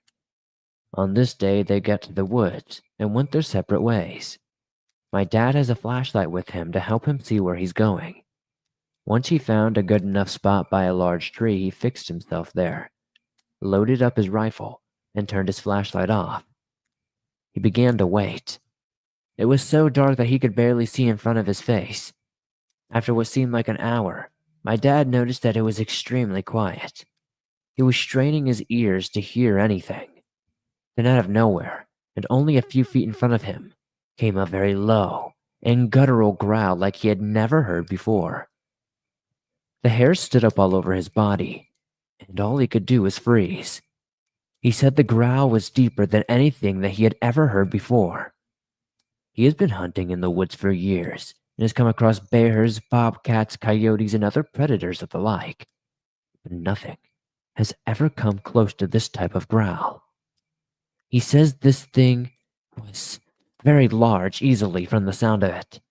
On this day, they got to the woods and went their separate ways. My dad has a flashlight with him to help him see where he's going. Once he found a good enough spot by a large tree, he fixed himself there, loaded up his rifle, and turned his flashlight off. He began to wait. It was so dark that he could barely see in front of his face. After what seemed like an hour, my dad noticed that it was extremely quiet. He was straining his ears to hear anything. Then out of nowhere, and only a few feet in front of him, came a very low and guttural growl like he had never heard before. The hair stood up all over his body, and all he could do was freeze. He said the growl was deeper than anything that he had ever heard before. He has been hunting in the woods for years and has come across bears, bobcats, coyotes, and other predators of the like. But nothing has ever come close to this type of growl. He says this thing was very large easily from the sound of it.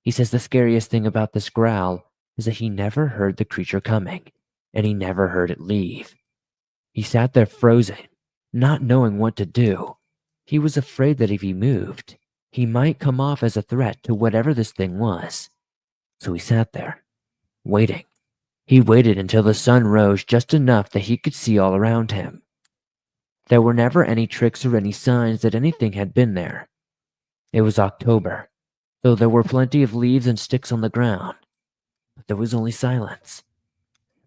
He says the scariest thing about this growl is that he never heard the creature coming, and he never heard it leave. He sat there frozen, not knowing what to do. He was afraid that if he moved, he might come off as a threat to whatever this thing was. So he sat there, waiting. He waited until the sun rose just enough that he could see all around him. There were never any tricks or any signs that anything had been there. It was October, though there were plenty of leaves and sticks on the ground. But there was only silence.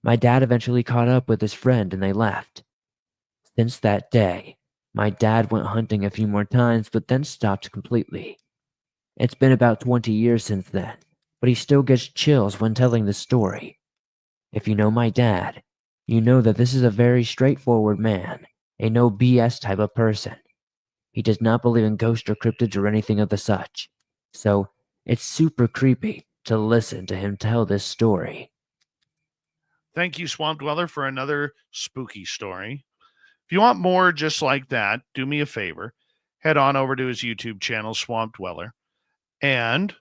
My dad eventually caught up with his friend and they left. Since that day, my dad went hunting a few more times but then stopped completely. It's been about 20 years since then, but he still gets chills when telling this story. If you know my dad, you know that this is a very straightforward man, a no BS type of person. He does not believe in ghosts or cryptids or anything of the such. So, it's super creepy to listen to him tell this story. Thank you, Swamp Dweller, for another spooky story. If you want more just like that, do me a favor. Head on over to his YouTube channel, Swamp Dweller, and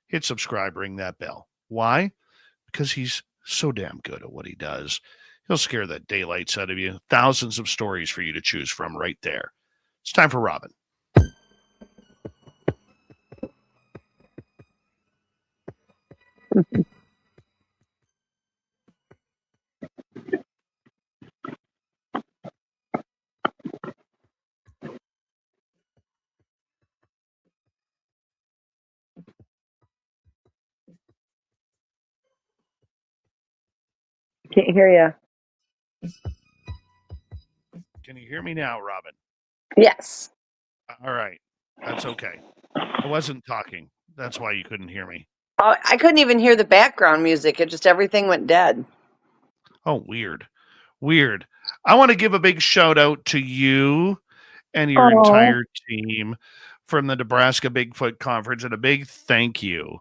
hit subscribe, ring that bell. Why? Because he's so damn good at what he does. He'll scare the daylights out of you. Thousands of stories for you to choose from right there. It's time for Robin. Can't hear you. Can you hear me now, Robin? Yes. All right. That's okay. I wasn't talking. That's why you couldn't hear me. Oh, I couldn't even hear the background music. It just, everything went dead. Oh, weird. Weird. I want to give a big shout out to you and your Aw. entire team from the Nebraska Bigfoot Conference, and a big thank you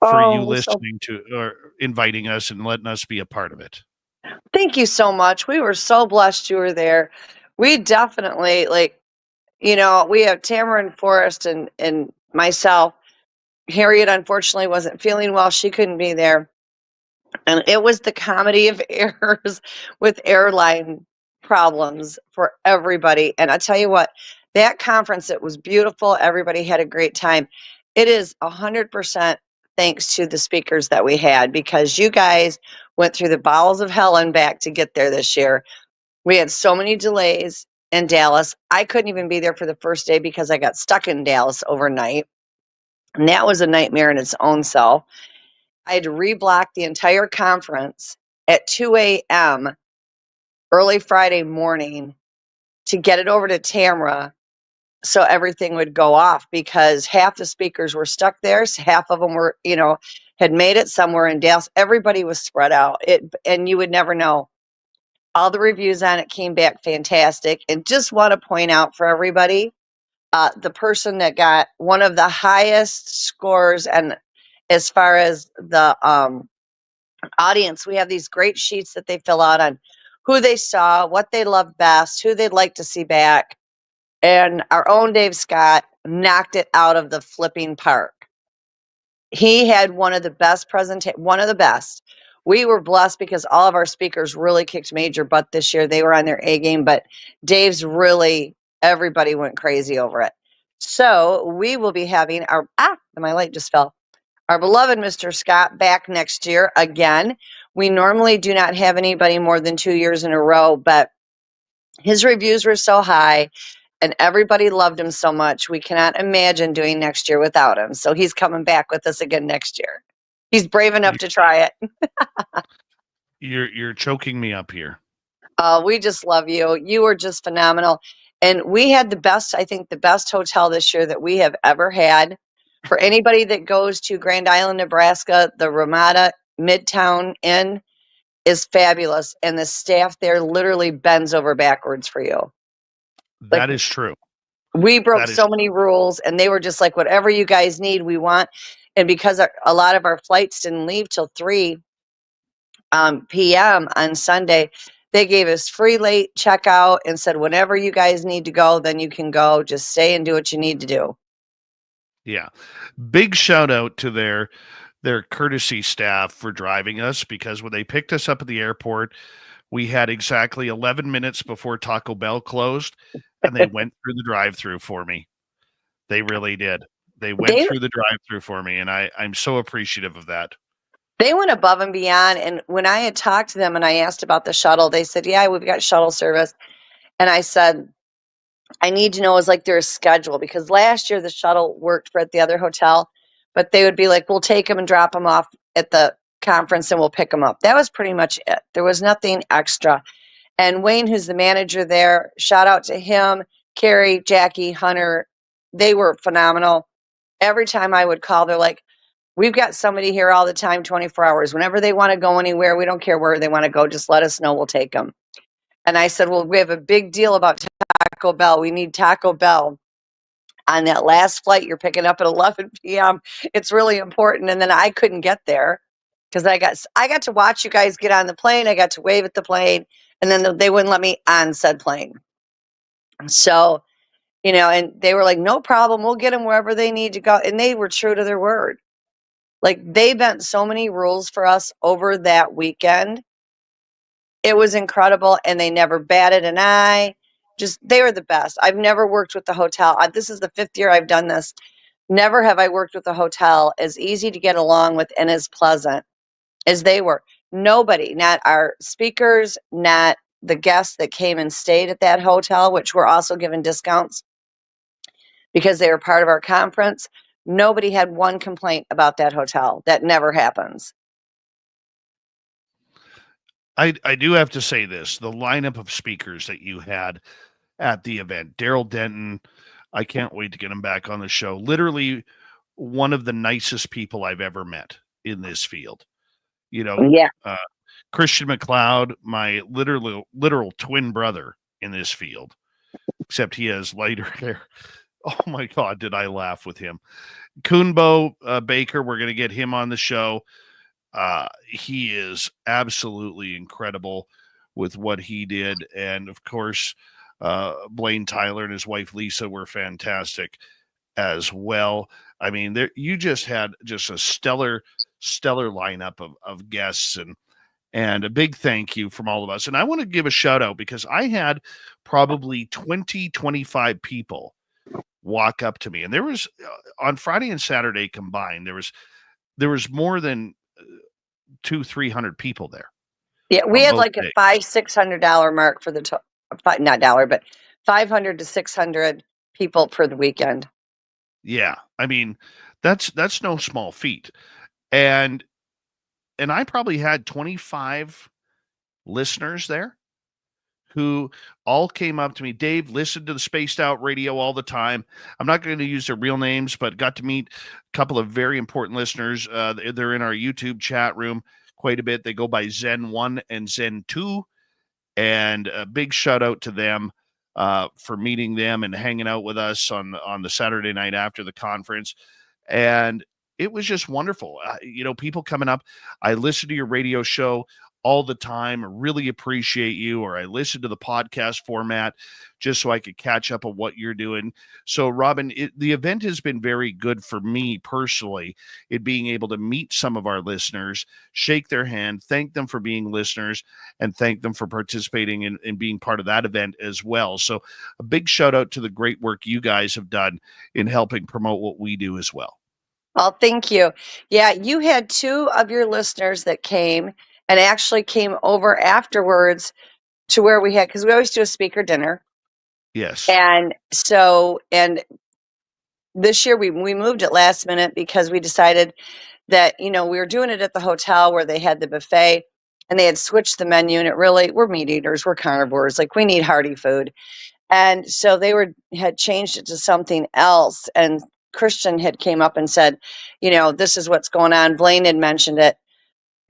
for you listening to or inviting us and letting us be a part of it. Thank you so much. We were so blessed you were there. We definitely, we have Tamara and Forrest and myself. Harriet unfortunately wasn't feeling well. She couldn't be there. And it was the comedy of errors with airline problems for everybody. And I tell you what, that conference, it was beautiful. Everybody had a great time. It is 100% thanks to the speakers that we had, because you guys went through the bowels of hell and back to get there this year. We had so many delays in Dallas. I couldn't even be there for the first day because I got stuck in Dallas overnight. And that was a nightmare in its own self. I had to reblock the entire conference at 2 a.m. early Friday morning to get it over to Tamra so everything would go off, because half the speakers were stuck there. So half of them were, had made it somewhere in Dallas. Everybody was spread out. And you would never know. All the reviews on it came back fantastic. And just want to point out for everybody, the person that got one of the highest scores, and as far as the audience, we have these great sheets that they fill out on who they saw, what they loved best, who they'd like to see back. And our own Dave Scott knocked it out of the flipping park. He had one of the best one of the best. We were blessed because all of our speakers really kicked major butt this year. They were on their A game, but Dave's really, everybody went crazy over it. So we will be having my light just fell. Our beloved Mr. Scott back next year again. We normally do not have anybody more than 2 years in a row, but his reviews were so high and everybody loved him so much. We cannot imagine doing next year without him. So he's coming back with us again next year. He's brave enough to try it. You're choking me up here. We just love you. You were just phenomenal. And we had the best hotel this year that we have ever had. For anybody that goes to Grand Island, Nebraska, the Ramada Midtown Inn is fabulous. And the staff there literally bends over backwards for you. That is true. We broke That is so many rules, and they were just like, whatever you guys need, we want. And because a lot of our flights didn't leave till 3 p.m. on Sunday, they gave us free late checkout and said, whenever you guys need to go, then you can go. Just stay and do what you need to do. Yeah. Big shout out to their courtesy staff for driving us, because when they picked us up at the airport, we had exactly 11 minutes before Taco Bell closed, and they went through the drive-through for me. They really did. They went They through the drive-through for me, and I'm so appreciative of that. they went above and beyond. And when I had talked to them and I asked about the shuttle, they said, yeah, we've got shuttle service. And I said, I need to know, is like their schedule, because last year the shuttle worked for at the other hotel, but they would be like, we'll take them and drop them off at the conference and we'll pick them up. That was pretty much it. There was nothing extra. And Wayne, who's the manager there, shout out to him, Carrie, Jackie, Hunter. They were phenomenal. Every time I would call, they're like, we've got somebody here all the time, 24 hours. Whenever they want to go anywhere, we don't care where they want to go. Just let us know. We'll take them. And I said, well, we have a big deal about Taco Bell. We need Taco Bell on that last flight you're picking up at 11 p.m. It's really important. And then I couldn't get there because I got to watch you guys get on the plane. I got to wave at the plane, and then they wouldn't let me on said plane. So, and they were like, no problem. We'll get them wherever they need to go. And they were true to their word. Like, they bent so many rules for us over that weekend. It was incredible, and they never batted an eye. They were the best. I've never worked with the hotel. This is the 5th year I've done this. Never have I worked with a hotel as easy to get along with and as pleasant as they were. Nobody, not our speakers, not the guests that came and stayed at that hotel, which were also given discounts because they were part of our conference. Nobody had one complaint about that hotel. That never happens. I do have to say this, the lineup of speakers that you had at the event, Daryl Denton, I can't wait to get him back on the show. Literally one of the nicest people I've ever met in this field. Yeah. Christian McLeod, my literal twin brother in this field, except he has lighter hair. Oh my God, did I laugh with him. Kunbo Baker, we're going to get him on the show. He is absolutely incredible with what he did. And of course, Blaine Tyler and his wife, Lisa, were fantastic as well. I mean, you just had just a stellar lineup of guests, and a big thank you from all of us. And I want to give a shout out because I had probably 25 people walk up to me, and there was on Friday and Saturday combined, there was more than 200-300 people there. Yeah, we had like days. a $500-$600 mark for the not dollar, but 500 to 600 people per the weekend. Yeah, I mean that's no small feat, and I probably had 25 listeners there who all came up to me. Dave, listened to the Spaced Out Radio all the time. I'm not going to use their real names, but got to meet a couple of very important listeners. They're in our YouTube chat room quite a bit. They go by Zen 1 and Zen 2. And a big shout out to them for meeting them and hanging out with us on the Saturday night after the conference. And it was just wonderful. People coming up. I listen to your radio show all the time. I really appreciate you. Or I listen to the podcast format just so I could catch up on what you're doing. So, Robin, the event has been very good for me personally, in being able to meet some of our listeners, shake their hand, thank them for being listeners, and thank them for participating in being part of that event as well. So a big shout out to the great work you guys have done in helping promote what we do as well. Well, thank you. Yeah, you had 2 of your listeners that came and actually came over afterwards to where we had, because we always do a speaker dinner. Yes. And this year we moved it last minute because we decided that, we were doing it at the hotel where they had the buffet, and they had switched the menu, and we're meat eaters, we're carnivores, like we need hearty food. And so they had changed it to something else. And Christian had came up and said, this is what's going on. Blaine had mentioned it.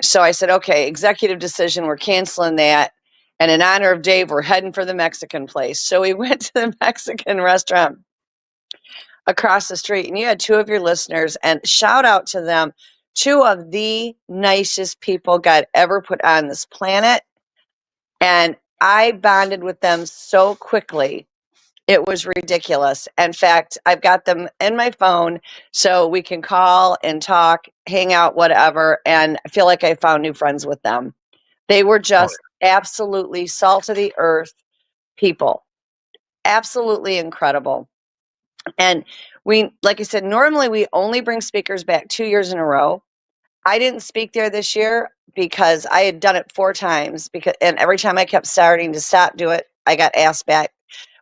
So I said, okay, executive decision, we're canceling that. And in honor of Dave, we're heading for the Mexican place. So we went to the Mexican restaurant. across the street, and you had two of your listeners, and shout out to them. Two of the nicest people God ever put on this planet. And I bonded with them so quickly. It was ridiculous. In fact, I've got them in my phone so we can call and talk, hang out, whatever. And I feel like I found new friends with them. They were just absolutely salt of the earth people. Absolutely incredible. And we, like I said, normally we only bring speakers back 2 years in a row. I didn't speak there this year because I had done it 4 times, and every time I kept starting to stop do it, I got asked back.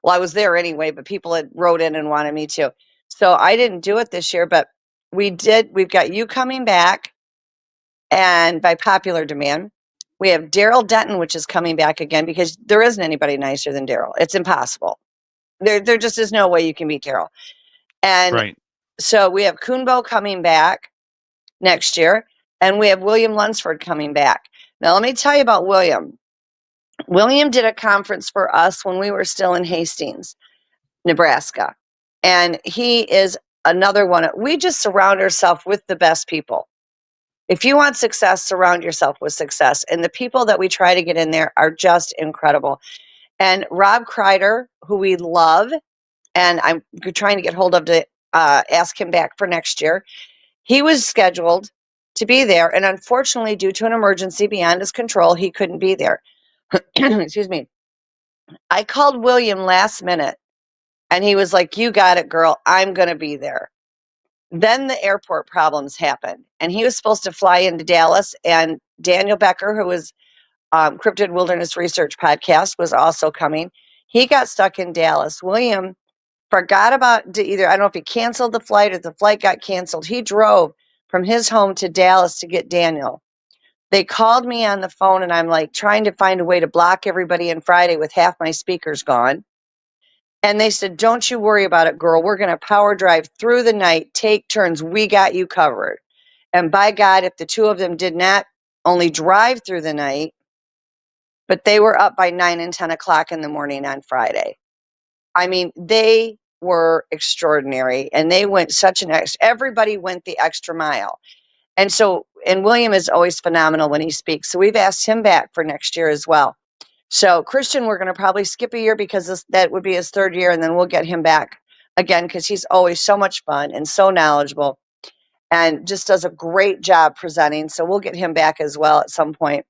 Well, I was there anyway, but people had wrote in and wanted me to. So I didn't do it this year, but we did. We've got you coming back, and by popular demand, we have Daryl Denton, which is coming back again because there isn't anybody nicer than Daryl. It's impossible. There just is no way you can beat Daryl. And Right. so we have Kunbo coming back next year, and we have William Lunsford coming back. Now, let me tell you about William. William did a conference for us when we were still in Hastings, Nebraska. And he is another one. We just surround ourselves with the best people. If you want success, surround yourself with success. And the people that we try to get in there are just incredible. And Rob Kreider, who we love, and I'm trying to get hold of to ask him back for next year. He was scheduled to be there, and unfortunately, due to an emergency beyond his control, he couldn't be there. Excuse me. I called William last minute, and he was like, "You got it, girl. I'm going to be there." Then the airport problems happened, and he was supposed to fly into Dallas, and Daniel Becker, who was Cryptid Wilderness Research Podcast, was also coming. He got stuck in Dallas. William forgot about either, I don't know if he canceled the flight or the flight got canceled. He drove from his home to Dallas to get Daniel. They called me on the phone, and I'm like trying to find a way to block everybody in Friday with half my speakers gone. And they said, "Don't you worry about it, girl. We're going to power drive through the night, take turns. We got you covered." And by God, if the two of them did not only drive through the night, but they were up by 9 and 10 o'clock in the morning on Friday. I mean, they were extraordinary, and they went everybody went the extra mile. And William is always phenomenal when he speaks. So we've asked him back for next year as well. So Christian, we're going to probably skip a year because that would be his 3rd year, and then we'll get him back again because he's always so much fun and so knowledgeable and just does a great job presenting. So we'll get him back as well at some point.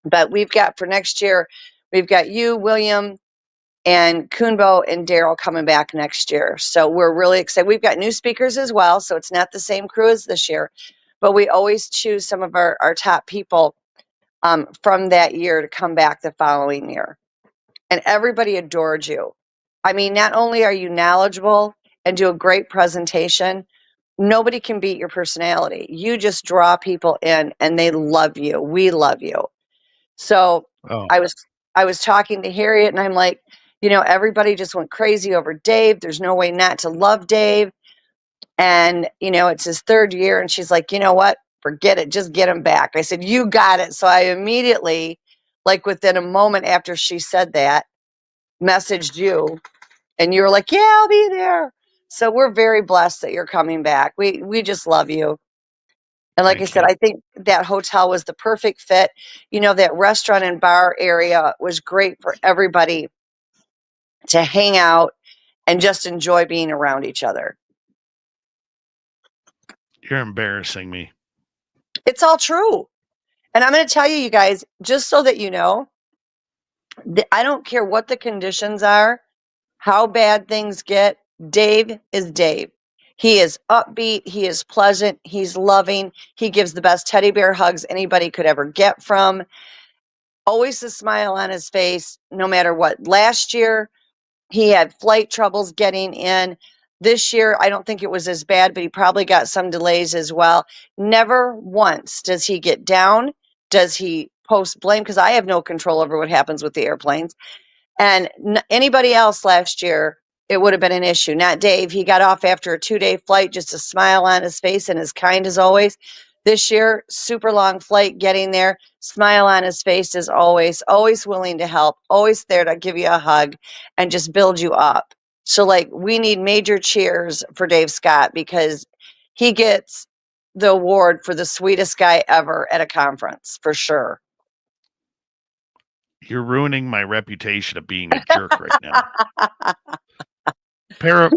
But we've got for next year, we've got you, William, and Kunbo and Daryl coming back next year. So we're really excited. We've got new speakers as well, so it's not the same crew as this year, but we always choose some of our top people from that year to come back the following year. And everybody adored you. I mean, not only are you knowledgeable and do a great presentation, nobody can beat your personality. You just draw people in, and they love you. We love you. So I was talking to Harriet, and I'm like, everybody just went crazy over Dave. There's no way not to love Dave. And, it's his 3rd year. And she's like, "You know what? Forget it. Just get him back." I said, "You got it." So I immediately, like within a moment after she said that, messaged you, and you were like, "Yeah, I'll be there." So we're very blessed that you're coming back. We just love you. And like Thank I said, you. I think that hotel was the perfect fit. That restaurant and bar area was great for everybody to hang out and just enjoy being around each other. You're embarrassing me. It's all true. And I'm going to tell you guys, just so that you know, I don't care what the conditions are, how bad things get, Dave is Dave. He is upbeat. He is pleasant. He's loving. He gives the best teddy bear hugs anybody could ever get from. Always a smile on his face, no matter what. Last year, he had flight troubles getting in. This year, I don't think it was as bad, but he probably got some delays as well. Never once does he get down. Does he post blame? Because I have no control over what happens with the airplanes. And anybody else last year, it would have been an issue. Not Dave. He got off after a 2-day flight, just a smile on his face and as kind as always. This year, super long flight, getting there, smile on his face as always willing to help, always there to give you a hug and just build you up. So, like, we need major cheers for Dave Scott because he gets the award for the sweetest guy ever at a conference, for sure. You're ruining my reputation of being a jerk right now.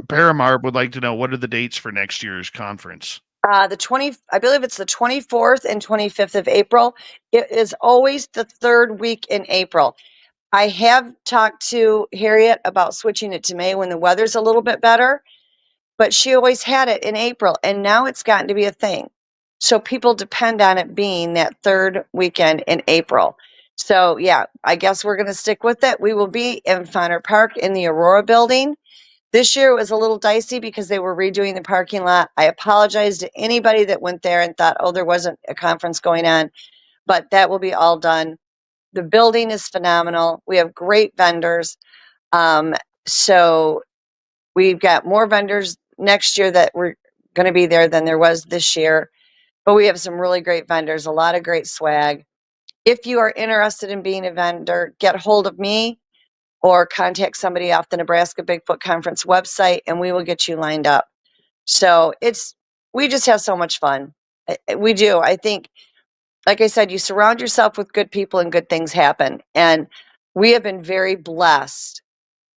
Paramar would like to know, what are the dates for next year's conference? I believe it's the 24th and 25th of April. It is always the third week in April. I have talked to Harriet about switching it to May when the weather's a little bit better, but she always had it in April, and now it's gotten to be a thing. So people depend on it being that third weekend in April. So yeah, I guess we're going to stick with it. We will be in Fonner Park in the Aurora building. This year it was a little dicey because they were redoing the parking lot. I apologize to anybody that went there and thought, oh, there wasn't a conference going on, but that will be all done. The building is phenomenal. We have great vendors. So we've got more vendors next year that were going to be there than there was this year. But we have some really great vendors, a lot of great swag. If you are interested in being a vendor, get hold of me or contact somebody off the Nebraska Bigfoot Conference website and we will get you lined up. So we just have so much fun. We do. I think, like I said, you surround yourself with good people and good things happen. And we have been very blessed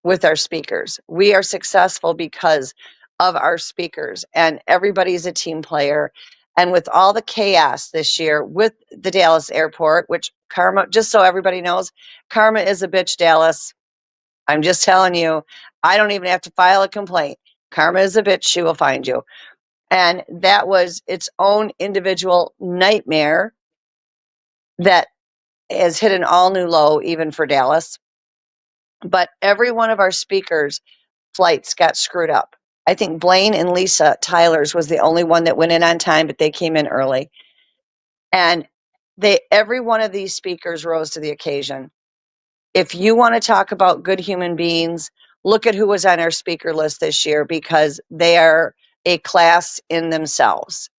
with our speakers. We are successful because of our speakers, and everybody's a team player. And with all the chaos this year with the Dallas airport, which Karma, just so everybody knows, Karma is a bitch, Dallas. I'm just telling you, I don't even have to file a complaint. Karma is a bitch. She will find you. And that was its own individual nightmare that has hit an all new low, even for Dallas. But every one of our speakers' flights got screwed up. I think Blaine and Lisa Tyler's was the only one that went in on time, but they came in early. And every one of these speakers rose to the occasion. If you want to talk about good human beings, look at who was on our speaker list this year, because they are a class in themselves.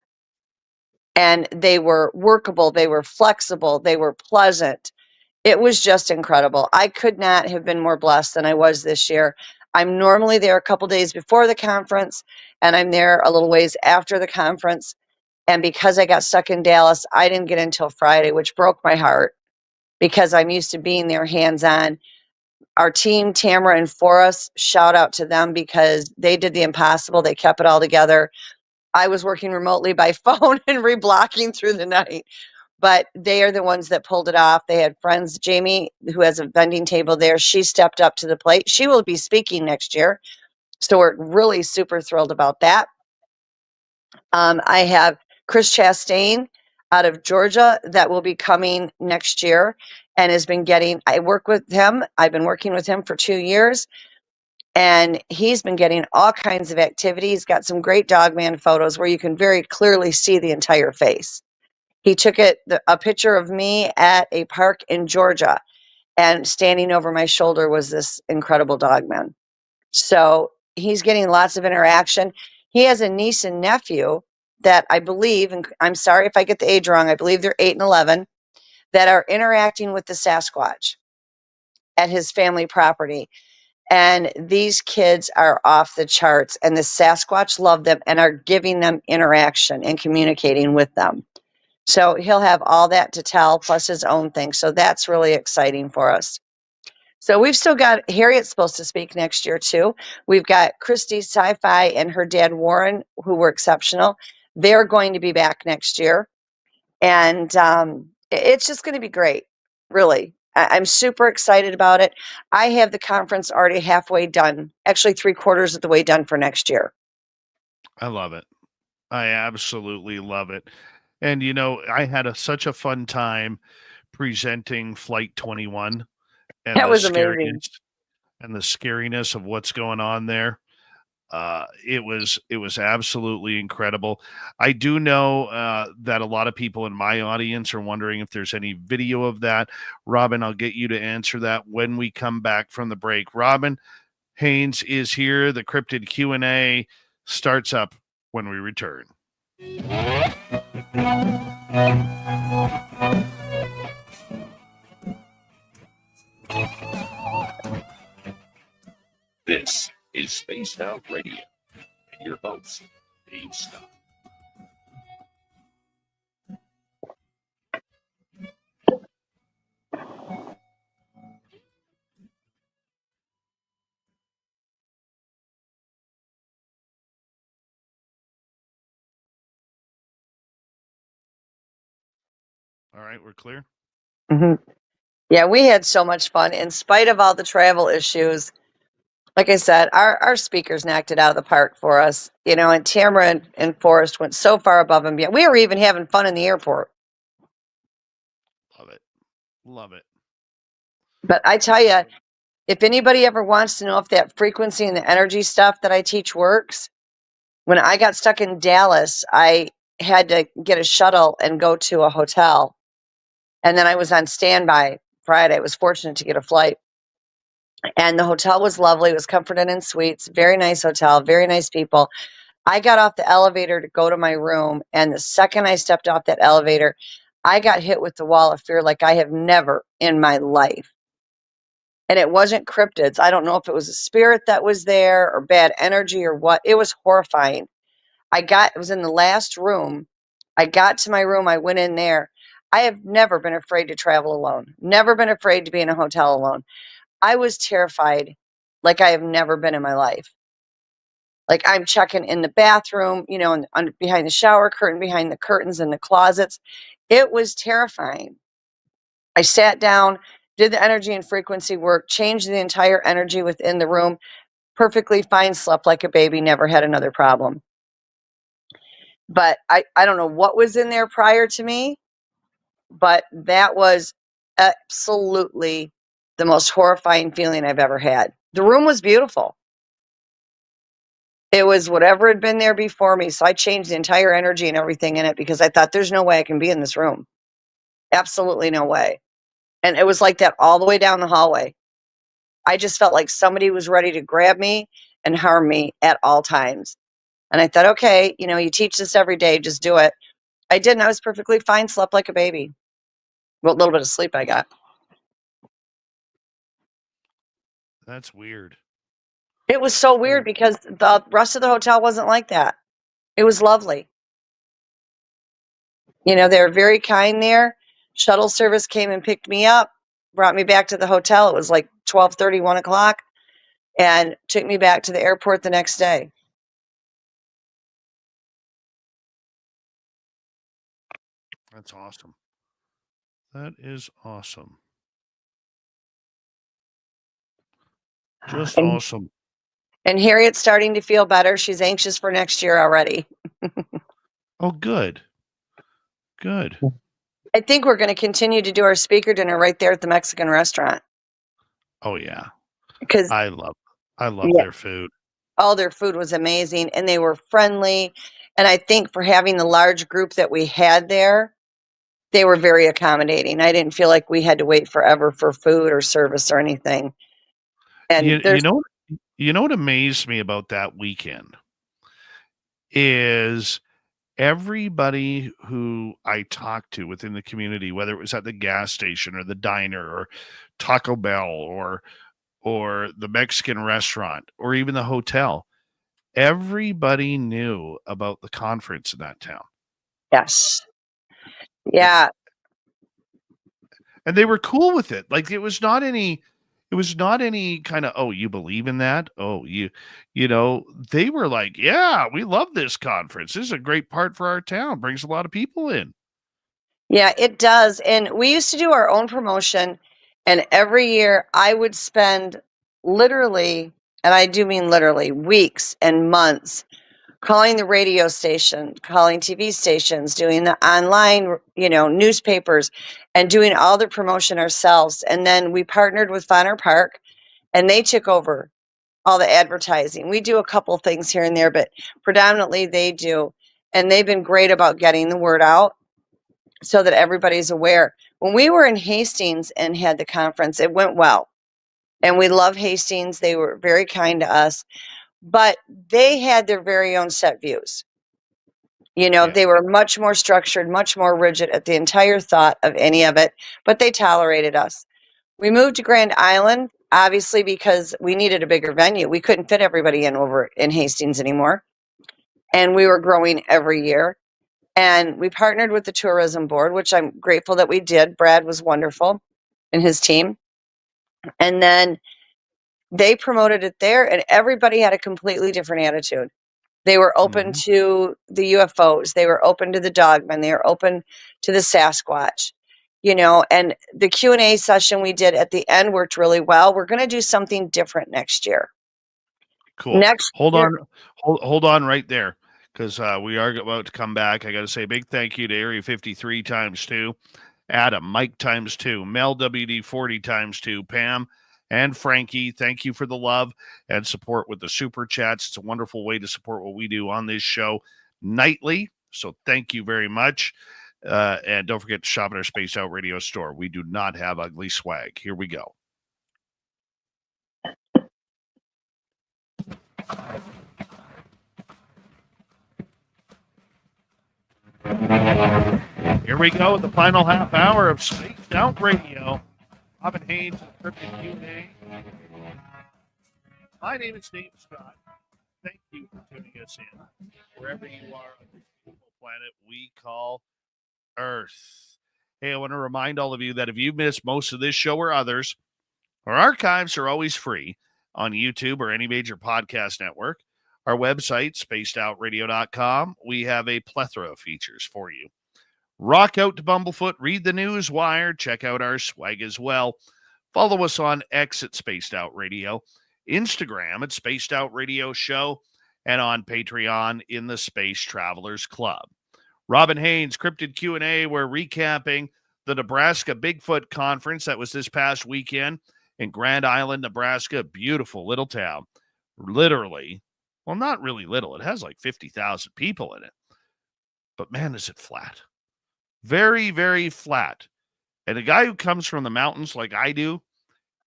And they were workable, they were flexible, they were pleasant. It was just incredible. I could not have been more blessed than I was this year. I'm normally there a couple days before the conference, and I'm there a little ways after the conference. And because I got stuck in Dallas, I didn't get until Friday, which broke my heart because I'm used to being there hands-on. Our team, Tamara and Forrest, shout out to them because they did the impossible. They kept it all together. I was working remotely by phone and reblocking through the night, but they are the ones that pulled it off. They had friends, Jamie, who has a vending table there. She stepped up to the plate. She will be speaking next year. So we're really super thrilled about that. I have Chris Chastain out of Georgia that will be coming next year and I work with him. I've been working with him for 2 years, and he's been getting all kinds of activities. Got some great Dogman photos where you can very clearly see the entire face. He took a picture of me at a park in Georgia, and standing over my shoulder was this incredible Dogman. So he's getting lots of interaction. He has a niece and nephew that I believe, and I'm sorry if I get the age wrong, I believe they're 8 and 11, that are interacting with the Sasquatch at his family property. And these kids are off the charts, and the Sasquatch love them and are giving them interaction and communicating with them. So he'll have all that to tell, plus his own thing. So that's really exciting for us. So we've still got Harriet's supposed to speak next year too. We've got Christy Sci-Fi and her dad Warren, who were exceptional. They're going to be back next year. And it's just going to be great, really. I'm super excited about it. I have the conference already halfway done, actually 3/4 of the way done for next year. I love it. I absolutely love it. And I had such a fun time presenting Flight 21 and That was amazing. the scariness of what's going on there. It was absolutely incredible. I do know that a lot of people in my audience are wondering if there's any video of that. Robin, I'll get you to answer that when we come back from the break. Robin Haynes is here. The Cryptid Q&A starts up when we return. This is Spaced Out Radio and your host, Dave Scott. All right, we're clear. Mhm. Yeah, we had so much fun in spite of all the travel issues. Like I said, our speakers knocked it out of the park for us, you know, and Tamara and Forrest went so far above and beyond. We were even having fun in the airport. Love it. Love it. But I tell you, if anybody ever wants to know if that frequency and the energy stuff that I teach works, when I got stuck in Dallas, I had to get a shuttle and go to a hotel. And then I was on standby Friday. I was fortunate to get a flight. And the hotel was lovely. It was Comfort Inn and Suites. Very nice hotel, very nice people. I got off the elevator to go to my room. And the second I stepped off that elevator, I got hit with the wall of fear like I have never in my life. And it wasn't cryptids. I don't know if it was a spirit that was there or bad energy or what. It was horrifying. It was in the last room. I got to my room. I went in there. I have never been afraid to travel alone. Never been afraid to be in a hotel alone. I was terrified like I have never been in my life. Like I'm checking in the bathroom, you know, and behind the shower curtain, behind the curtains in the closets. It was terrifying. I sat down, did the energy and frequency work, changed the entire energy within the room, perfectly fine, slept like a baby, never had another problem. But I don't know what was in there prior to me, but that was absolutely the most horrifying feeling I've ever had. The room was beautiful. It was whatever had been there before me. So I changed the entire energy and everything in it because I thought there's no way I can be in this room. Absolutely no way. And it was like that all the way down the hallway. I just felt like somebody was ready to grab me and harm me at all times. And I thought, okay, you know, you teach this every day, just do it. I did, and I was perfectly fine, slept like a baby. What little bit of sleep I got. That's weird. It was so weird because the rest of the hotel wasn't like that. It was lovely. You know, they were very kind there. Shuttle service came and picked me up, brought me back to the hotel. It was like 12:30, 1 o'clock, and took me back to the airport the next day. That's awesome. That is awesome. Just And, awesome. and Harriet's starting to feel better. She's anxious for next year already. Oh, good. Good. I think we're going to continue to do our speaker dinner right there at the Mexican restaurant. Oh, yeah. Because I love yeah, their food. all their food was amazing and they were friendly. And I think for having the large group that we had there, they were very accommodating. I didn't feel like we had to wait forever for food or service or anything. And You know what amazed me about that weekend is everybody who I talked to within the community, whether it was at the gas station or the diner or Taco Bell or the Mexican restaurant or even the hotel, everybody knew about the conference in that town. yes. Yeah. And they were cool with it. Like it was not any kind of, oh, you believe in that? Oh, you know, they were like, yeah, we love this conference. This is a great part for our town. Brings a lot of people in. Yeah, it does. And we used to do our own promotion. And every year I would spend literally, and I do mean literally, weeks and months calling the radio station, calling TV stations, doing the online, you know, newspapers, and doing all the promotion ourselves. And then we partnered with Bonner Park and they took over all the advertising. We do a couple things here and there, but predominantly they do. And they've been great about getting the word out so that everybody's aware. When we were in Hastings and had the conference, it went well. And we love Hastings. They were very kind to us, but they had their very own set views. You know, Yeah. they were much more structured, much more rigid at the entire thought of any of it, but they tolerated us. We moved to Grand Island. obviously, because we needed a bigger venue, we couldn't fit everybody in over in Hastings anymore. And we were growing every year. And we partnered with the tourism board, which I'm grateful that we did. Brad was wonderful and his team. And then they promoted it there, and everybody had a completely different attitude. They were open to the UFOs. They were open to the Dogman. They were open to the Sasquatch, you know, and the Q&A session we did at the end worked really well. We're going to do something different next year. Cool. Next Hold year, on. Hold on right there, because we are about to come back. I got to say a big thank you to Area 53 times 2, Adam, Mike times 2, Mel WD 40 times 2, Pam, and Frankie. Thank you for the love and support with the super chats. It's a wonderful way to support what we do on this show nightly. So thank you very much. And don't forget to shop at our Spaced Out Radio store. We do not have ugly swag. Here we go. Here we go with the final half hour of Spaced Out Radio. Robin Haynes and Cryptid Q&A. My name is Dave Scott. Thank you for tuning us in wherever you are on this beautiful planet we call Earth. Hey, I want to remind all of you that if you missed most of this show or others, our archives are always free on YouTube or any major podcast network. Our website, spacedoutradio.com, we have a plethora of features for you. Rock out to Bumblefoot, read the news wire, check out our swag as well. Follow us on X at Spaced Out Radio, Instagram at Spaced Out Radio Show, and on Patreon in the Space Travelers Club. Robin Haynes, Cryptid Q&A, we're recapping the Nebraska Bigfoot Conference that was this past weekend in Grand Island, Nebraska. Beautiful little town. Literally, well, not really little. It has like 50,000 people in it. But man, is it flat. Very, very flat. And a guy who comes from the mountains like I do,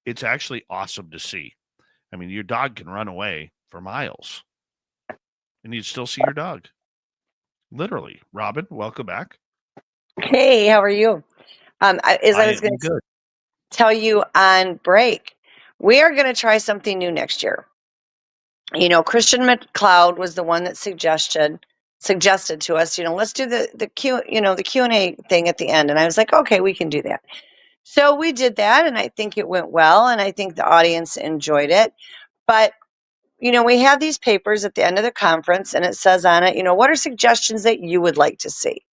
it's actually awesome to see. I mean, your dog can run away for miles, and you'd still see your dog. Literally. Robin, welcome back. hey, how are you? As I was am going to good. tell you on break, we are going to try something new next year. You know, Christian McLeod was the one that suggested to us, you know, let's do the Q&A thing at the end. And I was like, okay, we can do that. So we did that, and I think it went well, and I think the audience enjoyed it. But, you know, we have these papers at the end of the conference, and it says on it, you know, what are suggestions that you would like to see?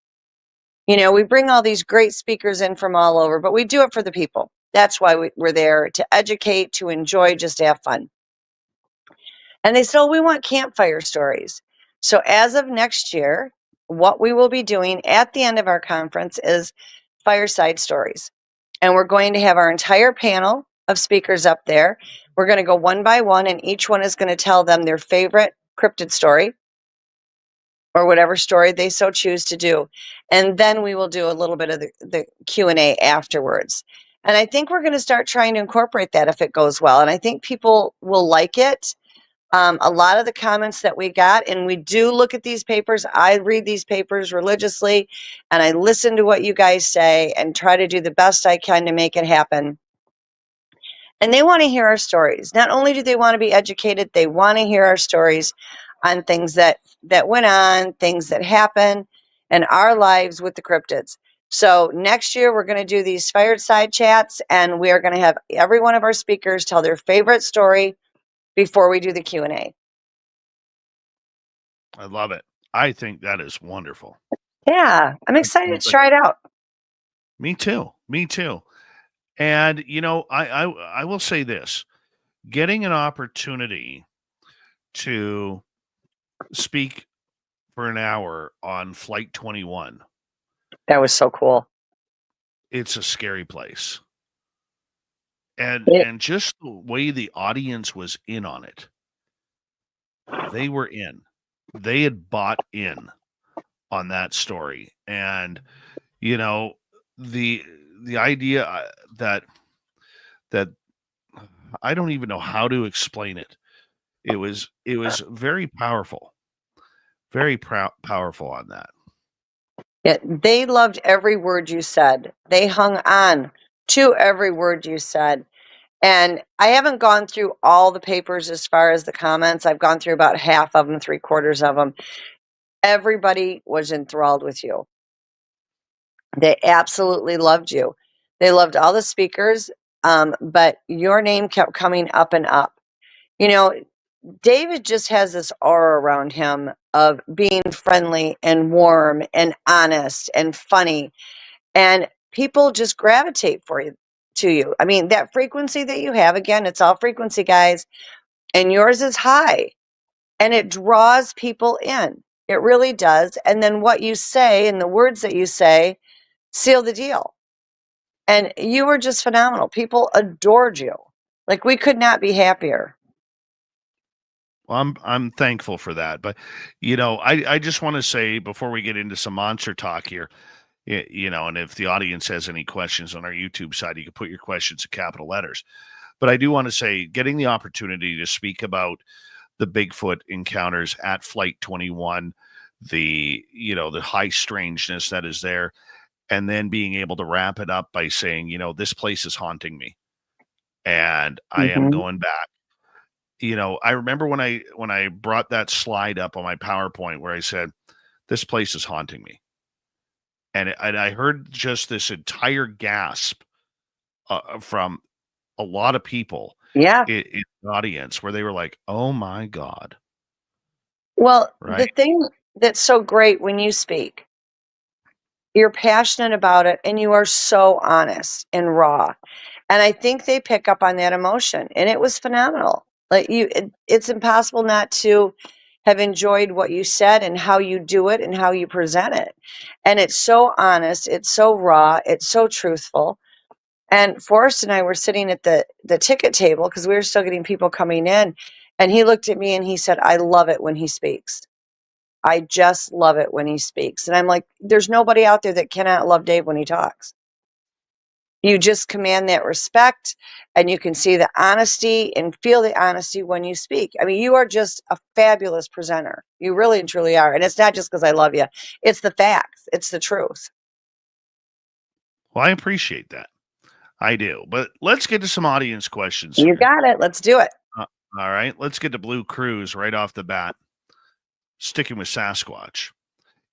You know, we bring all these great speakers in from all over, but we do it for the people. That's why we're there, to educate, to enjoy, just to have fun. And they said, oh, we want campfire stories. So as of next year, what we will be doing at the end of our conference is fireside stories. And we're going to have our entire panel of speakers up there. We're going to go one by one, and each one is going to tell them their favorite cryptid story or whatever story they so choose to do. And then we will do a little bit of the Q&A afterwards. And I think we're going to start trying to incorporate that if it goes well. And I think people will like it. A lot of the comments that we got, and we do look at these papers. I read these papers religiously, and I listen to what you guys say and try to do the best I can to make it happen. And they want to hear our stories. Not only do they want to be educated, they want to hear our stories on things that went on, things that happen in our lives with the cryptids. So next year, we're going to do these fireside chats, and we are going to have every one of our speakers tell their favorite story before we do the Q&A. I love it. I think that is wonderful. Yeah, I'm excited to try it out. Me too. Me too. And, you know, I will say this. Getting an opportunity to speak for an hour on Flight 21. That was so cool. It's a scary place. And just the way the audience was in on it. They were in. They had bought in on that story. And, you know, the idea that I don't even know how to explain it. It was very powerful. Very powerful on that. Yeah, they loved every word you said. They hung on to every word you said. And I haven't gone through all the papers as far as the comments. I've gone through about half of them, 3/4 of them. Everybody was enthralled with you. They absolutely loved you. They loved all the speakers, but your name kept coming up and up. You know, David just has this aura around him of being friendly and warm and honest and funny. And people just gravitate to you. I mean, that frequency that you have, again, it's all frequency, guys, and yours is high, and it draws people in. It really does. And then what you say and the words that you say seal the deal. And you were just phenomenal. People adored you. Like, we could not be happier. Well, I'm thankful for that. But I just want to say before we get into some monster talk here, and if the audience has any questions on our YouTube side, you can put your questions in capital letters. But I do want to say, getting the opportunity to speak about the Bigfoot encounters at Flight 21, the high strangeness that is there, and then being able to wrap it up by saying, this place is haunting me, and I am going back. I remember when I brought that slide up on my PowerPoint where I said, this place is haunting me. And I heard just this entire gasp from a lot of people Yeah. in the audience where they were like, oh my God. Well, the Right. thing that's so great when you speak, you're passionate about it and you are so honest and raw. And I think they pick up on that emotion, and it was phenomenal. Like, it's impossible not to have enjoyed what you said and how you do it and how you present it. And it's so honest, it's so raw, it's so truthful. And Forrest and I were sitting at the ticket table because we were still getting people coming in. And he looked at me and he said, I love it when he speaks. I just love it when he speaks. And I'm like, there's nobody out there that cannot love Dave when he talks. You just command that respect, and you can see the honesty and feel the honesty when you speak. I mean, you are just a fabulous presenter. You really and truly are. And it's not just because I love you. It's the facts. It's the truth. Well, I appreciate that. I do. But let's get to some audience questions. You here. got it. Let's do it. All right. Let's get to Blue Cruise right off the bat. Sticking with Sasquatch.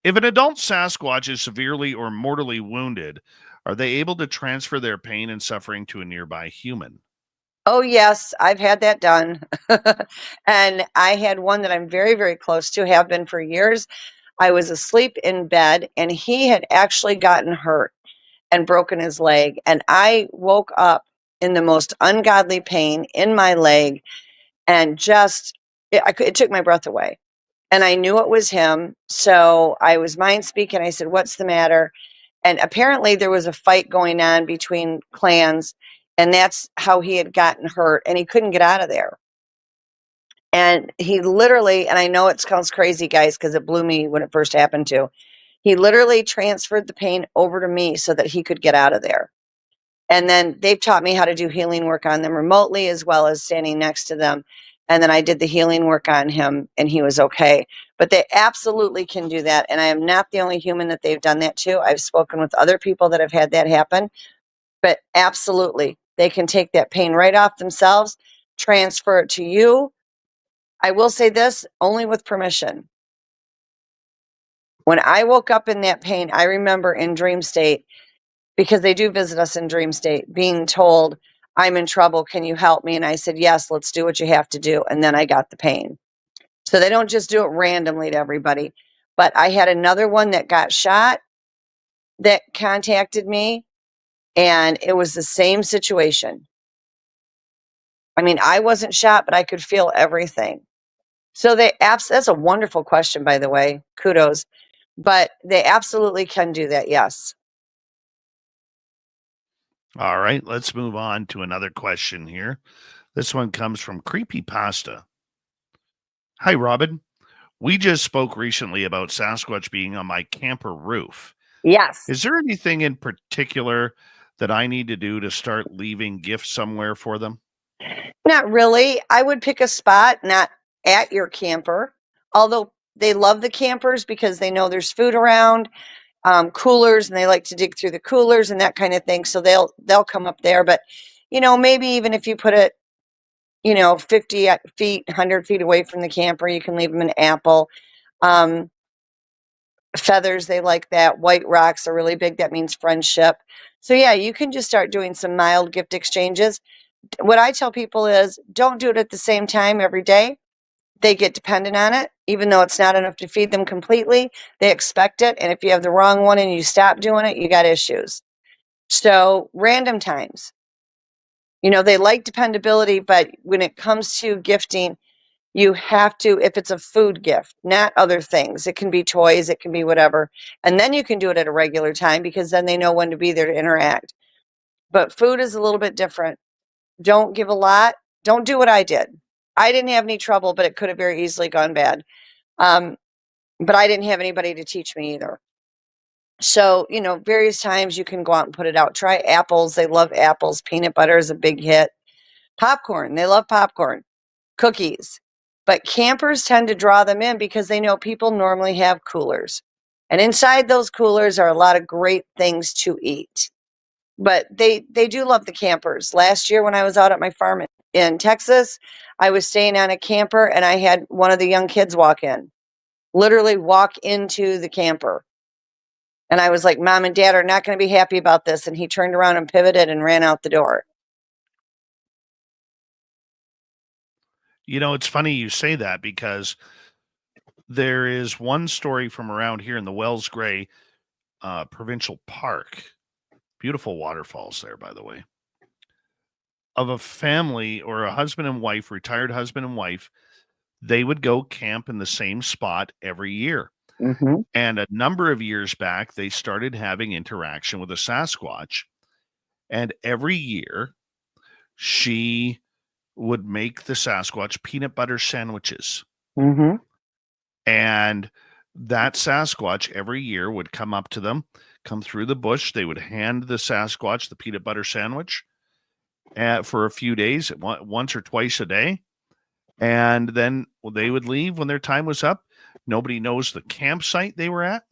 If an adult Sasquatch is severely or mortally wounded, are they able to transfer their pain and suffering to a nearby human? Oh, yes. I've had that done. And I had one that I'm very, very close to, have been for years. I was asleep in bed, and he had actually gotten hurt and broken his leg. And I woke up in the most ungodly pain in my leg, and it took my breath away. And I knew it was him. So I was mind speaking. I said, what's the matter? And apparently there was a fight going on between clans, and that's how he had gotten hurt, and he couldn't get out of there. And he literally, and I know it sounds crazy, guys, because it blew me when it first happened to, he literally transferred the pain over to me so that he could get out of there. And then they've taught me how to do healing work on them remotely, as well as standing next to them. And then I did the healing work on him, and he was okay. But they absolutely can do that. And I am not the only human that they've done that to. I've spoken with other people that have had that happen. But absolutely, they can take that pain right off themselves, transfer it to you. I will say this, only with permission. When I woke up in that pain, I remember in dream state, because they do visit us in dream state, being told, I'm in trouble, can you help me? And I said, yes, let's do what you have to do. And then I got the pain. So they don't just do it randomly to everybody. But I had another one that got shot that contacted me, and it was the same situation. I mean, I wasn't shot, but I could feel everything. So that's a wonderful question, by the way. Kudos. But they absolutely can do that, yes. All right, let's move on to another question here. This one comes from Creepypasta. Hi, Robin. We just spoke recently about Sasquatch being on my camper roof. Yes. Is there anything in particular that I need to do to start leaving gifts somewhere for them? Not really. I would pick a spot, not at your camper, although they love the campers because they know there's food around, coolers, and they like to dig through the coolers and that kind of thing. So they'll come up there. But maybe even if you put it, 50 feet, 100 feet away from the camper, you can leave them an apple. Feathers, they like that. White rocks are really big. That means friendship. So yeah, you can just start doing some mild gift exchanges. What I tell people is don't do it at the same time every day. They get dependent on it, even though it's not enough to feed them completely. They expect it. And if you have the wrong one and you stop doing it, you got issues. So random times, they like dependability, but when it comes to gifting, you have to, if it's a food gift, not other things. It can be toys, it can be whatever. And then you can do it at a regular time because then they know when to be there to interact. But food is a little bit different. Don't give a lot. Don't do what I did. I didn't have any trouble, but it could have very easily gone bad. But I didn't have anybody to teach me either. So, various times you can go out and put it out. Try apples. They love apples. Peanut butter is a big hit. Popcorn. They love popcorn. Cookies. But campers tend to draw them in because they know people normally have coolers. And inside those coolers are a lot of great things to eat. But they do love the campers. Last year when I was out at my farm in Texas, I was staying on a camper and I had one of the young kids literally walk into the camper. And I was like, Mom and Dad are not going to be happy about this. And he turned around and pivoted and ran out the door. It's funny you say that because there is one story from around here in the Wells Gray Provincial Park. Beautiful waterfalls there, by the way. Of a family or a husband and wife, retired husband and wife, they would go camp in the same spot every year. Mm-hmm. And a number of years back, they started having interaction with a Sasquatch. And every year, she would make the Sasquatch peanut butter sandwiches. Mm-hmm. And that Sasquatch every year would come up to them, come through the bush. They would hand the Sasquatch the peanut butter sandwich for a few days, once or twice a day. And then they would leave when their time was up. Nobody knows the campsite they were at.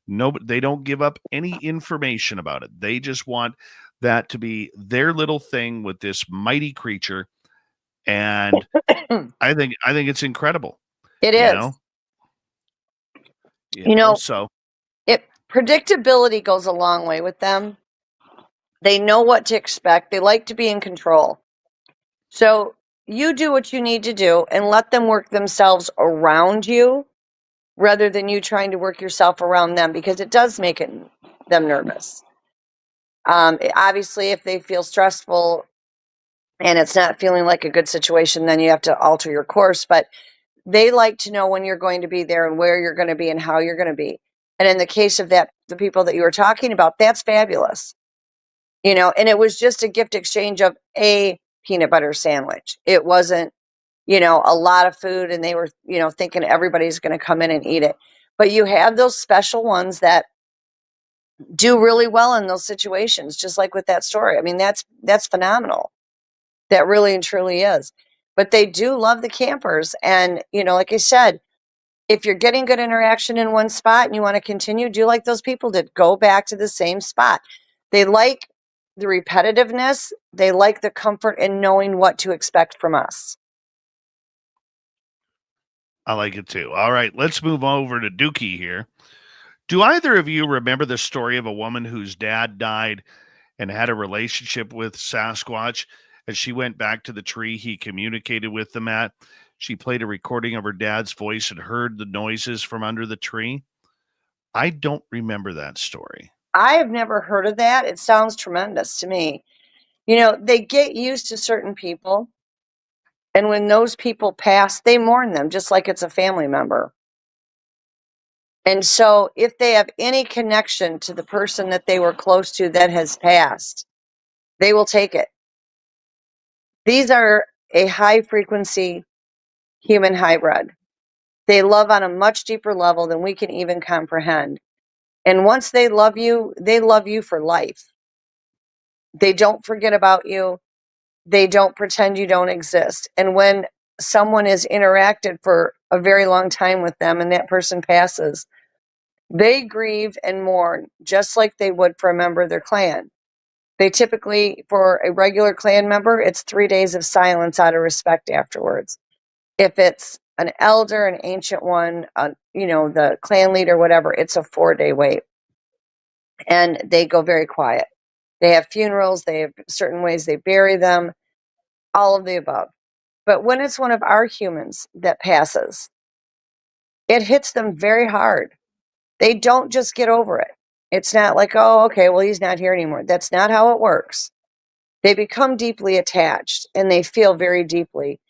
They don't give up any information about it. They just want that to be their little thing with this mighty creature. And I think it's incredible. It is. So predictability goes a long way with them. They know what to expect. They like to be in control. So you do what you need to do and let them work themselves around you rather than you trying to work yourself around them, because it does make them nervous. Obviously, if they feel stressful and it's not feeling like a good situation, then you have to alter your course. But they like to know when you're going to be there and where you're going to be and how you're going to be. And in the case of the people that you were talking about, that's fabulous. And it was just a gift exchange of a peanut butter sandwich. It wasn't, a lot of food and they were, thinking everybody's going to come in and eat it. But you have those special ones that do really well in those situations, just like with that story. I mean, that's phenomenal. That really and truly is. But they do love the campers. And, like I said, if you're getting good interaction in one spot and you want to continue, do like those people did. Go back to the same spot. They like the repetitiveness. They like the comfort in knowing what to expect from us. I like it too. All right, let's move over to Dookie here. Do either of you remember the story of a woman whose dad died and had a relationship with Sasquatch? As she went back to the tree he communicated with them at, she played a recording of her dad's voice and heard the noises from under the tree. I don't remember that story. I have never heard of that. It sounds tremendous to me. They get used to certain people. And when those people pass, they mourn them just like it's a family member. And so if they have any connection to the person that they were close to that has passed, they will take it. These are a high frequency human hybrid. They love on a much deeper level than we can even comprehend. And once they love you for life. They don't forget about you. They don't pretend you don't exist. And when someone has interacted for a very long time with them and that person passes, they grieve and mourn just like they would for a member of their clan. They typically, for a regular clan member, it's 3 days of silence out of respect afterwards. If it's an elder, an ancient one, the clan leader, whatever, it's a 4-day wait. And they go very quiet. They have funerals, they have certain ways they bury them, all of the above. But when it's one of our humans that passes, it hits them very hard. They don't just get over it. It's not like, oh, okay, well, he's not here anymore. That's not how it works. They become deeply attached and they feel very deeply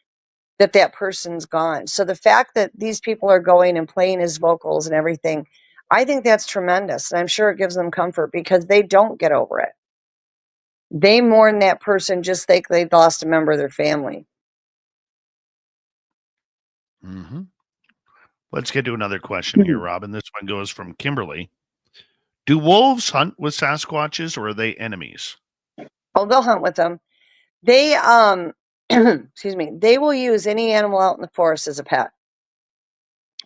that person's gone. So the fact that these people are going and playing his vocals and everything, I think that's tremendous. And I'm sure it gives them comfort because they don't get over it. They mourn that person just like they lost a member of their family. Mm-hmm. Let's get to another question here, Robin. This one goes from Kimberly. Do wolves hunt with Sasquatches or are they enemies? Oh, they'll hunt with them. They, excuse me, they will use any animal out in the forest as a pet.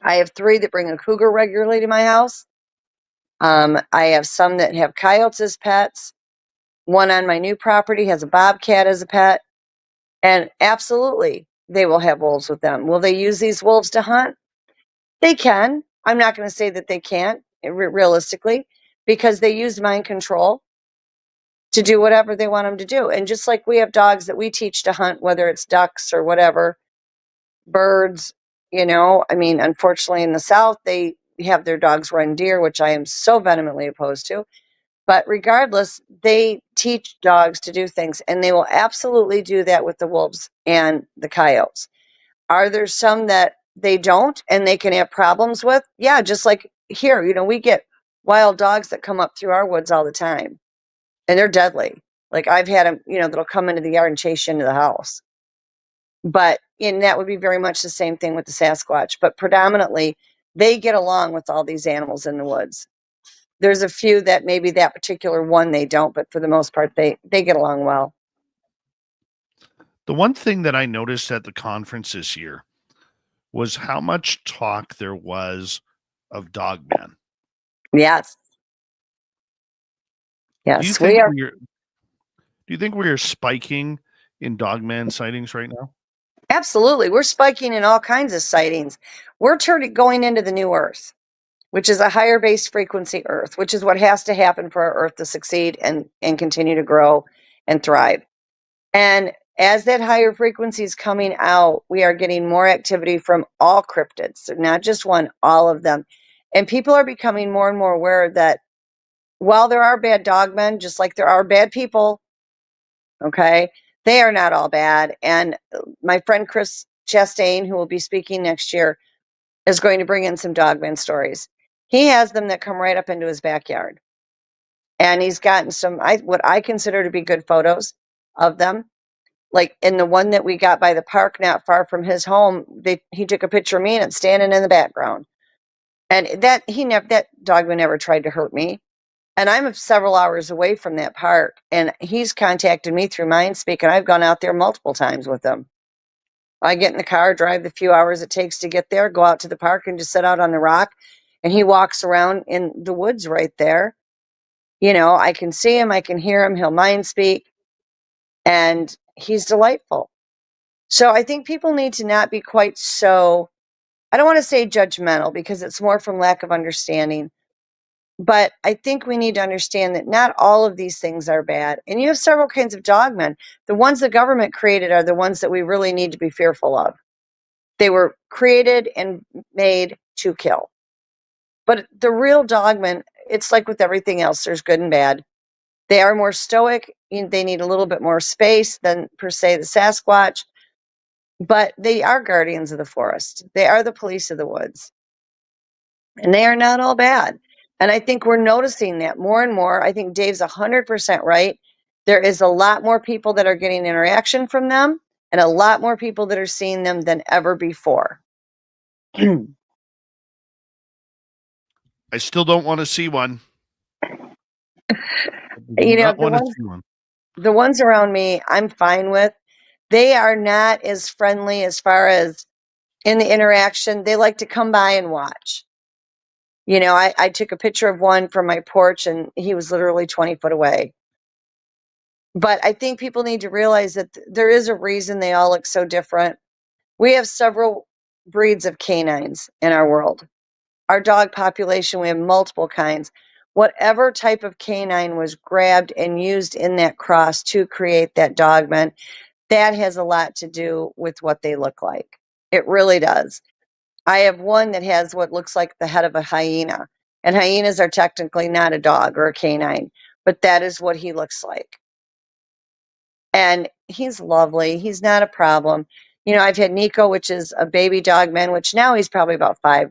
I have 3 that bring a cougar regularly to my house. I have some that have coyotes as pets. One on my new property has a bobcat as a pet. And absolutely, they will have wolves with them. Will they use these wolves to hunt? They can. I'm not going to say that they can't, realistically, because they use mind control to do whatever they want them to do. And just like we have dogs that we teach to hunt, whether it's ducks or whatever, birds, unfortunately in the South, they have their dogs run deer, which I am so vehemently opposed to. But regardless, they teach dogs to do things, and they will absolutely do that with the wolves and the coyotes. Are there some that they don't and they can have problems with? Yeah, just like here, we get wild dogs that come up through our woods all the time, and they're deadly. Like I've had them, that'll come into the yard and chase you into the house. But that would be very much the same thing with the Sasquatch. But predominantly, they get along with all these animals in the woods. There's a few that maybe that particular one they don't, but for the most part, they get along well. The one thing that I noticed at the conference this year was how much talk there was of Dogman. Yes. Do you Yes, think we are. do you think we are spiking in Dogman sightings right now? Absolutely. We're spiking in all kinds of sightings. We're going into the new Earth, which is a higher base frequency Earth, which is what has to happen for our Earth to succeed and continue to grow and thrive. And as that higher frequency is coming out, we are getting more activity from all cryptids, so not just one, all of them. And people are becoming more and more aware that while there are bad dogmen, just like there are bad people, okay, they are not all bad. And my friend Chris Chastain, who will be speaking next year, is going to bring in some dogman stories. He has them that come right up into his backyard. And he's gotten some, what I consider to be good photos of them. Like in the one that we got by the park, not far from his home, he took a picture of me and it's standing in the background. And that dogman never tried to hurt me. And I'm several hours away from that park, and he's contacted me through MindSpeak, and I've gone out there multiple times with him. I get in the car, drive the few hours it takes to get there, go out to the park and just sit out on the rock, and he walks around in the woods right there. I can see him, I can hear him, he'll MindSpeak, and he's delightful. So I think people need to not be quite so, I don't want to say judgmental because it's more from lack of understanding. But I think we need to understand that not all of these things are bad. And you have several kinds of dogmen. The ones the government created are the ones that we really need to be fearful of. They were created and made to kill. But the real dogmen, it's like with everything else, there's good and bad. They are more stoic. They need a little bit more space than, per se, the Sasquatch. But they are guardians of the forest. They are the police of the woods. And they are not all bad. And I think we're noticing that more and more. I think Dave's 100% right. There is a lot more people that are getting interaction from them and a lot more people that are seeing them than ever before. I still don't want to see one. The ones around me, I'm fine with. They are not as friendly as far as in the interaction. They like to come by and watch. I took a picture of one from my porch and he was literally 20 foot away. But I think people need to realize that there is a reason they all look so different. We have several breeds of canines in our world. Our dog population, we have multiple kinds. Whatever type of canine was grabbed and used in that cross to create that Dogman, that has a lot to do with what they look like. It really does. I have one that has what looks like the head of a hyena. And hyenas are technically not a dog or a canine, but that is what he looks like. And he's lovely. He's not a problem. You know, I've had Nico, which is a baby Dogman, which now he's probably about 5.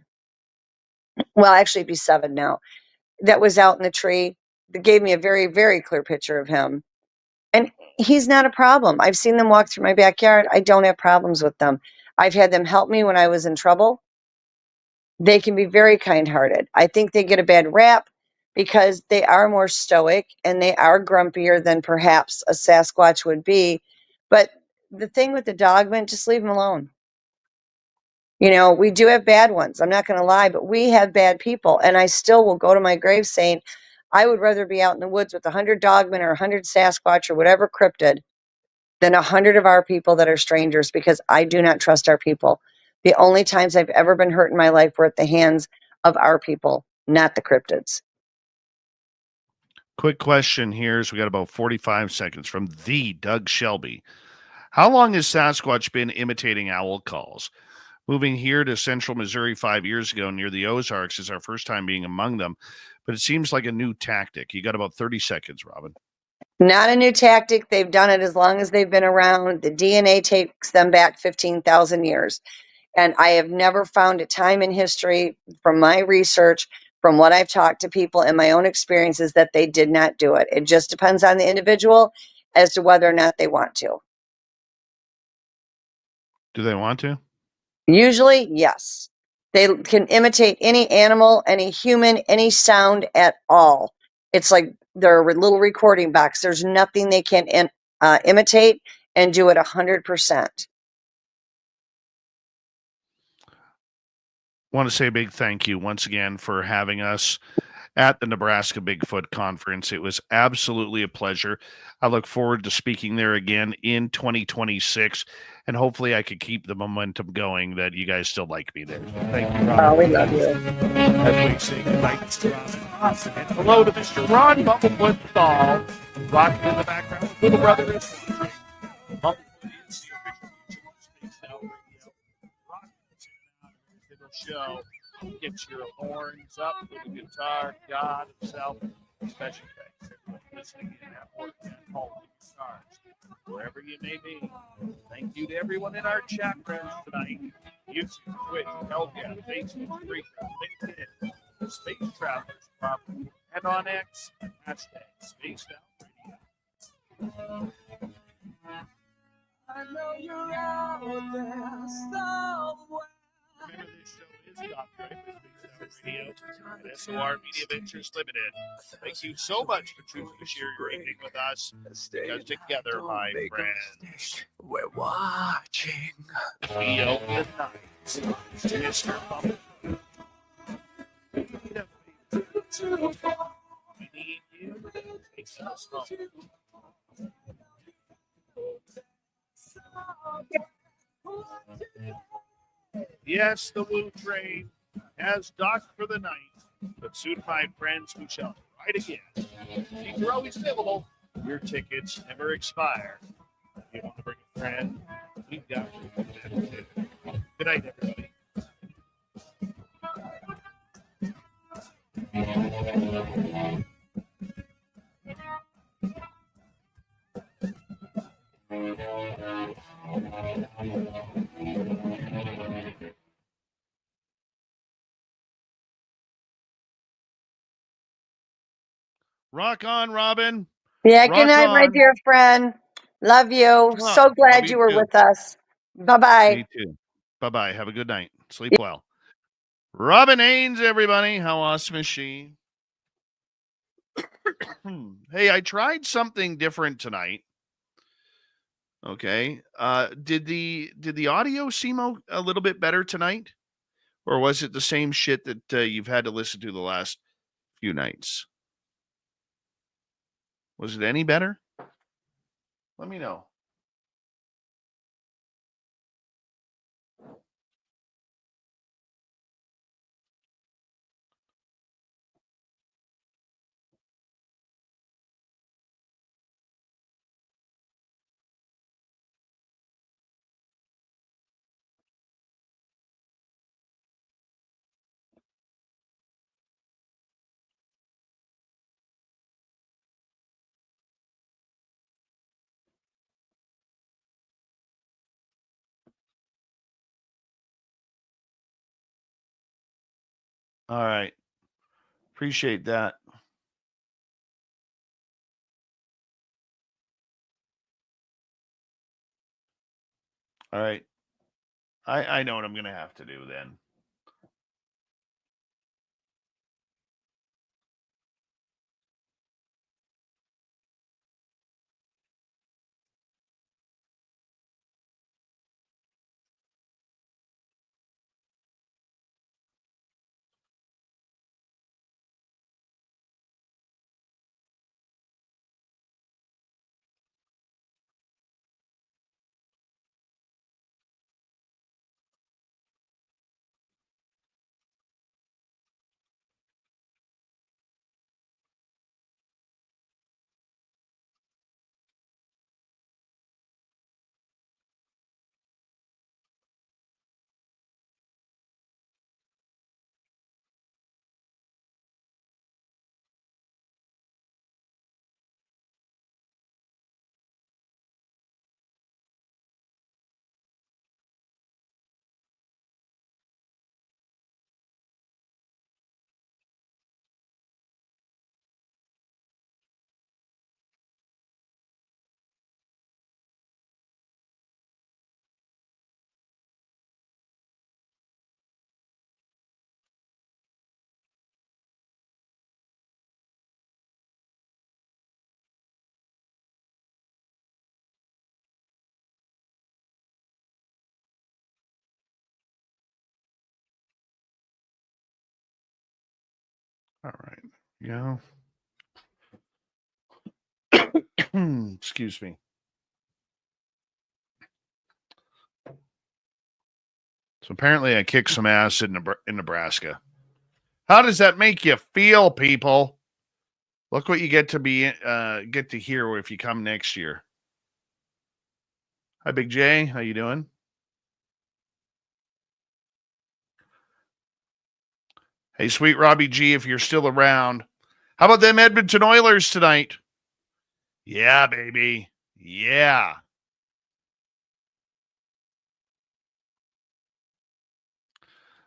Well, actually, it'd be 7 now. That was out in the tree. That gave me a very, very clear picture of him. And he's not a problem. I've seen them walk through my backyard. I don't have problems with them. I've had them help me when I was in trouble. They can be very kind-hearted. I think they get a bad rap because they are more stoic and they are grumpier than perhaps a Sasquatch would be. But the thing with the Dogman, just leave them alone. You know, we do have bad ones. I'm not going to lie, but we have bad people. And I still will go to my grave saying, I would rather be out in the woods with 100 Dogmen or 100 Sasquatch or whatever cryptid than 100 of our people that are strangers, because I do not trust our people. The only times I've ever been hurt in my life were at the hands of our people, not the cryptids. Quick question here, as we got about 45 seconds from the Doug Shelby. How long has Sasquatch been imitating owl calls? Moving here to central Missouri 5 years ago near the Ozarks is our first time being among them, but it seems like a new tactic. You got about 30 seconds, Robin. Not a new tactic. They've done it as long as they've been around. The DNA takes them back 15,000 years. And I have never found a time in history, from my research, from what I've talked to people and my own experiences, that they did not do it. It just depends on the individual as to whether or not they want to. Do they want to? Usually, yes. They can imitate any animal, any human, any sound at all. It's like their little recording box. There's nothing they can imitate and do it 100%. Want to say a big thank you once again for having us at the Nebraska Bigfoot Conference. It was absolutely a pleasure. I look forward to speaking there again in 2026, and hopefully I could keep the momentum going that you guys still like me there. Thank you, Ron. Oh, we love you. As we say goodnight to Robin Austin. And hello to Mr. Ron Bumblefoot Thal, rocking in the background. Little brother is watching. Bumblefoot is the official feature of Spaced Out Radio. Rocking the show. Get your horns up with the guitar, God himself. Special thanks to everyone listening in at work, at home, in cars, wherever you may be. Thank you to everyone in our chat rooms tonight. YouTube, Twitch, Hellcat, Facebook, Grifter, LinkedIn, the Space Travelers Property, and on X, hashtag Spaced Out Radio. I know you're out there somewhere. Remember, this show is copyrighted by Spaced Out Radio and SOR Media Ventures Limited. Thank you so much for choosing to share your evening with us, because together, my friends, we're watching. Feel the night. Mr. Bumble. We need you to take us home. Yes, the Woo Train has docked for the night, but soon, my friends, we shall ride again. Seats are always available. Your tickets never expire. If you want to bring a friend, we've got you. Good night, everybody. Rock on, Robin. Yeah, Rock good night, my on. dear friend. Love you. So Love glad you you were too. with us. Bye-bye. Me too. Bye-bye. Have a good night. Sleep well. Robin Haynes, everybody. How awesome is she? Hey, I tried something different tonight. Okay. Did the audio seem a little bit better tonight? Or was it the same shit that you've had to listen to the last few nights? Was it any better? Let me know. All right. Appreciate that. All right. I know what I'm going to have to do then. All right. Yeah. Excuse me. So apparently I kicked some ass in Nebraska. How does that make you feel, people? Look what you get to hear if you come next year. Hi, Big J. How you doing? Hey, sweet Robbie G, if you're still around. How about them Edmonton Oilers tonight? Yeah, baby. Yeah.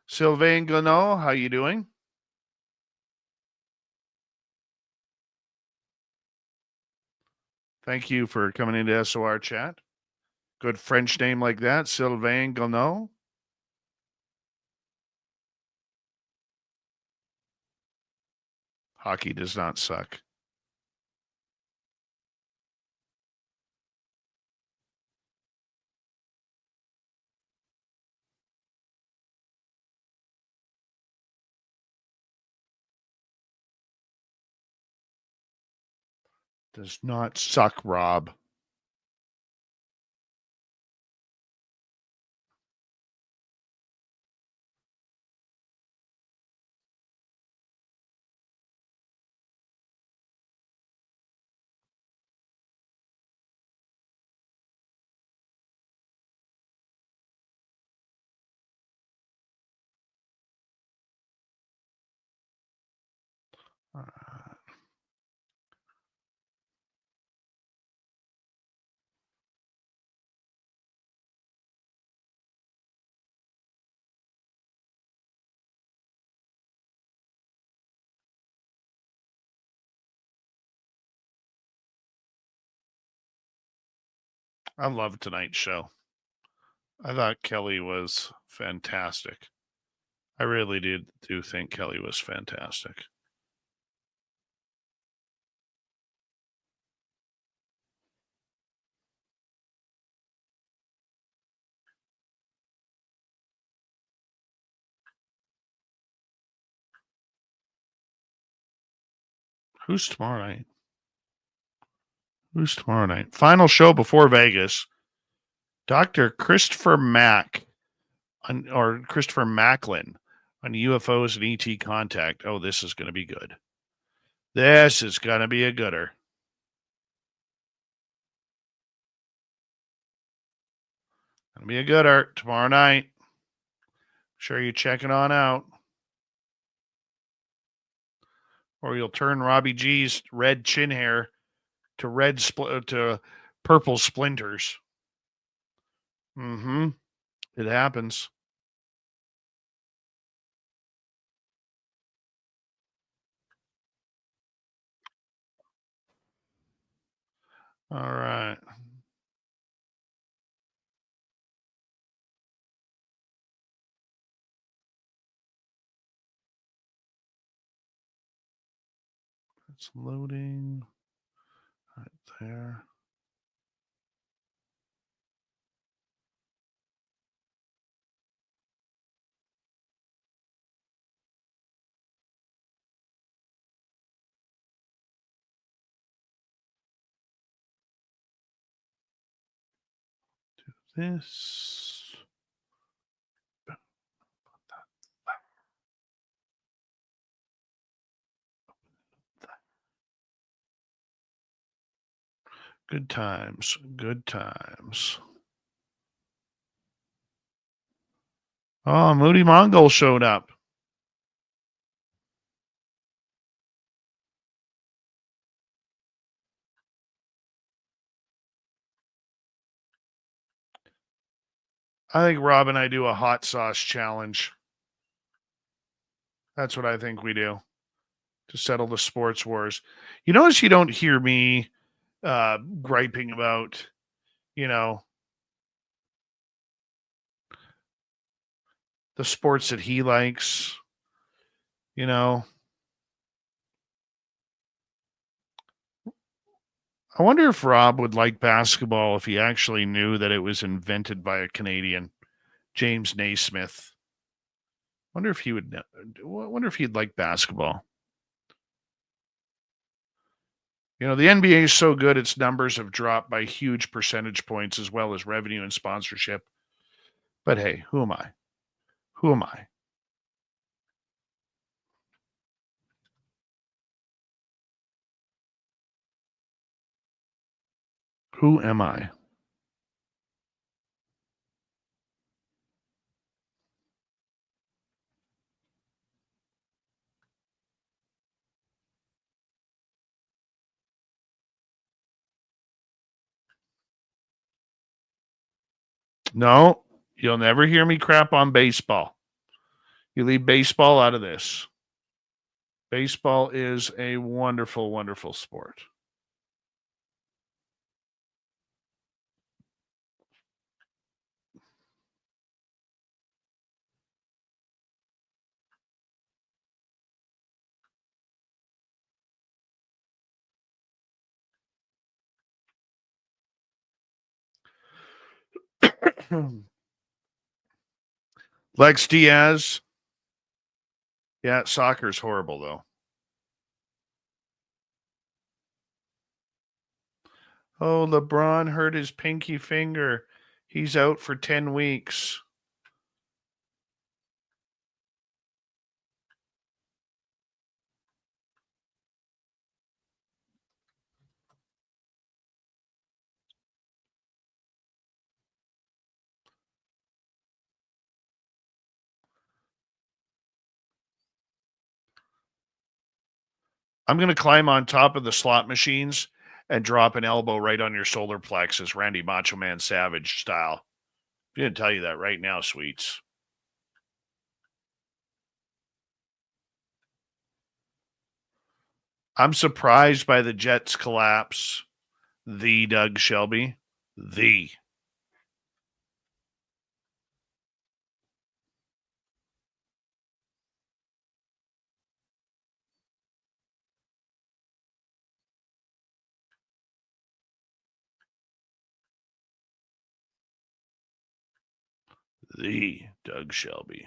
Sylvain Glenot, how you doing? Thank you for coming into SOR chat. Good French name like that, Sylvain Glenot. Hockey does not suck. Does not suck, Rob. I love tonight's show. I thought Kelly was fantastic. I really do think Kelly was fantastic. Who's tomorrow night? Who's tomorrow night? Final show before Vegas. Dr. Christopher Mack or Christopher Macklin on UFOs and ET contact. Oh, this is going to be good. This is going to be a gooder. Going to be a gooder tomorrow night. Sure you check it on out. Or you'll turn Robbie G's red chin hair to purple splinters. Mm-hmm. It happens. All right. It's loading right there. This. Good times. Good times. Oh, Moody Mongol showed up. I think Rob and I do a hot sauce challenge. That's what I think we do to settle the sports wars. You notice you don't hear me griping about, the sports that he likes, I wonder if Rob would like basketball if he actually knew that it was invented by a Canadian, James Naismith. Wonder if he would. Wonder if he'd like basketball. The NBA is so good; its numbers have dropped by huge percentage points, as well as revenue and sponsorship. But hey, who am I? Who am I? Who am I? No, you'll never hear me crap on baseball. You leave baseball out of this. Baseball is a wonderful, wonderful sport. Lex Diaz. Yeah, soccer's horrible, though. Oh, LeBron hurt his pinky finger. He's out for 10 weeks. I'm going to climb on top of the slot machines and drop an elbow right on your solar plexus, Randy Macho Man Savage style. I'm going to tell you that right now, sweets. I'm surprised by the Jets' collapse. The Doug Shelby. The. The Doug Shelby.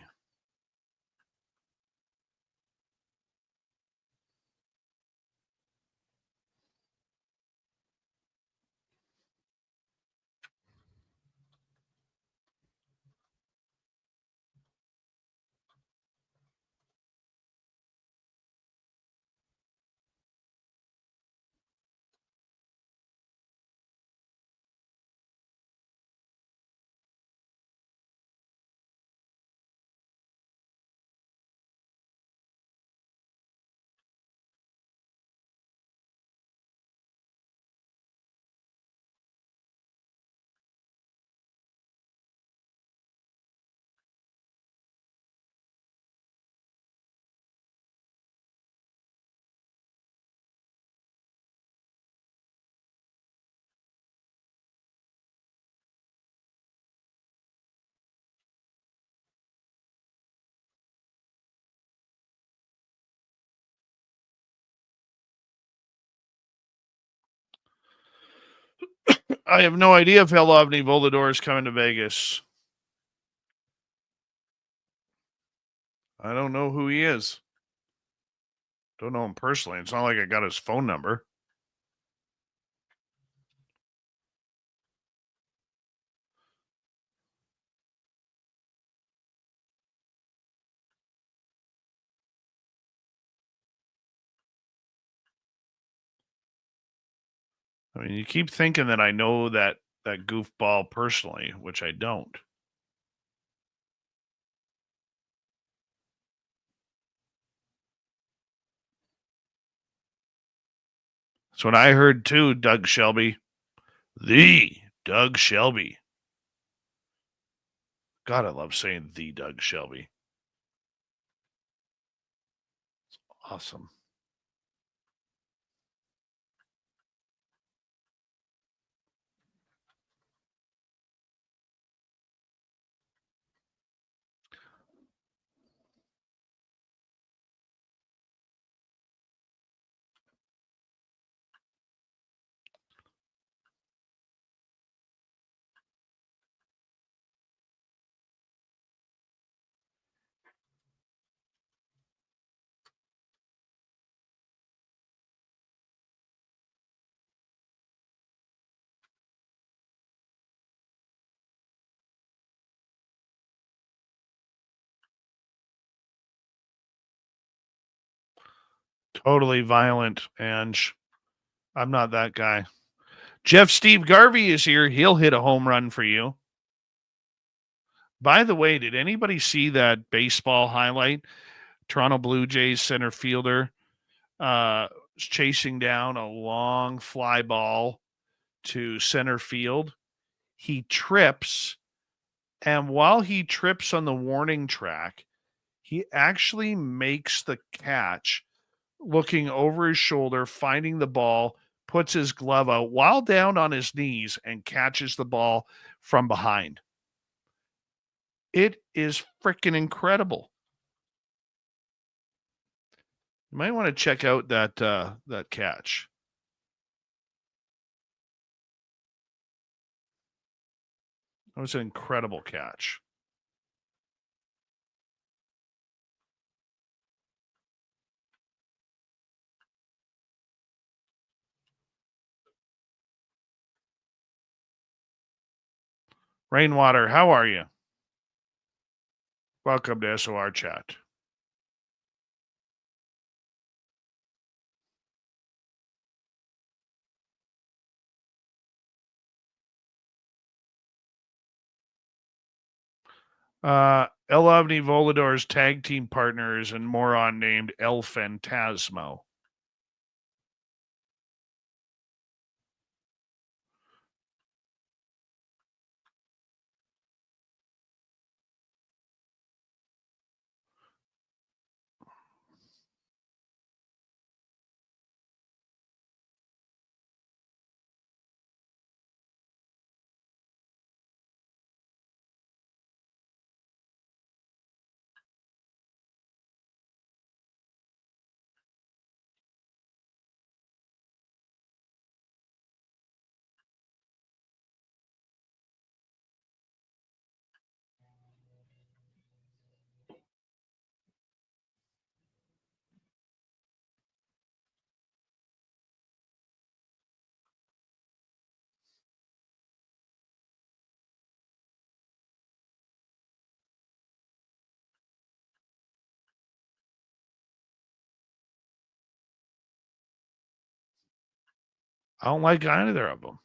I have no idea if Helovny Volador is coming to Vegas. I don't know who he is. Don't know him personally. It's not like I got his phone number. I mean, you keep thinking that I know that goofball personally, which I don't. That's what I heard too, Doug Shelby. The Doug Shelby. God, I love saying the Doug Shelby. It's awesome. Totally violent, Ange. I'm not that guy. Jeff Steve Garvey is here. He'll hit a home run for you. By the way, did anybody see that baseball highlight? Toronto Blue Jays center fielder chasing down a long fly ball to center field. He trips, and while he trips on the warning track, he actually makes the catch looking over his shoulder, finding the ball, puts his glove out while down on his knees and catches the ball from behind. It is freaking incredible. You might want to check out that catch. That was an incredible catch. Rainwater, how are you? Welcome to SOR Chat. El Ovni Volador's tag team partners and moron named El Phantasmo. I don't like either of them.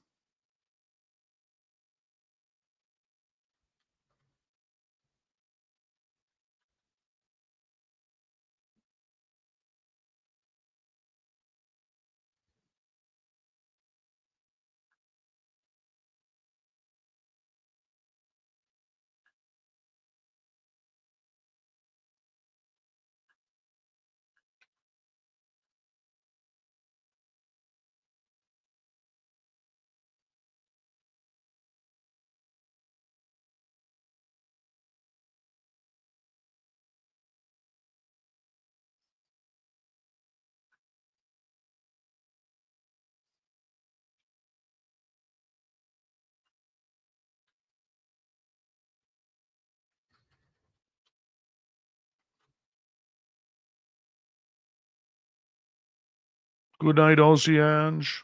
Good night, Oceange.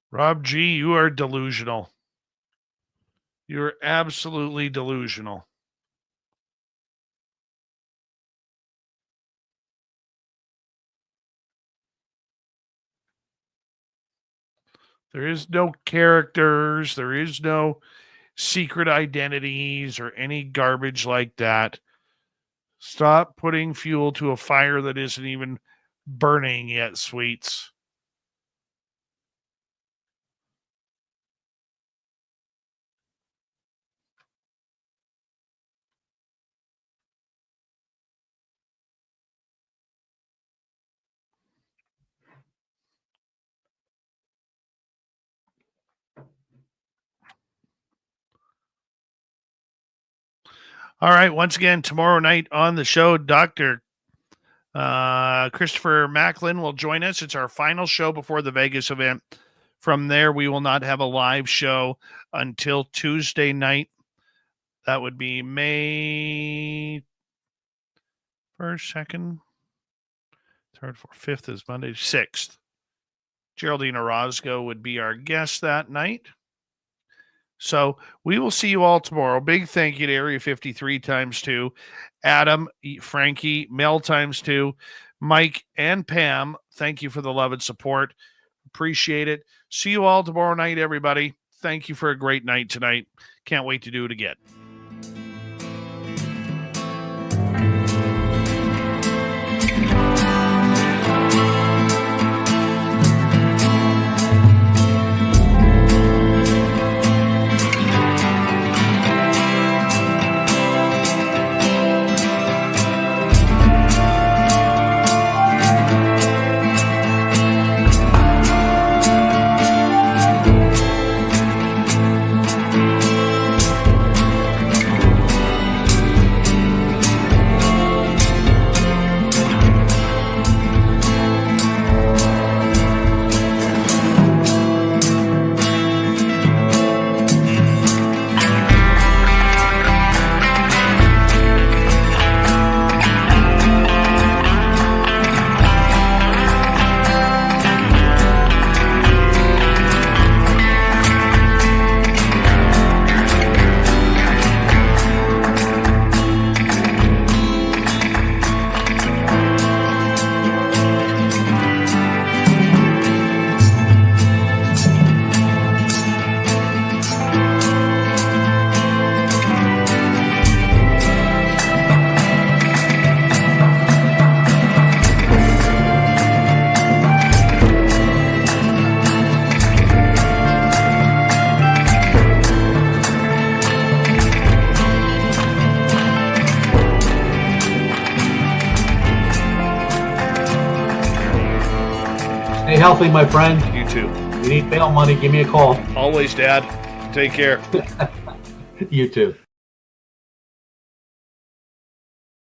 Rob G., you are delusional. You're absolutely delusional. There is no characters. There is no secret identities or any garbage like that. Stop putting fuel to a fire that isn't even burning yet, sweets. All right. Once again, tomorrow night on the show, Dr. Christopher Macklin will join us. It's our final show before the Vegas event. From there, we will not have a live show until Tuesday night. That would be May 1st, 2nd, 3rd, 4th, 5th is Monday, 6th. Geraldine Orozco would be our guest that night. So we will see you all tomorrow. Big thank you to Area 53 ×2, Adam, Frankie, Mel ×2, Mike, and Pam. Thank you for the love and support. Appreciate it. See you all tomorrow night, everybody. Thank you for a great night tonight. Can't wait to do it again. Stay healthy, my friend. You too. If you need bail money, give me a call. Always, Dad. Take care. You too.